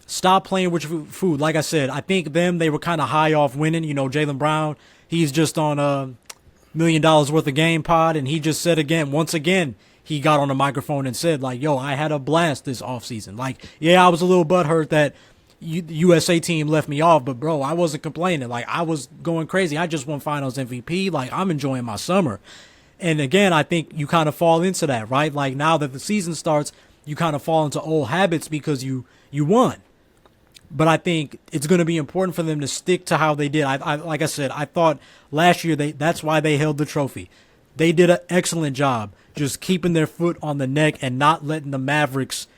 Stop playing with your food. Like I said, I think they were kind of high off winning. Jaylen Brown, he's just on $1 million worth of game pod, and he just said once again, he got on the microphone and said, yo, I had a blast this offseason. Yeah, I was a little butthurt that USA team left me off, but bro, I wasn't complaining. I was going crazy. I just won Finals MVP. I'm enjoying my summer. And again, I think you kind of fall into that, right? Now that the season starts, you kind of fall into old habits because you won. but I think it's going to be important for them to stick to how they did. I like I said, I thought last year that's why they held the trophy. They did an excellent job just keeping their foot on the neck and not letting the Mavericks,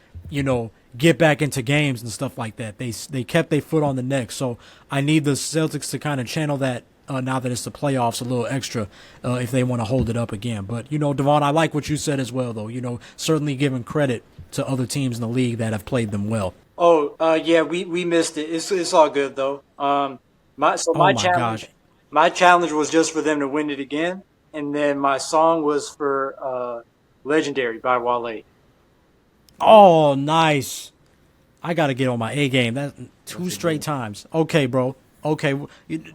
get back into games and stuff like that. They kept their foot on the neck. So I need the Celtics to kind of channel that now that it's the playoffs a little extra if they want to hold it up again. But, Devaughn, I like what you said as well, though. Certainly giving credit to other teams in the league that have played them well. Oh, yeah, we missed it. It's all good, though. My challenge was just for them to win it again. And then my song was for Legendary by Wale. Oh, nice. I got to get on my A game. That's 2 straight times. Okay, bro. Okay.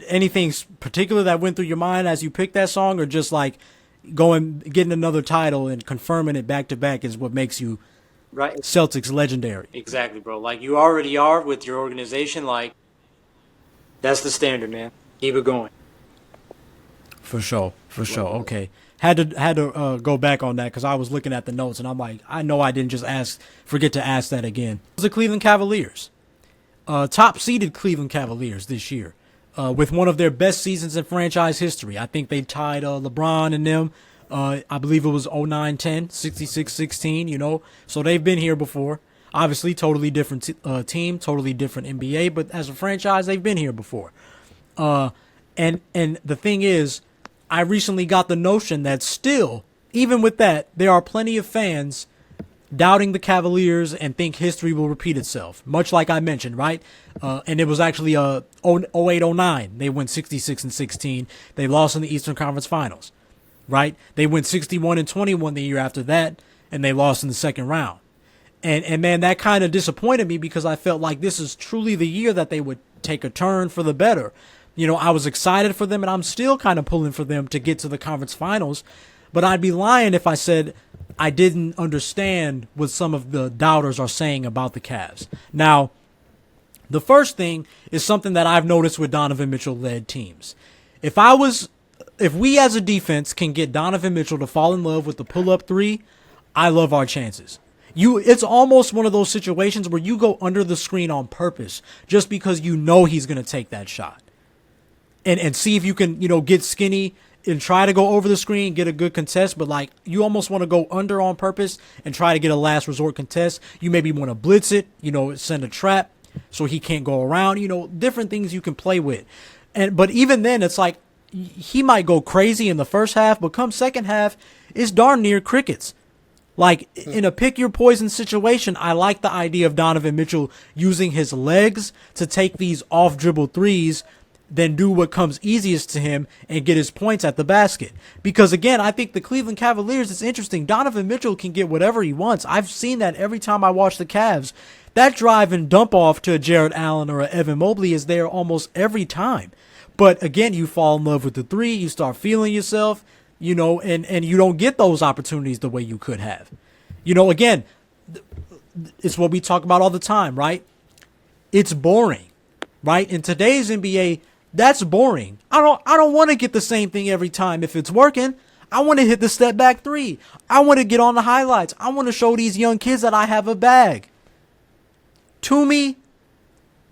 Anything particular that went through your mind as you picked that song, or just like getting another title and confirming it back to back is what makes you right Celtics legendary? Exactly, bro. Like you already are with your organization. Like that's the standard, man. Keep it going. For sure. Okay. Had to go back on that because I was looking at the notes and I'm like, I know I didn't just forget to ask that again. It was the Cleveland Cavaliers, top seeded Cleveland Cavaliers this year, with one of their best seasons in franchise history. I think they tied LeBron and them. I believe it was 09-10, 66-16. So they've been here before. Obviously, totally different team, totally different NBA, but as a franchise, they've been here before. And the thing is, I recently got the notion that still, even with that, there are plenty of fans doubting the Cavaliers and think history will repeat itself, much like I mentioned, right? And it was actually 08-09. They went 66-16. They lost in the Eastern Conference Finals, right? They went 61-21 the year after that, and they lost in the second round. And man, that kind of disappointed me because I felt like this is truly the year that they would take a turn for the better. I was excited for them, and I'm still kind of pulling for them to get to the conference finals. But I'd be lying if I said I didn't understand what some of the doubters are saying about the Cavs. Now, the first thing is something that I've noticed with Donovan Mitchell-led teams. If we as a defense can get Donovan Mitchell to fall in love with the pull-up three, I love our chances. It's almost one of those situations where you go under the screen on purpose just because he's going to take that shot. And see if you can, get skinny and try to go over the screen, get a good contest. But, like, you almost want to go under on purpose and try to get a last resort contest. You maybe want to blitz it, send a trap so he can't go around. Different things you can play with. But even then, it's like he might go crazy in the first half, but come second half, it's darn near crickets. Like, in a pick-your-poison situation, I like the idea of Donovan Mitchell using his legs to take these off-dribble threes, then do what comes easiest to him and get his points at the basket. Because, again, I think the Cleveland Cavaliers, it's interesting. Donovan Mitchell can get whatever he wants. I've seen that every time I watch the Cavs. That drive and dump off to a Jarrett Allen or a Evan Mobley is there almost every time. But, again, you fall in love with the three. You start feeling yourself, and you don't get those opportunities the way you could have. Again, it's what we talk about all the time, right? It's boring, right? In today's NBA, that's boring. I don't want to get the same thing every time if it's working. I want to hit the step back three. I want to get on the highlights. I want to show these young kids that I have a bag. Toomey,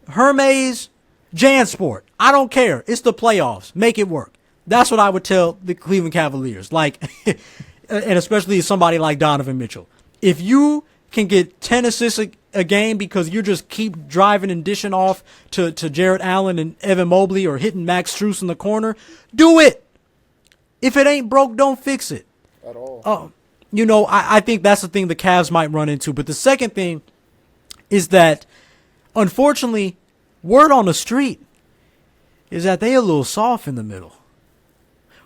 Hermes, Jansport. I don't care. It's the playoffs. Make it work. That's what I would tell the Cleveland Cavaliers. Like, and especially somebody like Donovan Mitchell. If you can get 10 assists a game because you just keep driving and dishing off to Jarrett Allen and Evan Mobley or hitting Max Strus in the corner, do it. If it ain't broke, don't fix it. At all. I think that's the thing the Cavs might run into. But the second thing is that, unfortunately, word on the street is that they a little soft in the middle.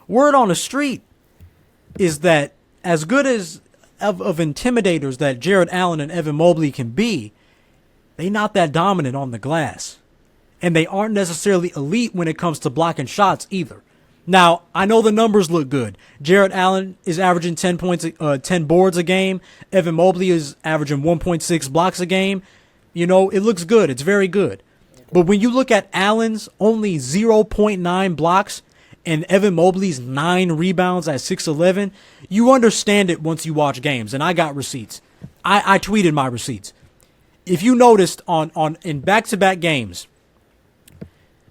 Word on the street is that as good as of intimidators that Jarrett Allen and Evan Mobley can be, they not that dominant on the glass. And they aren't necessarily elite when it comes to blocking shots either. Now, I know the numbers look good. Jarrett Allen is averaging 10 boards a game. Evan Mobley is averaging 1.6 blocks a game. It looks good. It's very good. But when you look at Allen's only 0.9 blocks and Evan Mobley's 9 rebounds at 6'11", you understand it once you watch games. And I got receipts. I tweeted my receipts. if you noticed in back-to-back games,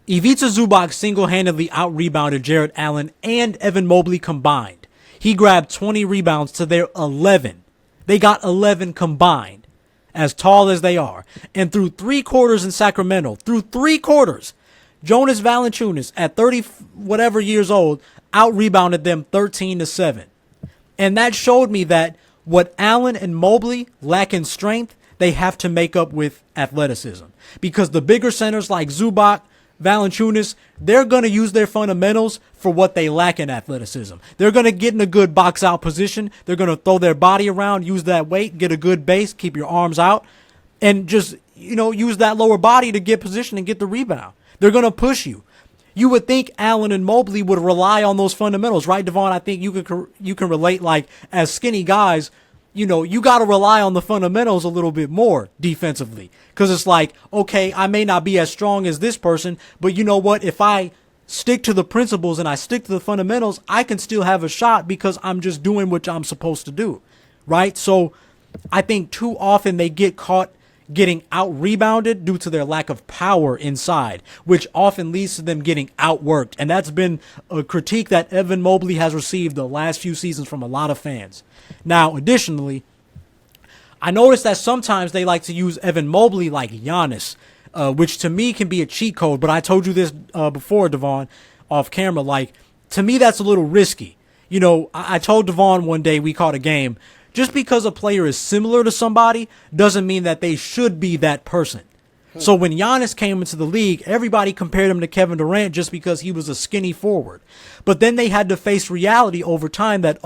Ivica Zubac single-handedly out-rebounded Jarrett Allen and Evan Mobley combined. He grabbed 20 rebounds to their 11. They got 11 combined, as tall as they are. And through 3 quarters in Sacramento, Jonas Valanciunas, at 30-whatever years old, out-rebounded them 13-7. And that showed me that what Allen and Mobley lack in strength, they have to make up with athleticism. Because the bigger centers like Zubac, Valanciunas, they're going to use their fundamentals for what they lack in athleticism. They're going to get in a good box out position. They're going to throw their body around, use that weight, get a good base, keep your arms out, and just, use that lower body to get position and get the rebound. They're going to push you. You would think Allen and Mobley would rely on those fundamentals, right, Devaughn? I think you can relate, like, as skinny guys, you got to rely on the fundamentals a little bit more defensively. Because it's like, okay, I may not be as strong as this person, but you know what? If I stick to the principles and I stick to the fundamentals, I can still have a shot because I'm just doing what I'm supposed to do, right? So I think too often they get caught getting out-rebounded due to their lack of power inside, which often leads to them getting outworked. And that's been a critique that Evan Mobley has received the last few seasons from a lot of fans. Now, additionally, I noticed that sometimes they like to use Evan Mobley like Giannis, which to me can be a cheat code. But I told you this before, Devaughn, off camera. Like, to me, that's a little risky. I told Devaughn one day we caught a game. Just because a player is similar to somebody doesn't mean that they should be that person. So when Giannis came into the league, everybody compared him to Kevin Durant just because he was a skinny forward. But then they had to face reality over time that,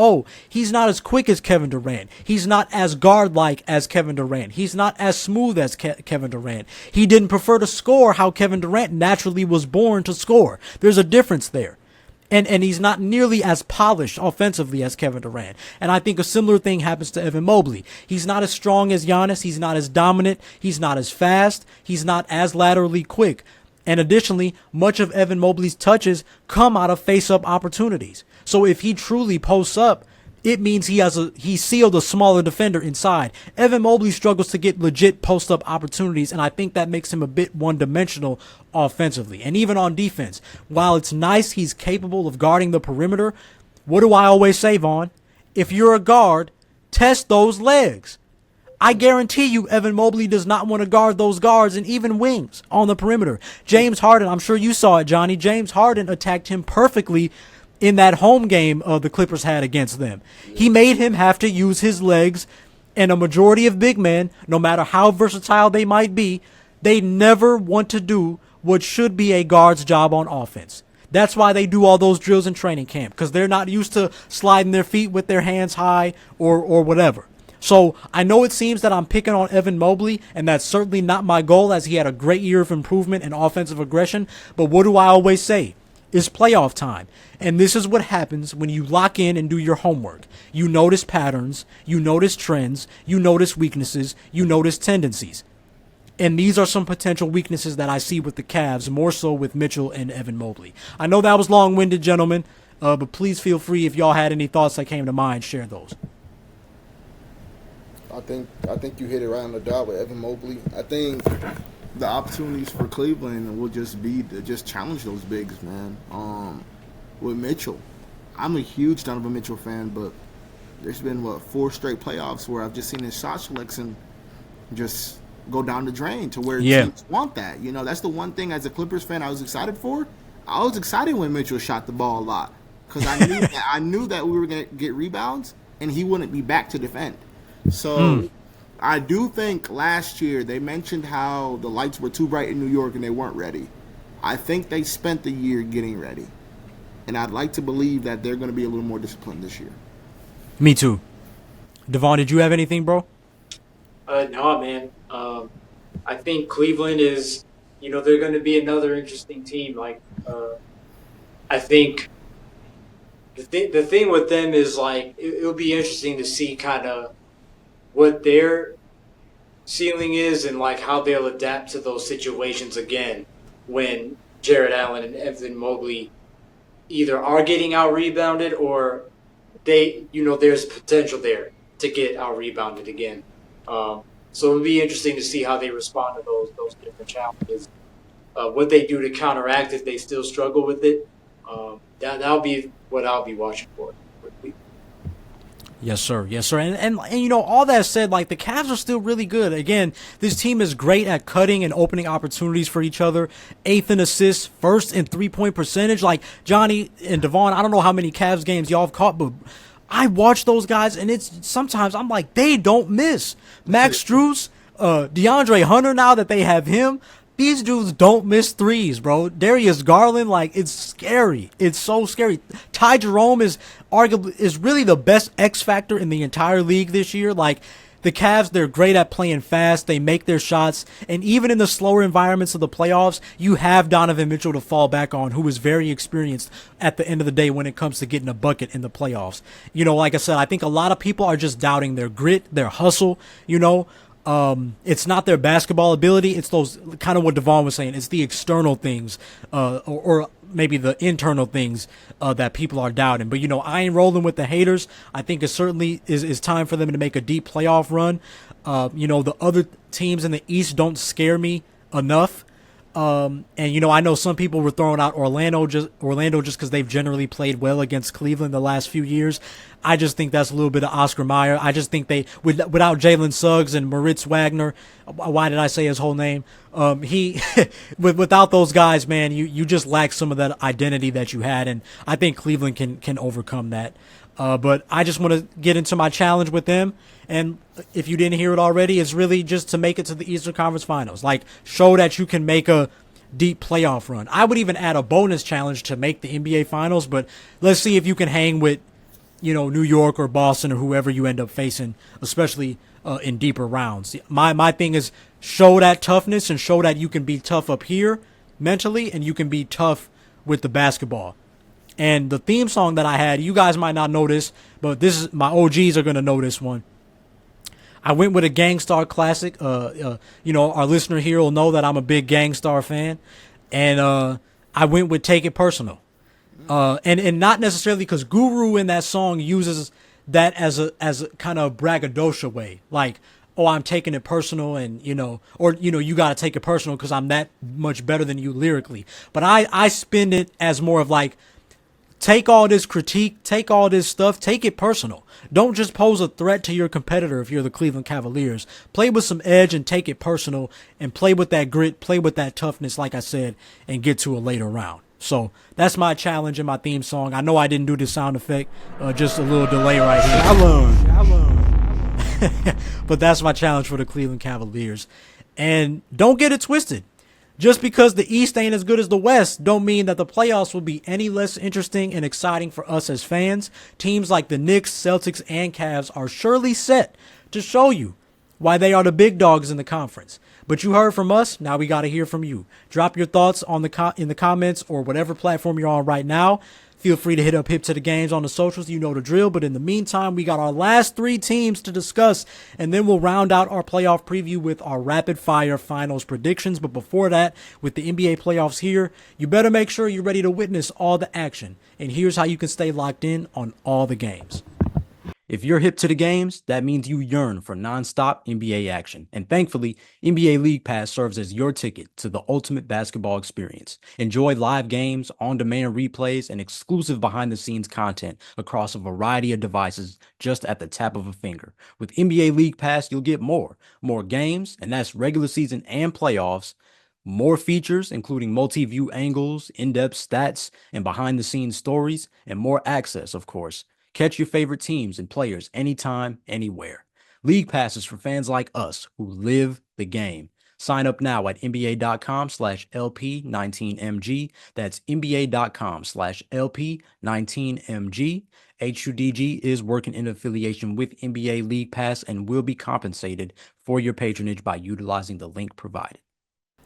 he's not as quick as Kevin Durant. He's not as guard-like as Kevin Durant. He's not as smooth as Kevin Durant. He didn't prefer to score how Kevin Durant naturally was born to score. There's a difference there. And he's not nearly as polished offensively as Kevin Durant. And I think a similar thing happens to Evan Mobley. He's not as strong as Giannis. He's not as dominant. He's not as fast. He's not as laterally quick. And additionally, much of Evan Mobley's touches come out of face-up opportunities. So if he truly posts up, it means he sealed a smaller defender inside. Evan Mobley struggles to get legit post-up opportunities, and I think that makes him a bit one-dimensional offensively. And even on defense, while it's nice he's capable of guarding the perimeter, what do I always say, Vaughn? If you're a guard, test those legs. I guarantee you Evan Mobley does not want to guard those guards and even wings on the perimeter. James Harden, I'm sure you saw it, Johnny. James Harden attacked him perfectly in that home game the Clippers had against them. He made him have to use his legs, and a majority of big men, no matter how versatile they might be, they never want to do what should be a guard's job on offense. That's why they do all those drills in training camp, because they're not used to sliding their feet with their hands high or whatever. So I know it seems that I'm picking on Evan Mobley, and that's certainly not my goal, as he had a great year of improvement and offensive aggression. But what do I always say? It's playoff time. And this is what happens when you lock in and do your homework. You notice patterns, you notice trends, you notice weaknesses, you notice tendencies. And these are some potential weaknesses that I see with the Cavs, more so with Mitchell and Evan Mobley. I know that was long-winded, gentlemen, but please feel free, if y'all had any thoughts that came to mind, share those. I think you hit it right on the dot with Evan Mobley. I think the opportunities for Cleveland will just be to just challenge those bigs, man. With Mitchell, I'm a huge Donovan Mitchell fan, but there's been 4 straight playoffs where I've just seen his shot selection just go down the drain to where teams want that. That's the one thing as a Clippers fan I was excited for. I was excited when Mitchell shot the ball a lot because I knew that we were gonna get rebounds and he wouldn't be back to defend. So I do think last year they mentioned how the lights were too bright in New York and they weren't ready. I think they spent the year getting ready. And I'd like to believe that they're going to be a little more disciplined this year. Me too. Devaughn, did you have anything, bro? No, man. I think Cleveland is, they're going to be another interesting team. Like, I think the thing with them is, like, it'll be interesting to see kind of what their ceiling is and, like, how they'll adapt to those situations again when Jarrett Allen and Evan Mobley either are getting out-rebounded or there's potential there to get out-rebounded again. So it'll be interesting to see how they respond to those different challenges. What they do to counteract if they still struggle with it. That'll be what I'll be watching for. Yes, sir. Yes, sir. And you know, all that said, like, the Cavs are still really good. Again, this team is great at cutting and opening opportunities for each other. 8th in assists, 1st in three-point percentage. Like, Johnny and Devaughn, I don't know how many Cavs games y'all have caught, but I watch those guys, and it's sometimes I'm like, they don't miss. Max Strus, DeAndre Hunter, now that they have him, these dudes don't miss threes, bro. Darius Garland, like, it's scary. It's so scary. Ty Jerome is really the best X factor in the entire league this year. Like, the Cavs, they're great at playing fast. They make their shots. And even in the slower environments of the playoffs, you have Donovan Mitchell to fall back on, who is very experienced at the end of the day when it comes to getting a bucket in the playoffs. You know, like I said, I think a lot of people are just doubting their grit, their hustle, you know. It's not their basketball ability. It's those, kind of what Devaughn was saying. It's the external things, or maybe the internal things, that people are doubting. But, you know, I ain't rolling with the haters. I think it certainly is time for them to make a deep playoff run. You know, the other teams in the East don't scare me enough. And, you know, I know some people were throwing out Orlando just because they've generally played well against Cleveland the last few years. I just think that's a little bit of Oscar Mayer. I just think without Jalen Suggs and Moritz Wagner, why did I say his whole name? Without those guys, man, you just lack some of that identity that you had. And I think Cleveland can overcome that. But I just want to get into my challenge with them. And if you didn't hear it already, it's really just to make it to the Eastern Conference Finals. Like, show that you can make a deep playoff run. I would even add a bonus challenge to make the NBA Finals, but let's see if you can hang with, you know, New York or Boston or whoever you end up facing, especially in deeper rounds. My thing is show that toughness and show that you can be tough up here mentally and you can be tough with the basketball. And the theme song that I had, you guys might not know this, but my OGs are going to know this one. I went with a Gangstar classic. You know, our listener here will know that I'm a big Gangstar fan. And I went with Take It Personal. And not necessarily because Guru in that song uses that as a kind of braggadocio way. Like, oh, I'm taking it personal and, you know, or, you know, you got to take it personal because I'm that much better than you lyrically. But I spin it as more of like, take all this critique, take all this stuff, take it personal. Don't just pose a threat to your competitor if you're the Cleveland Cavaliers. Play with some edge and take it personal and play with that grit, play with that toughness, like I said, and get to a later round. So that's my challenge in my theme song. I know I didn't do the sound effect, just a little delay right here. I learned. But that's my challenge for the Cleveland Cavaliers. And don't get it twisted. Just because the East ain't as good as the West don't mean that the playoffs will be any less interesting and exciting for us as fans. Teams like the Knicks, Celtics, and Cavs are surely set to show you why they are the big dogs in the conference. But you heard from us, now we got to hear from you. Drop your thoughts in the comments or whatever platform you're on right now. Feel free to hit up Hip to the Games on the socials. You know the drill. But in the meantime, we got our last 3 teams to discuss, and then we'll round out our playoff preview with our rapid fire finals predictions. But before that, with the NBA playoffs here, you better make sure you're ready to witness all the action. And here's how you can stay locked in on all the games. If you're hip to the games, that means you yearn for nonstop NBA action. And thankfully, NBA League Pass serves as your ticket to the ultimate basketball experience. Enjoy live games, on-demand replays, and exclusive behind-the-scenes content across a variety of devices just at the tap of a finger. With NBA League Pass, you'll get more games, and that's regular season and playoffs, more features, including multi-view angles, in-depth stats, and behind-the-scenes stories, and more access, of course. Catch your favorite teams and players anytime, anywhere. League passes for fans like us who live the game. Sign up now at NBA.com/LP19MG. That's NBA.com/LP19MG. H2DG is working in affiliation with NBA League Pass and will be compensated for your patronage by utilizing the link provided.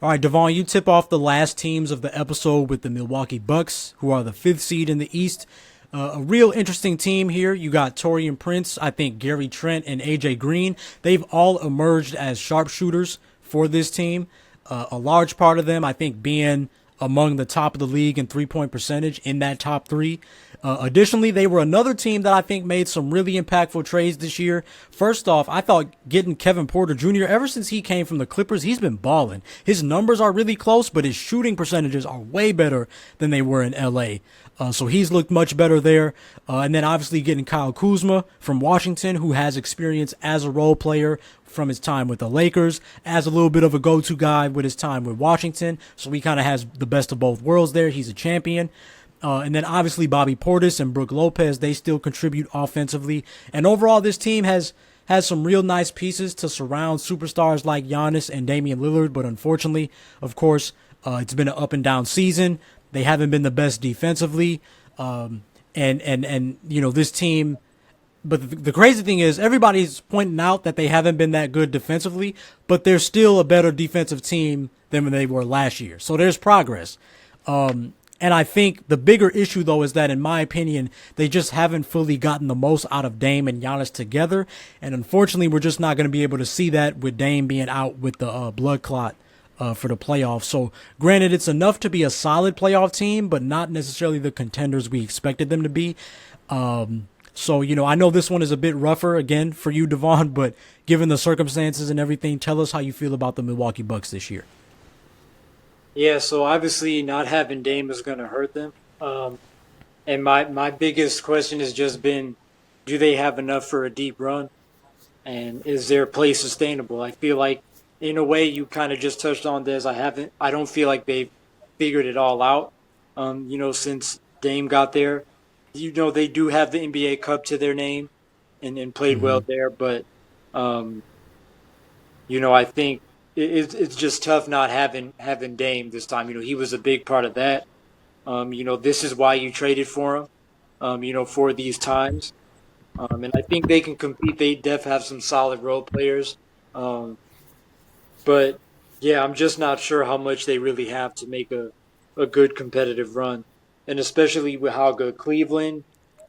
All right, Devaughn, you tip off the last teams of the episode with the Milwaukee Bucks, who are the 5th seed in the East. A real interesting team here. You got Taurean Prince, I think Gary Trent, and AJ Green. They've all emerged as sharpshooters for this team. A large part of them, I think, being among the top of the league in three-point percentage in that top 3. Additionally, they were another team that I think made some really impactful trades this year. First off, I thought getting Kevin Porter Jr., ever since he came from the Clippers, he's been balling. His numbers are really close, but his shooting percentages are way better than they were in LA. So he's looked much better there. And then obviously getting Kyle Kuzma from Washington, who has experience as a role player from his time with the Lakers, as a little bit of a go-to guy with his time with Washington. So he kind of has the best of both worlds there. He's a champion. And then obviously Bobby Portis and Brook Lopez, they still contribute offensively. And overall, this team has some real nice pieces to surround superstars like Giannis and Damian Lillard. But unfortunately, of course, it's been an up and down season. They haven't been the best defensively. And this team, but the crazy thing is everybody's pointing out that they haven't been that good defensively, but they're still a better defensive team than when they were last year. So there's progress. And I think the bigger issue, though, is that, in my opinion, they just haven't fully gotten the most out of Dame and Giannis together. And unfortunately, we're just not going to be able to see that with Dame being out with the blood clot for the playoffs. So, granted, it's enough to be a solid playoff team, but not necessarily the contenders we expected them to be. So, I know this one is a bit rougher, again, for you, Devaughn, but given the circumstances and everything, tell us how you feel about the Milwaukee Bucks this year. Yeah, so obviously not having Dame is going to hurt them. And my biggest question has just been, do they have enough for a deep run? And is their play sustainable? I feel like, in a way, you kind of just touched on this. I don't feel like they've figured it all out, since Dame got there. They do have the NBA Cup to their name and played well there. But, I think it's just tough not having Dame this time. He was a big part of that. This is why you traded for him, for these times. And I think they can compete. They definitely have some solid role players. But, yeah, I'm just not sure how much they really have to make a good competitive run. And especially with how good Cleveland,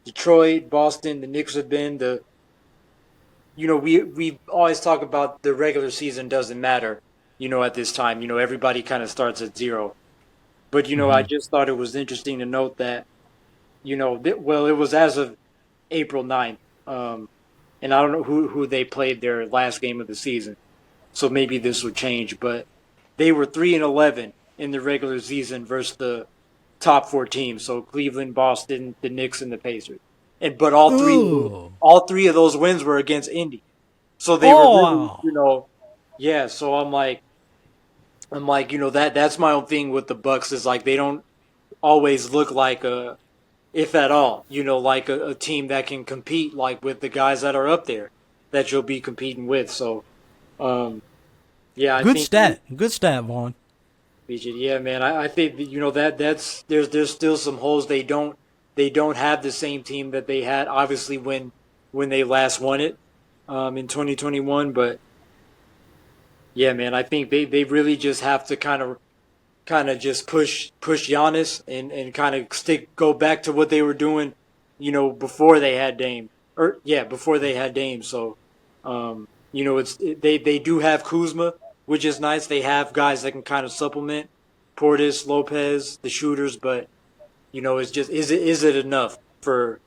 Detroit, Boston, the Knicks have been. We always talk about the regular season doesn't matter, at this time. Everybody kind of starts at zero. But, I just thought it was interesting to note that, it was as of April 9th. And I don't know who they played their last game of the season. So maybe this would change. But they were 3-11 in the regular season versus the top four teams. So Cleveland, Boston, the Knicks, and the Pacers. But all three of those wins were against Indy. So they were really, yeah. So I'm like, that's my own thing with the Bucks is like they don't always look like if at all, like a team that can compete like with the guys that are up there that you'll be competing with. So, yeah. Good stat, Vaughn. Yeah, man. I think that's there's still some holes. They don't have the same team that they had, obviously, when they last won it in 2021. But, yeah, man, I think they really just have to kind of just push Giannis and kind of go back to what they were doing, before they had Dame. Before they had Dame. So, they do have Kuzma, which is nice. They have guys that can kind of supplement Portis, Lopez, the shooters, but it's just is it enough for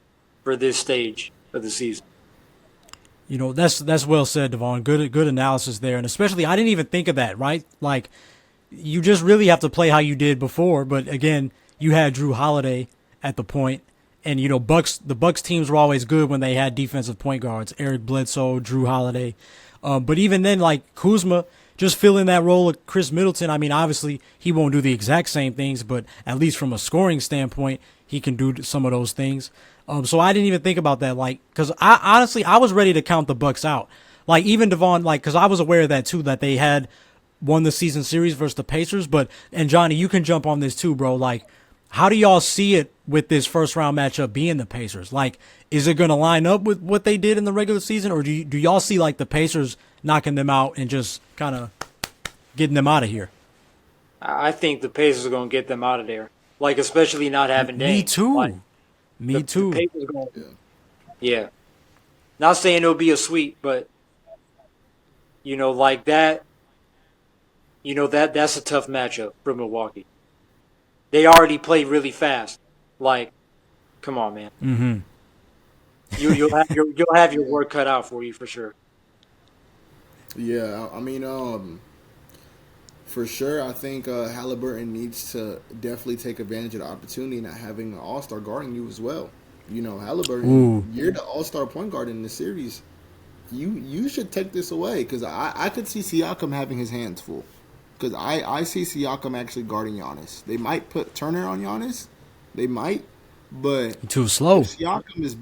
this stage of the season? That's well said, Devaughn. Good analysis there, and especially I didn't even think of that. Right, like you just really have to play how you did before. But again, you had Drew Holiday at the point, and the Bucks teams were always good when they had defensive point guards: Eric Bledsoe, Drew Holiday. But even then, like Kuzma, just filling that role of Chris Middleton. I mean, obviously he won't do the exact same things, but at least from a scoring standpoint, he can do some of those things. So I didn't even think about that, like, because I was ready to count the Bucks out. Like even Devaughn, like, because I was aware of that too, that they had won the season series versus the Pacers. And Johnny, you can jump on this too, bro. Like, how do y'all see it with this first round matchup being the Pacers? Like, is it going to line up with what they did in the regular season, or do y'all see like the Pacers knocking them out and just kind of getting them out of here? I think the Pacers are going to get them out of there. Like, especially not having Dame. Me too. Like, Me too. The Pacers going, yeah. Not saying it'll be a sweep, but like that. That's a tough matchup for Milwaukee. They already played really fast, like Come on, man. Mm-hmm. You'll have your work cut out for you for sure. Yeah, I mean, for sure, I think Halliburton needs to definitely take advantage of the opportunity not having an all-star guarding you as well. You know, Halliburton, you're the all-star point guard in the series. You should take this away because I could see Siakam having his hands full. Because I see Siakam actually guarding Giannis. They might put Turner on Giannis. They might. But too slow. If Siakam is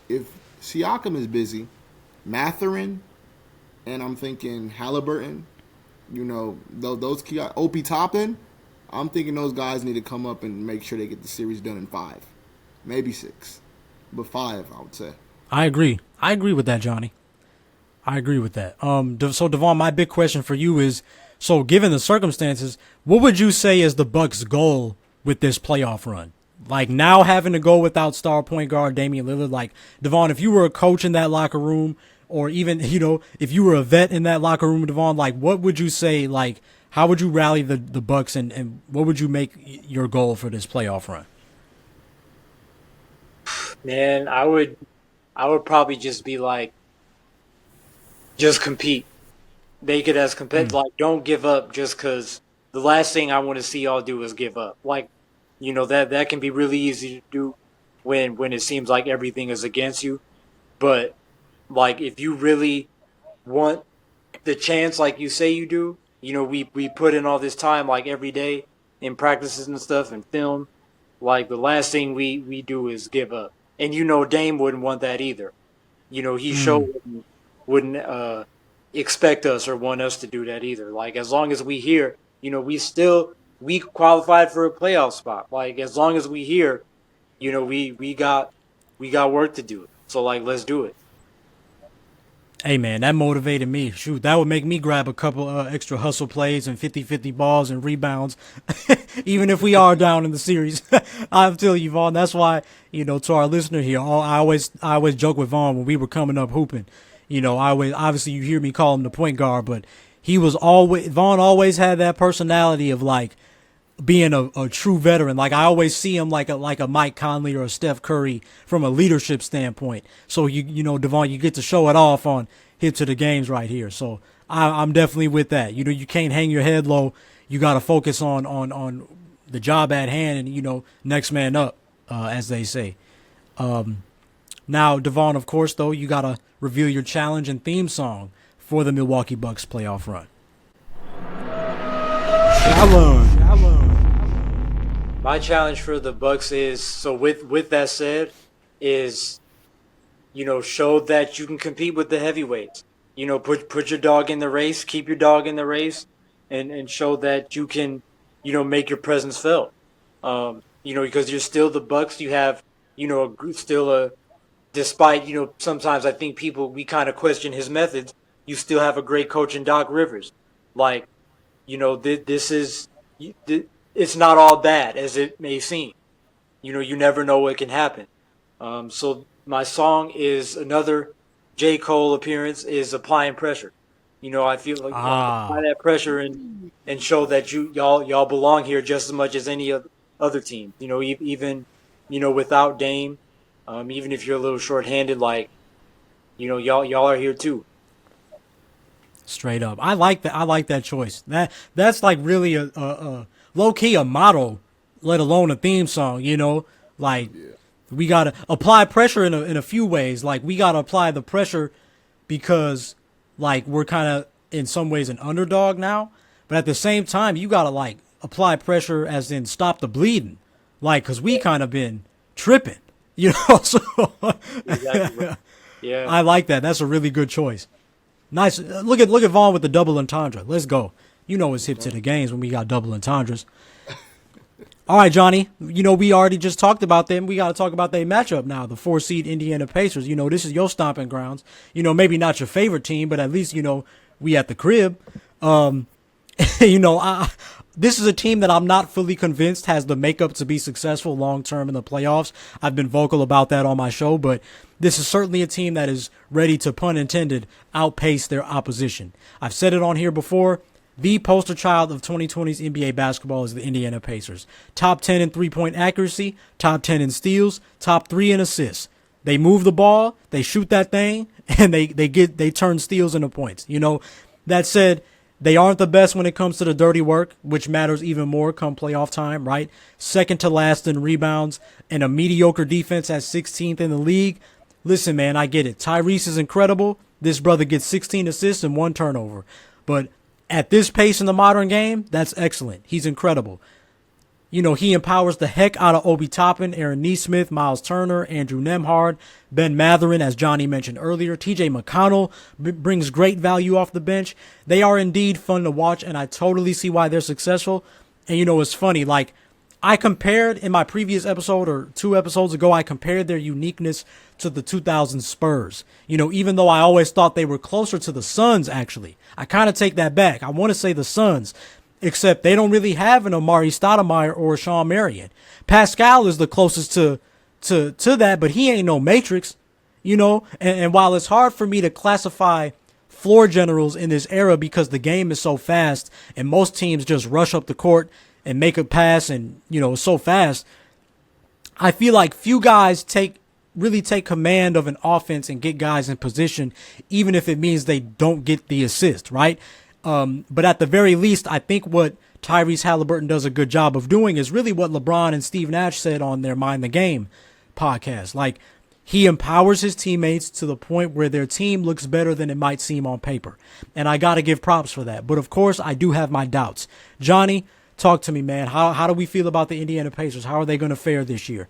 if Siakam is busy, Mathurin, and I'm thinking Halliburton, you know, those key Opie Toppin, I'm thinking those guys need to come up and make sure they get the series done in 5, maybe 6, but 5 I would say. I agree with that, Johnny. I agree with that. So Devaughn, my big question for you is: so given the circumstances, what would you say is the Bucks' goal with this playoff run? Like now having to go without star point guard Damian Lillard. Like Devaughn, if you were a coach in that locker room, or even, you know, if you were a vet in that locker room, Devaughn, like what would you say? Like how would you rally the Bucks and what would you make your goal for this playoff run? Man, I would probably just be like, just compete. Make it as competitive. Like, don't give up just because the last thing I want to see y'all do is give up. Like, you know, that can be really easy to do when it seems like everything is against you. But, like, if you really want the chance like you say you do, you know, we put in all this time, like, every day in practices and stuff and film. Like, the last thing we do is give up. And, you know, Dame wouldn't want that either. You know, he wouldn't expect us or want us to do that either. Like, as long as we here, you know, we qualified for a playoff spot. Like, as long as we here, you know, we got work to do. So, like, let's do it. Hey, man, that motivated me. Shoot, that would make me grab a couple extra hustle plays and 50-50 balls and rebounds, even if we are down in the series. I'm telling you, Vaughn, that's why, you know, to our listener here, I always joke with Vaughn when we were coming up hooping. You know, obviously you hear me call him the point guard, but Vaughn always had that personality of like being a true veteran. Like I always see him like a Mike Conley or a Steph Curry from a leadership standpoint. So you know, Devaughn, you get to show it off on Hit to the Games right here. So I'm definitely with that. You know, you can't hang your head low. You got to focus on the job at hand and, you know, next man up, as they say. Now, Devaughn, of course, though, you got to reveal your challenge and theme song for the Milwaukee Bucks playoff run. My challenge for the Bucks is, so with that said, is, you know, show that you can compete with the heavyweights. You know, put your dog in the race, keep your dog in the race, and show that you can, you know, make your presence felt. You know, because you're still the Bucks. You have, you know, despite, you know, sometimes I think we kind of question his methods. You still have a great coach in Doc Rivers. Like, you know, it's not all bad as it may seem. You know, you never know what can happen. So my song is another J. Cole appearance is Applying Pressure. You know, I feel like apply that pressure and show that y'all belong here just as much as any other team. You know, even, you know, without Dame, even if you're a little shorthanded, like, you know, y'all are here too. Straight up. I like that. I like that choice. That's like really a low key a motto, let alone a theme song, you know, like we got to apply pressure in a few ways. Like we got to apply the pressure because like we're kind of in some ways an underdog now, but at the same time, you got to like apply pressure as in stop the bleeding. Like, cause we kind of been tripping, you know, so Exactly. Yeah. I like that. That's a really good choice. Nice. Look at Vaughn with the double entendre. Let's go. You know it's hip to the games when we got double entendres. All right, Johnny. You know, we already just talked about them. We got to talk about their matchup now. The 4-seed Indiana Pacers. You know, this is your stomping grounds. You know, maybe not your favorite team, but at least, you know, we at the crib. You know, this is a team that I'm not fully convinced has the makeup to be successful long-term in the playoffs. I've been vocal about that on my show, but this is certainly a team that is ready to, pun intended, outpace their opposition. I've said it on here before. The poster child of 2020's NBA basketball is the Indiana Pacers. Top 10 in three-point accuracy, top 10 in steals, top 3 in assists. They move the ball, they shoot that thing, and they turn steals into points. You know, that said, they aren't the best when it comes to the dirty work, which matters even more come playoff time, right? Second to last in rebounds and a mediocre defense at 16th in the league. Listen, man, I get it. Tyrese is incredible. This brother gets 16 assists and 1 turnover. But at this pace in the modern game, that's excellent. He's incredible. You know, he empowers the heck out of Obi Toppin, Aaron Nesmith, Miles Turner, Andrew Nembhard, Ben Mathurin, as Johnny mentioned earlier. TJ McConnell brings great value off the bench. They are indeed fun to watch, and I totally see why they're successful. And, you know, it's funny, like, I compared in my previous episode or 2 episodes ago, I compared their uniqueness to the 2000 Spurs. You know, even though I always thought they were closer to the Suns, actually. I kind of take that back. I want to say the Suns, except they don't really have an Amari Stoudemire or Sean Marion. Pascal is the closest to that, but he ain't no Matrix, you know. And while it's hard for me to classify floor generals in this era because the game is so fast and most teams just rush up the court and make a pass and, you know, so fast, I feel like few guys really take command of an offense and get guys in position, even if it means they don't get the assist, right? But at the very least, I think what Tyrese Halliburton does a good job of doing is really what LeBron and Steve Nash said on their Mind the Game podcast. Like, he empowers his teammates to the point where their team looks better than it might seem on paper. And I got to give props for that. But of course, I do have my doubts. Johnny, talk to me, man. How do we feel about the Indiana Pacers? How are they going to fare this year?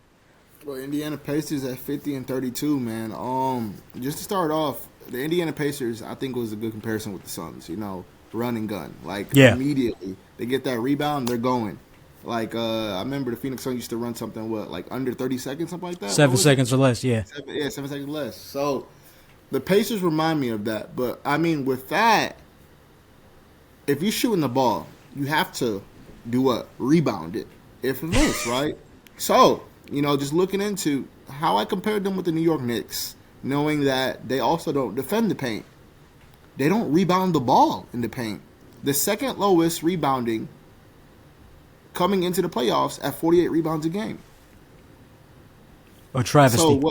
Well, Indiana Pacers at 50-32, man. Just to start off, the Indiana Pacers, I think, was a good comparison with the Suns. You know, run and gun. Like, immediately they get that rebound, they're going. Like, I remember the Phoenix Suns used to run something, like under 30 seconds, something like that? 7 seconds or less, yeah. 7 seconds less. So the Pacers remind me of that. But, I mean, with that, if you're shooting the ball, you have to do what? Rebound it. If it is, right? So, you know, just looking into how I compared them with the New York Knicks, knowing that they also don't defend the paint. They don't rebound the ball in the paint. The second lowest rebounding coming into the playoffs at 48 rebounds a game. A travesty.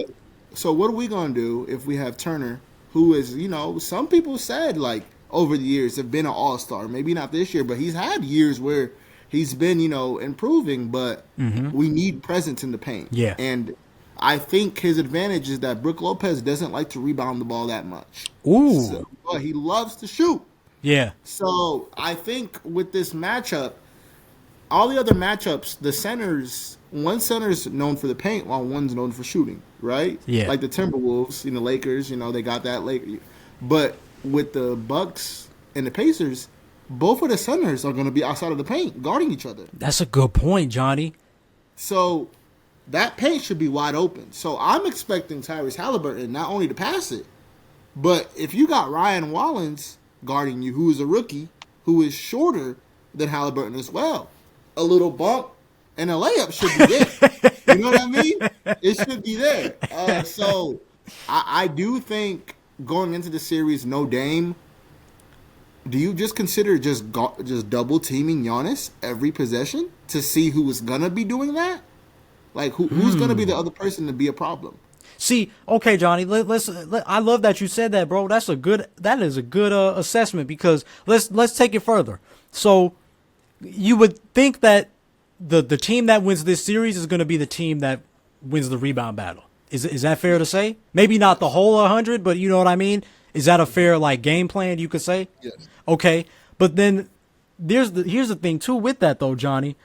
So what are we going to do if we have Turner, who is, you know, some people said, like, over the years have been an all-star. Maybe not this year, but he's had years where he's been, you know, improving, but we need presence in the paint. Yeah. And I think his advantage is that Brook Lopez doesn't like to rebound the ball that much. Ooh. So, but he loves to shoot. Yeah. So I think with this matchup, all the other matchups, the centers, one center's known for the paint while one's known for shooting, right? Yeah. Like the Timberwolves, you know, Lakers, you know, they got that late. But with the Bucks and the Pacers, both of the centers are going to be outside of the paint, guarding each other. That's a good point, Johnny. So that paint should be wide open. So I'm expecting Tyrese Halliburton not only to pass it, but if you got Ryan Wallins guarding you, who is a rookie, who is shorter than Halliburton as well, a little bump and a layup should be there. You know what I mean? It should be there. So I do think going into the series, no Dame, do you just consider just double teaming Giannis every possession to see who is gonna be doing that? Like who's gonna be the other person to be a problem? See, okay, Johnny, I love that you said that, bro. That is a good assessment, because let's take it further. So you would think that the team that wins this series is going to be the team that wins the rebound battle. Is that fair to say? Maybe not the whole 100, but you know what I mean? Is that a fair, like, game plan you could say? Yes. Okay, but then here's the thing too with that though, Johnny.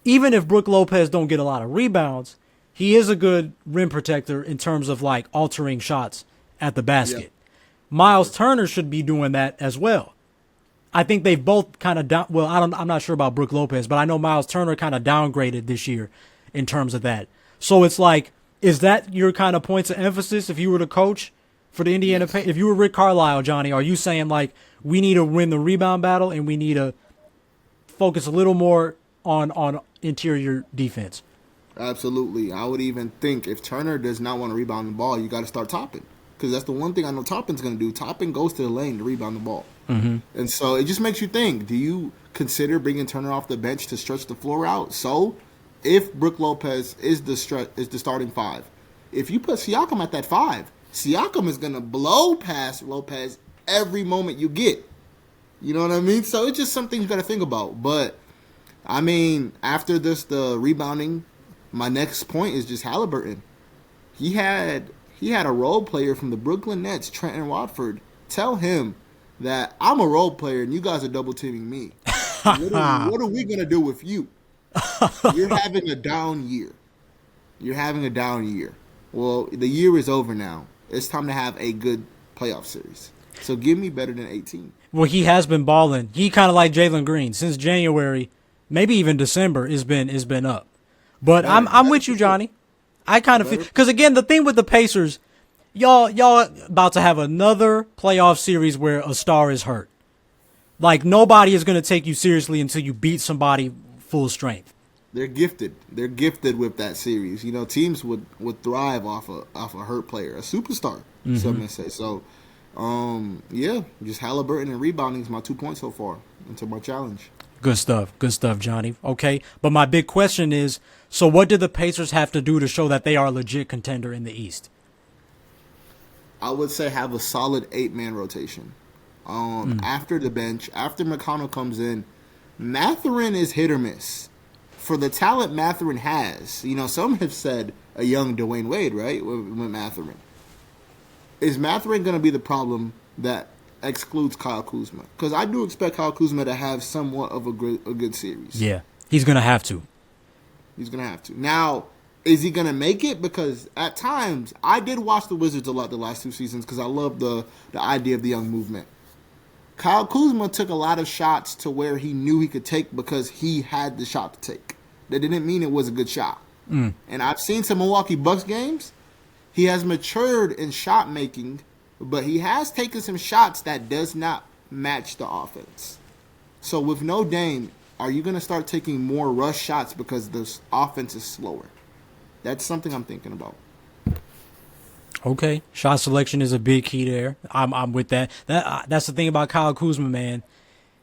Even if Brook Lopez don't get a lot of rebounds, he is a good rim protector in terms of, like, altering shots at the basket. Yep. Miles Turner should be doing that as well. I think they've both kind of I'm not sure about Brook Lopez, but I know Miles Turner kind of downgraded this year in terms of that. So it's like, is that your kind of points of emphasis if you were the coach for the Indiana Pacers? If you were Rick Carlisle, Johnny, are you saying, like, we need to win the rebound battle and we need to focus a little more on interior defense? Absolutely. I would even think if Turner does not want to rebound the ball, you got to start Toppin. because that's the one thing I know Toppin's going to do. Toppin goes to the lane to rebound the ball. Mm-hmm. And so it just makes you think, do you consider bringing Turner off the bench to stretch the floor out? So if Brook Lopez is the starting 5, if you put Siakam at that 5, Siakam is going to blow past Lopez every moment you get. You know what I mean? So it's just something you got to think about. But, I mean, after the rebounding, my next point is just Halliburton. He had a role player from the Brooklyn Nets, Trenton Watford, tell him that I'm a role player and you guys are double teaming me. What are we going to do with you? You're having a down year. Well, the year is over now. It's time to have a good playoff series. So give me better than 18. Well, he has been balling. He kind of like Jalen Green since January, maybe even December. Has been up. But I'm with you, Johnny. I kind of feel, because again, the thing with the Pacers, y'all about to have another playoff series where a star is hurt. Like, nobody is going to take you seriously until you beat somebody full strength. They're gifted. They're gifted with that series. You know, teams would thrive off a hurt player, a superstar, some may say. So, yeah, just Halliburton and rebounding is my 2 points so far into my challenge. Good stuff, Johnny. Okay, but my big question is, so what did the Pacers have to do to show that they are a legit contender in the East? I would say have a solid 8-man rotation. After the bench, after McConnell comes in, Mathurin is hit or miss. For the talent Mathurin has, you know, some have said a young Dwayne Wade, right, with Mathurin. Is Mathurin going to be the problem that excludes Kyle Kuzma? Because I do expect Kyle Kuzma to have somewhat of a good series. Yeah, he's going to have to. Now, is he going to make it? Because at times, I did watch the Wizards a lot the last 2 seasons because I love the idea of the young movement. Kyle Kuzma took a lot of shots to where he knew he could take because he had the shot to take. That didn't mean it was a good shot. And I've seen some Milwaukee Bucks games. He has matured in shot making, but he has taken some shots that does not match the offense. So with no Dame, are you going to start taking more rush shots because the offense is slower? That's something I'm thinking about. Okay, shot selection is a big key there. I'm with that. That's the thing about Kyle Kuzma, man.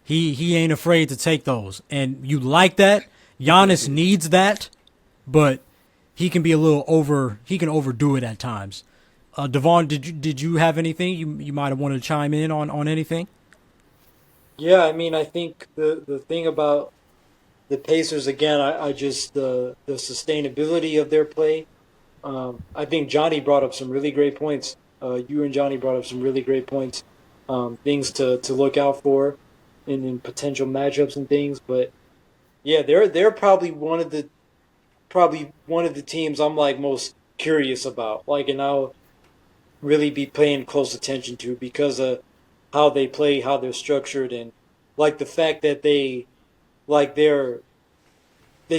He ain't afraid to take those, and you like that. Giannis needs that, but he can be a little over. He can overdo it at times. Devaughn, did you have anything you might have wanted to chime in on anything? Yeah, I mean, I think the thing about the Pacers, again, I just the sustainability of their play. I think Johnny brought up some really great points. You and Johnny brought up some really great points. Things to look out for in potential matchups and things. But yeah, they're probably one of the teams I'm like most curious about. Like, and I'll really be paying close attention to because of how they play, how they're structured, and like the fact that they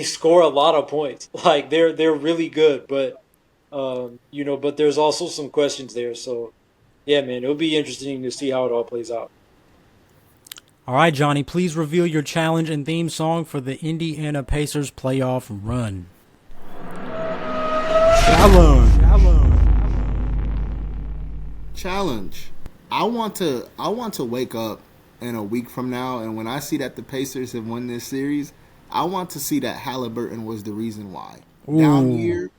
score a lot of points. Like they're really good, but but there's also some questions there. So yeah, man, it'll be interesting to see how it all plays out. All right, Johnny, please reveal your challenge and theme song for the Indiana Pacers playoff run. Challenge. I want to wake up in a week from now, and when I see that the Pacers have won this series, I want to see that Halliburton was the reason why. Ooh.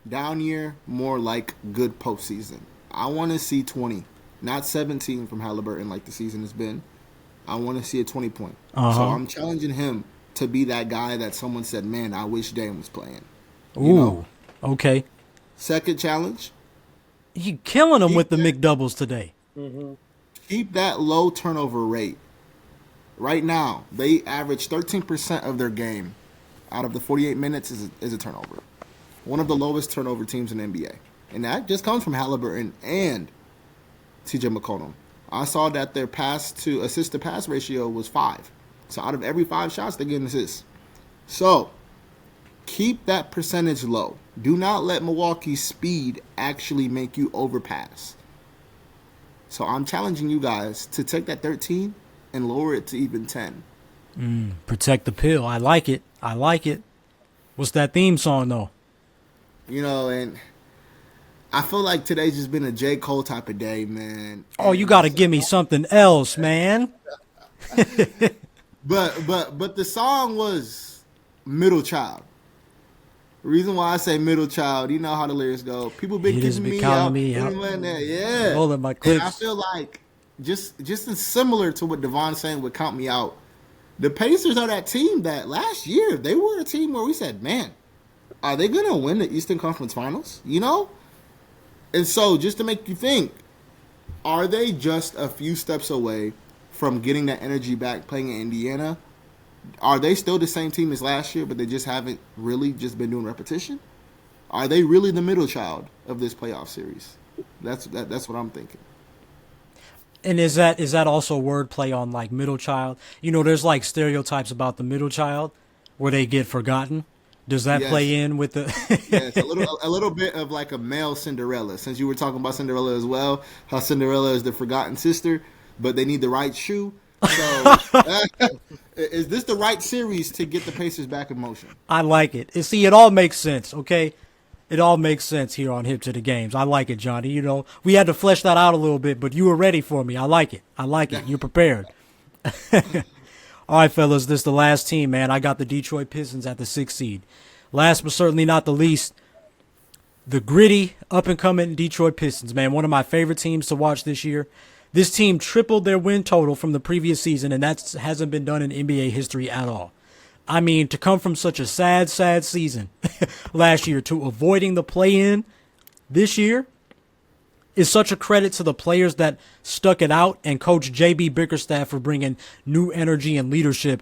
Down year, more like good postseason. I want to see 20, not 17 from Halliburton like the season has been. I want to see a 20-point. So I'm challenging him to be that guy that someone said, man, I wish Dame was playing. Ooh, okay. Second challenge. He killing them with the McDoubles today. Keep that low turnover rate. Right now, they average 13% of their game out of the 48 minutes is a turnover. One of the lowest turnover teams in the NBA. And that just comes from Halliburton and TJ McConnell. I saw that their assist to pass ratio was 5. So out of every 5 shots, they get an assist. So keep that percentage low. Do not let Milwaukee's speed actually make you overpass. So I'm challenging you guys to take that 13 and lower it to even 10. Protect the pill. I like it. What's that theme song, though? You know, and I feel like today's just been a J. Cole type of day, man. Oh, you got to give me something else, man. But the song was Middle Child. The reason why I say Middle Child, you know how the lyrics go. People been kicking me out. Yeah. Rolling my clips. And I feel like just as similar to what Devaughn saying would count me out. The Pacers are that team that last year they were a team where we said, man, are they gonna win the Eastern Conference Finals? You know? And so just to make you think, are they just a few steps away from getting that energy back playing in Indiana? Are they still the same team as last year, but they just haven't really just been doing repetition? Are they really the middle child of this playoff series? That's what I'm thinking. And is that also wordplay on like middle child? You know, there's like stereotypes about the middle child where they get forgotten. Does that play in with the? Yes, a little bit of like a male Cinderella. Since you were talking about Cinderella as well, how Cinderella is the forgotten sister, but they need the right shoe. So, is this the right series to get the Pacers back in motion? I like it. See, it all makes sense. Okay, it all makes sense here on Hip to the Games. I like it, Johnny. You know, we had to flesh that out a little bit, but you were ready for me. I like it. You're prepared. All right, fellas, this is the last team, man. I got the Detroit Pistons at the 6th seed. Last but certainly not the least, the gritty, up-and-coming Detroit Pistons, man. One of my favorite teams to watch this year. This team tripled their win total from the previous season, and that hasn't been done in NBA history at all. I mean, to come from such a sad season last year to avoiding the play-in this year is such a credit to the players that stuck it out and Coach J.B. Bickerstaff for bringing new energy and leadership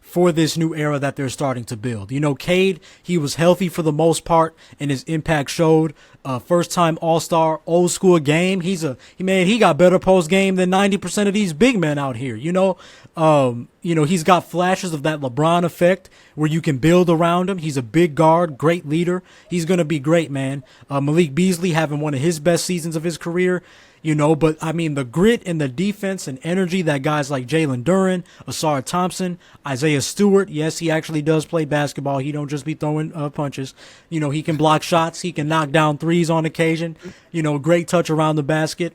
for this new era that they're starting to build. You know, Cade, he was healthy for the most part and his impact showed. First-time All-Star, old-school game. He got better post-game than 90% of these big men out here, you know. He's got flashes of that LeBron effect where you can build around him. He's a big guard, great leader. He's going to be great, man. Malik Beasley having one of his best seasons of his career, you know, but I mean, the grit and the defense and energy that guys like Jalen Duren, Asar Thompson, Isaiah Stewart, yes, he actually does play basketball. He don't just be throwing punches. You know, he can block shots. He can knock down threes on occasion. You know, great touch around the basket.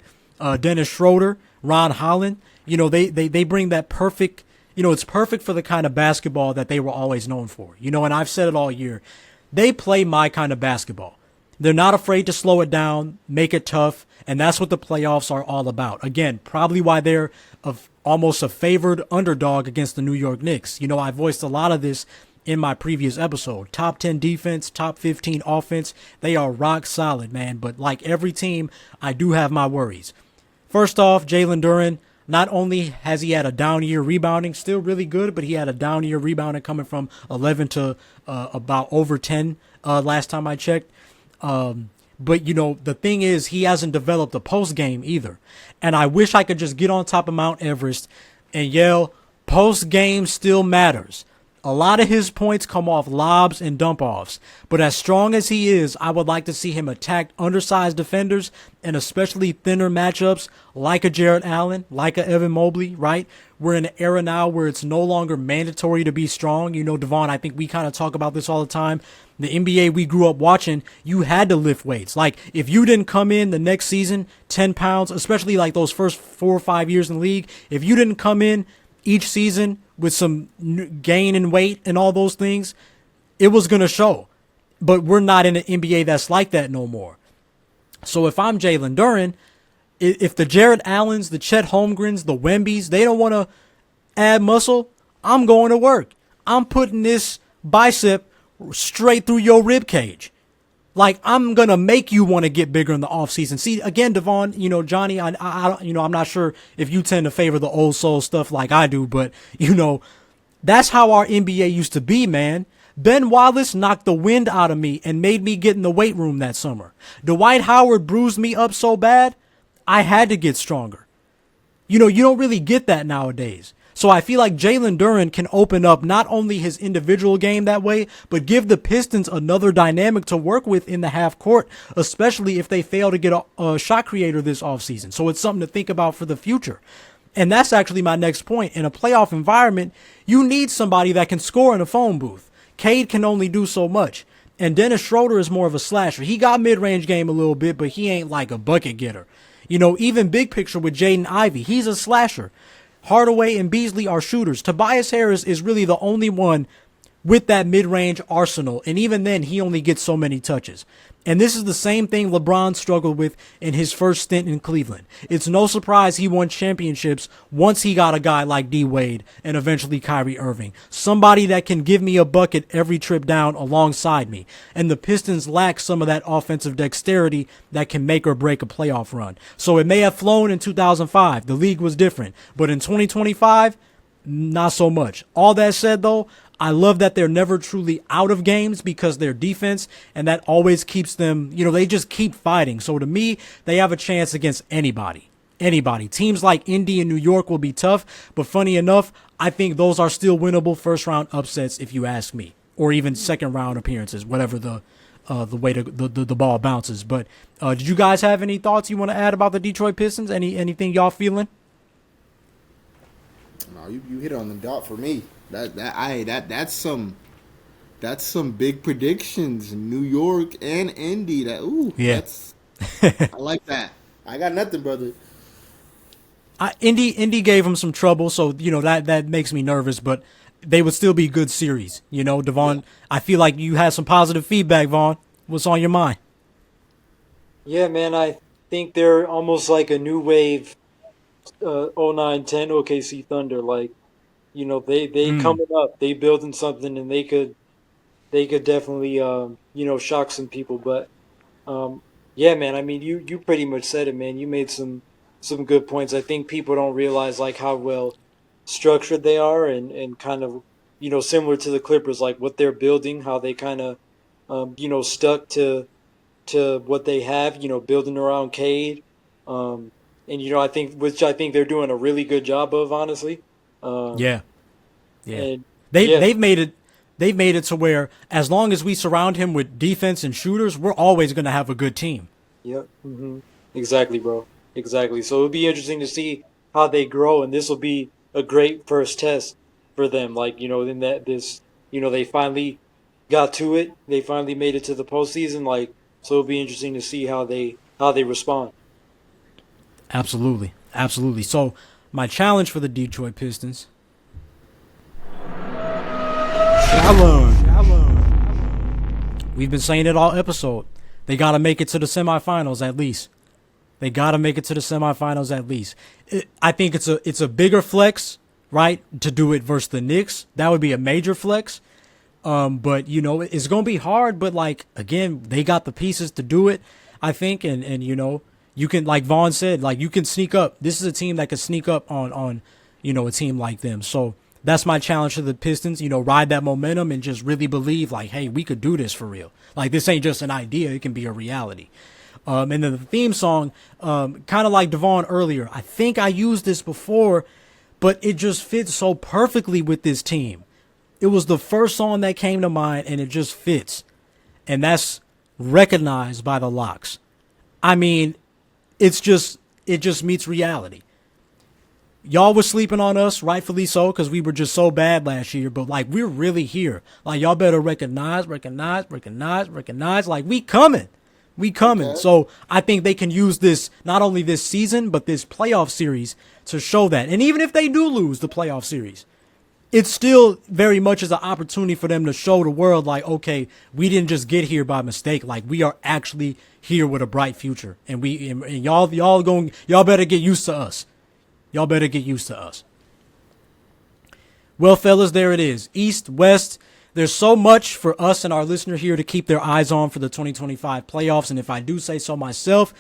Dennis Schroeder, Ron Holland, you know, they bring that perfect, you know, it's perfect for the kind of basketball that they were always known for. You know, and I've said it all year. They play my kind of basketball. They're not afraid to slow it down, make it tough, and that's what the playoffs are all about. Again, probably why they're almost a favored underdog against the New York Knicks. You know, I voiced a lot of this in my previous episode. Top 10 defense, top 15 offense. They are rock solid, man. But like every team, I do have my worries. First off, Jalen Duren, not only has he had a down year rebounding, still really good, but he had a down year rebounding coming from 11 to about over 10 last time I checked. But, you know, the thing is, he hasn't developed a post game either. And I wish I could just get on top of Mount Everest and yell, post game still matters. A lot of his points come off lobs and dump offs. But as strong as he is, I would like to see him attack undersized defenders and especially thinner matchups like a Jarrett Allen, like a Evan Mobley, right? We're in an era now where it's no longer mandatory to be strong. You know, Devaughn, I think we kind of talk about this all the time. The NBA we grew up watching, you had to lift weights. Like, if you didn't come in the next season 10 pounds, especially like those first 4 or 5 years in the league, if you didn't come in each season with some gain in weight and all those things, it was going to show. But we're not in an NBA that's like that no more. So if I'm Jalen Duren, if the Jarrett Allens, the Chet Holmgrens, the Wembys, they don't want to add muscle, I'm going to work. I'm putting this bicep straight through your rib cage. Like, I'm going to make you want to get bigger in the offseason. See, again, Devaughn, you know, Johnny, I'm not sure if you tend to favor the old soul stuff like I do, but, you know, that's how our NBA used to be, man. Ben Wallace knocked the wind out of me and made me get in the weight room that summer. Dwight Howard bruised me up so bad, I had to get stronger. You know, you don't really get that nowadays. So I feel like Jalen Duren can open up not only his individual game that way, but give the Pistons another dynamic to work with in the half court, especially if they fail to get a shot creator this offseason. So it's something to think about for the future. And that's actually my next point. In a playoff environment, you need somebody that can score in a phone booth. Cade can only do so much. And Dennis Schroeder is more of a slasher. He got mid-range game a little bit, but he ain't like a bucket getter. You know, even big picture with Jaden Ivey, he's a slasher. Hardaway and Beasley are shooters. Tobias Harris is really the only one with that mid-range arsenal, and even then, he only gets so many touches. And this is the same thing LeBron struggled with in his first stint in Cleveland. It's no surprise he won championships once he got a guy like D. Wade and eventually Kyrie Irving. Somebody that can give me a bucket every trip down alongside me. And the Pistons lack some of that offensive dexterity that can make or break a playoff run. So it may have flown in 2005. The league was different. But in 2025, not so much. All that said, though, I love that they're never truly out of games because their defense, and that always keeps them, you know, they just keep fighting. So to me, they have a chance against anybody. Anybody. Teams like Indy and New York will be tough, but funny enough, I think those are still winnable first round upsets if you ask me, or even second round appearances, whatever the way the ball bounces. But did you guys have any thoughts you want to add about the Detroit Pistons? Anything y'all feeling? No, you hit on the dot for me. That's some big predictions. New York and Indy. I like that. I got nothing, brother. Indy gave him some trouble, so you know that makes me nervous. But they would still be good series. You know, Devaughn. I feel like you had some positive feedback, Vaughn. What's on your mind? Yeah, man. I think they're almost like a new wave. 09-10 OKC Thunder, like, you know, they coming up, they building something, and they could definitely you know, shock some people. But yeah, man, I mean, you pretty much said it, man. You made some good points. I think people don't realize like how well structured they are, and kind of, you know, similar to the Clippers, like what they're building, how they kind of you know, stuck to what they have, you know, building around Cade. And, you know, I think they're doing a really good job of, honestly. Yeah. And, they've made it to where as long as we surround him with defense and shooters, we're always going to have a good team. Yep. Mm-hmm. Exactly, bro. Exactly. So it'll be interesting to see how they grow, and this will be a great first test for them. Like, you know, in that you know, they finally got to it. They finally made it to the postseason. Like, so it'll be interesting to see how they respond. Absolutely. So, my challenge for the Detroit Pistons. Challenge. We've been saying it all episode. They got to make it to the semifinals at least. I think it's a bigger flex, right, to do it versus the Knicks. That would be a major flex. But, you know, it's going to be hard. But, like, again, they got the pieces to do it, I think. And you know, you can, like Vaughn said, like you can sneak up. This is a team that can sneak up on, you know, a team like them. So that's my challenge to the Pistons, you know, ride that momentum and just really believe like, hey, we could do this for real. Like this ain't just an idea. It can be a reality. And then the theme song, kind of like Devaughn earlier, I think I used this before, but it just fits so perfectly with this team. It was the first song that came to mind and it just fits. And that's Recognized by the Locks. I mean, it just meets reality. Y'all was sleeping on us, rightfully so, because we were just so bad last year. But, like, we're really here. Like, y'all better recognize. Like, we coming. Okay. So, I think they can use this, not only this season, but this playoff series to show that. And even if they do lose the playoff series, it still very much is an opportunity for them to show the world, like, okay, we didn't just get here by mistake. Like, we are actually here with a bright future. And y'all better get used to us. Well, fellas, there it is. East, West. There's so much for us and our listener here to keep their eyes on for the 2025 playoffs. And if I do say so myself,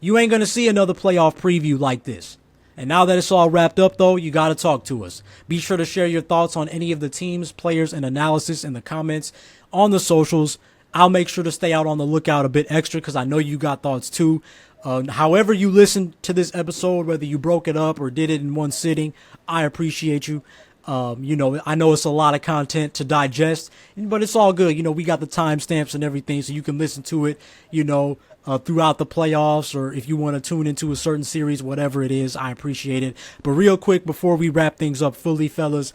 you ain't going to see another playoff preview like this. And now that it's all wrapped up, though, you got to talk to us. Be sure to share your thoughts on any of the teams, players, and analysis in the comments on the socials. I'll make sure to stay out on the lookout a bit extra because I know you got thoughts too. However you listened to this episode, whether you broke it up or did it in one sitting, I appreciate you. You know, I know it's a lot of content to digest, but it's all good. You know, we got the timestamps and everything, so you can listen to it, you know, throughout the playoffs, or if you want to tune into a certain series, whatever it is, I appreciate it. But real quick, before we wrap things up fully, fellas,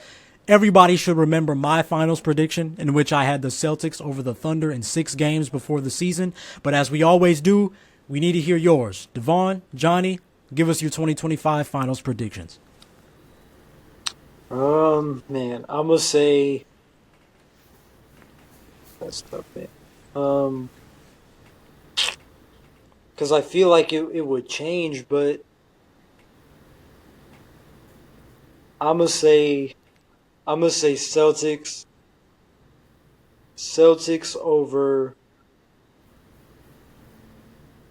everybody should remember my finals prediction, in which I had the Celtics over the Thunder in 6 games before the season. But as we always do, we need to hear yours. Devaughn, Johnny, give us your 2025 finals predictions. Man, I'm gonna say that's tough, man. Because I feel like it would change, but I'm gonna say Celtics over.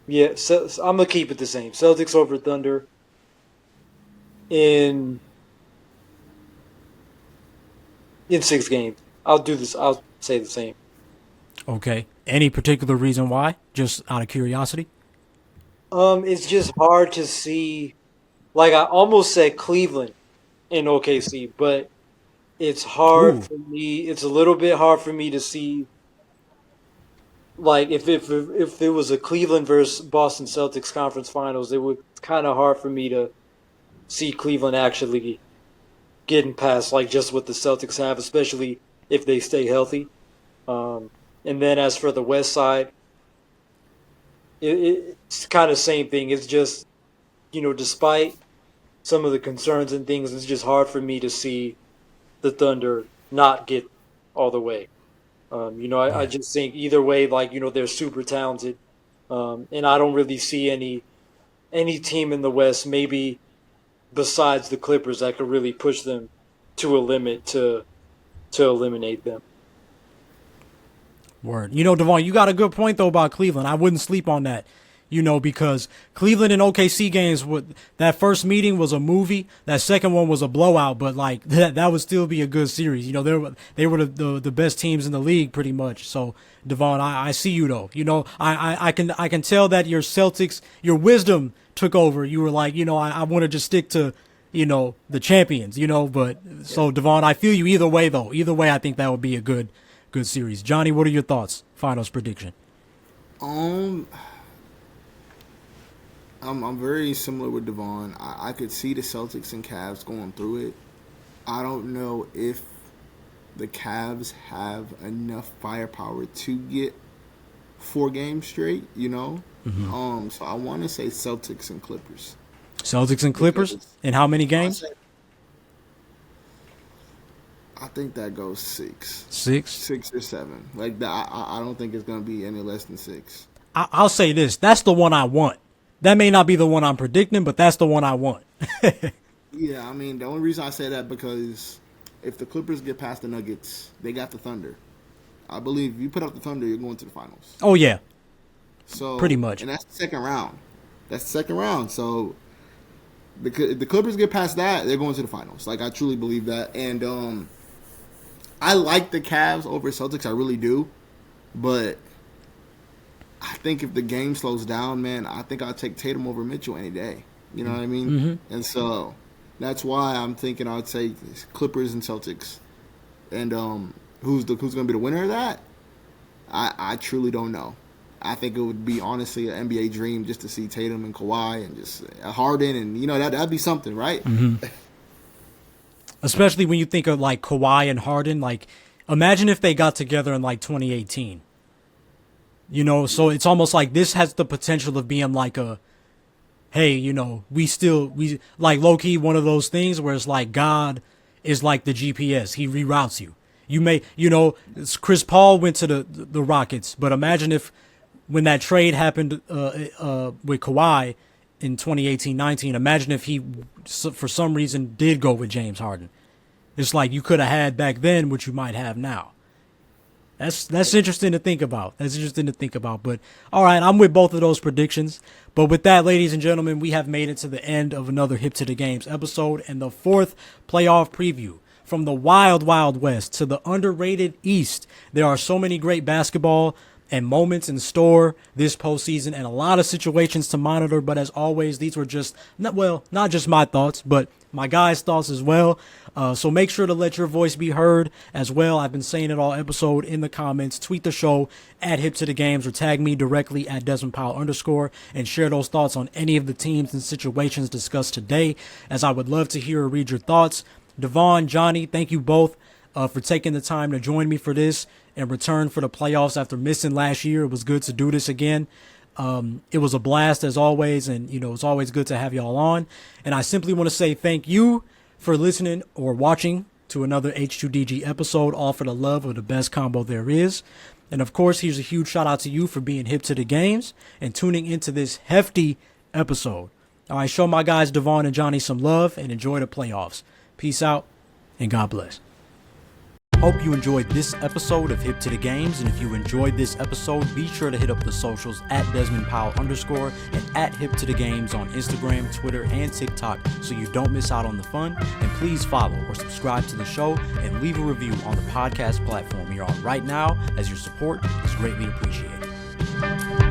Yeah, so I'm gonna keep it the same. Celtics over Thunder in 6 games. I'll do this. I'll say the same. Okay. Any particular reason why? Just out of curiosity? It's just hard to see. Like I almost said Cleveland in OKC, but it's hard Ooh. for me. It's a little bit hard for me to see. Like if it was a Cleveland versus Boston Celtics conference finals, it would kind of hard for me to see Cleveland actually getting past like just what the Celtics have, especially if they stay healthy. And then as for the West side, it's kind of same thing. It's just, despite some of the concerns and things, it's just hard for me to see the Thunder not get all the way. I just think either way, like, they're super talented. And I don't really see any team in the West, maybe besides the Clippers, that could really push them to a limit to eliminate them. Word. Devaughn, you got a good point, though, about Cleveland. I wouldn't sleep on that, because Cleveland and OKC games, that first meeting was a movie. That second one was a blowout, but, like, that would still be a good series. They were the best teams in the league pretty much. So, Devaughn, I see you, though. I can tell that your Celtics, your wisdom took over. You were like, I want to just stick to, the champions, but so, Devaughn, I feel you either way, though. Either way, I think that would be a good series. Johnny, what are your thoughts? Finals prediction. I'm very similar with Devaughn. I could see the Celtics and Cavs going through it. I don't know if the Cavs have enough firepower to get 4 games straight, Mm-hmm. So I want to say Celtics and Clippers. Celtics and Clippers? In how many games? I think that goes 6. 6 or 7. Like that, I don't think it's gonna be any less than 6. I'll say this: that's the one I want. That may not be the one I'm predicting, but that's the one I want. Yeah, I mean, the only reason I say that because if the Clippers get past the Nuggets, they got the Thunder. I believe if you put up the Thunder, you're going to the finals. Oh yeah. So pretty much, and that's the second round. So if the Clippers get past that, they're going to the finals. Like I truly believe that, and I like the Cavs over Celtics. I really do. But I think if the game slows down, man, I think I'll take Tatum over Mitchell any day. You know what I mean? Mm-hmm. And so that's why I'm thinking I'll take Clippers and Celtics. And who's going to be the winner of that? I truly don't know. I think it would be honestly an NBA dream just to see Tatum and Kawhi and just Harden, and that'd be something, right? Mm-hmm. Especially when you think of like Kawhi and Harden, like imagine if they got together in like 2018. So it's almost like this has the potential of being like hey, we like low key one of those things where it's like God is like the GPS. He reroutes you. You may, Chris Paul went to the Rockets, but imagine if when that trade happened with Kawhi in 2018-19, imagine if he, for some reason, did go with James Harden. It's like you could have had back then what you might have now. That's interesting to think about. But, all right, I'm with both of those predictions. But with that, ladies and gentlemen, we have made it to the end of another Hip to the Games episode and the 4th playoff preview. From the wild, wild West to the underrated East, there are so many great basketball and moments in store this postseason and a lot of situations to monitor. But as always, these were just, not just my thoughts, but my guys' thoughts as well. So make sure to let your voice be heard as well. I've been saying it all episode in the comments. Tweet the show at Hip to the Games or tag me directly at Desmond Powell _ and share those thoughts on any of the teams and situations discussed today, as I would love to hear or read your thoughts. Devaughn, Johnny, thank you both for taking the time to join me for this and return for the playoffs after missing last year. It was good to do this again. It was a blast as always, and it's always good to have y'all on. And I simply want to say thank you for listening or watching to another H2DG episode, all for the love of the best combo there is. And of course, here's a huge shout out to you for being hip to the games and tuning into this hefty episode. All right, show my guys Devaughn and Johnny some love and enjoy the playoffs. Peace out and God bless. Hope you enjoyed this episode of Hip to the Games, and if you enjoyed this episode, be sure to hit up the socials at Desmond Powell _ and at Hip to the Games on Instagram, Twitter, and TikTok so you don't miss out on the fun. And please follow or subscribe to the show and leave a review on the podcast platform you're on right now, as your support is greatly appreciated.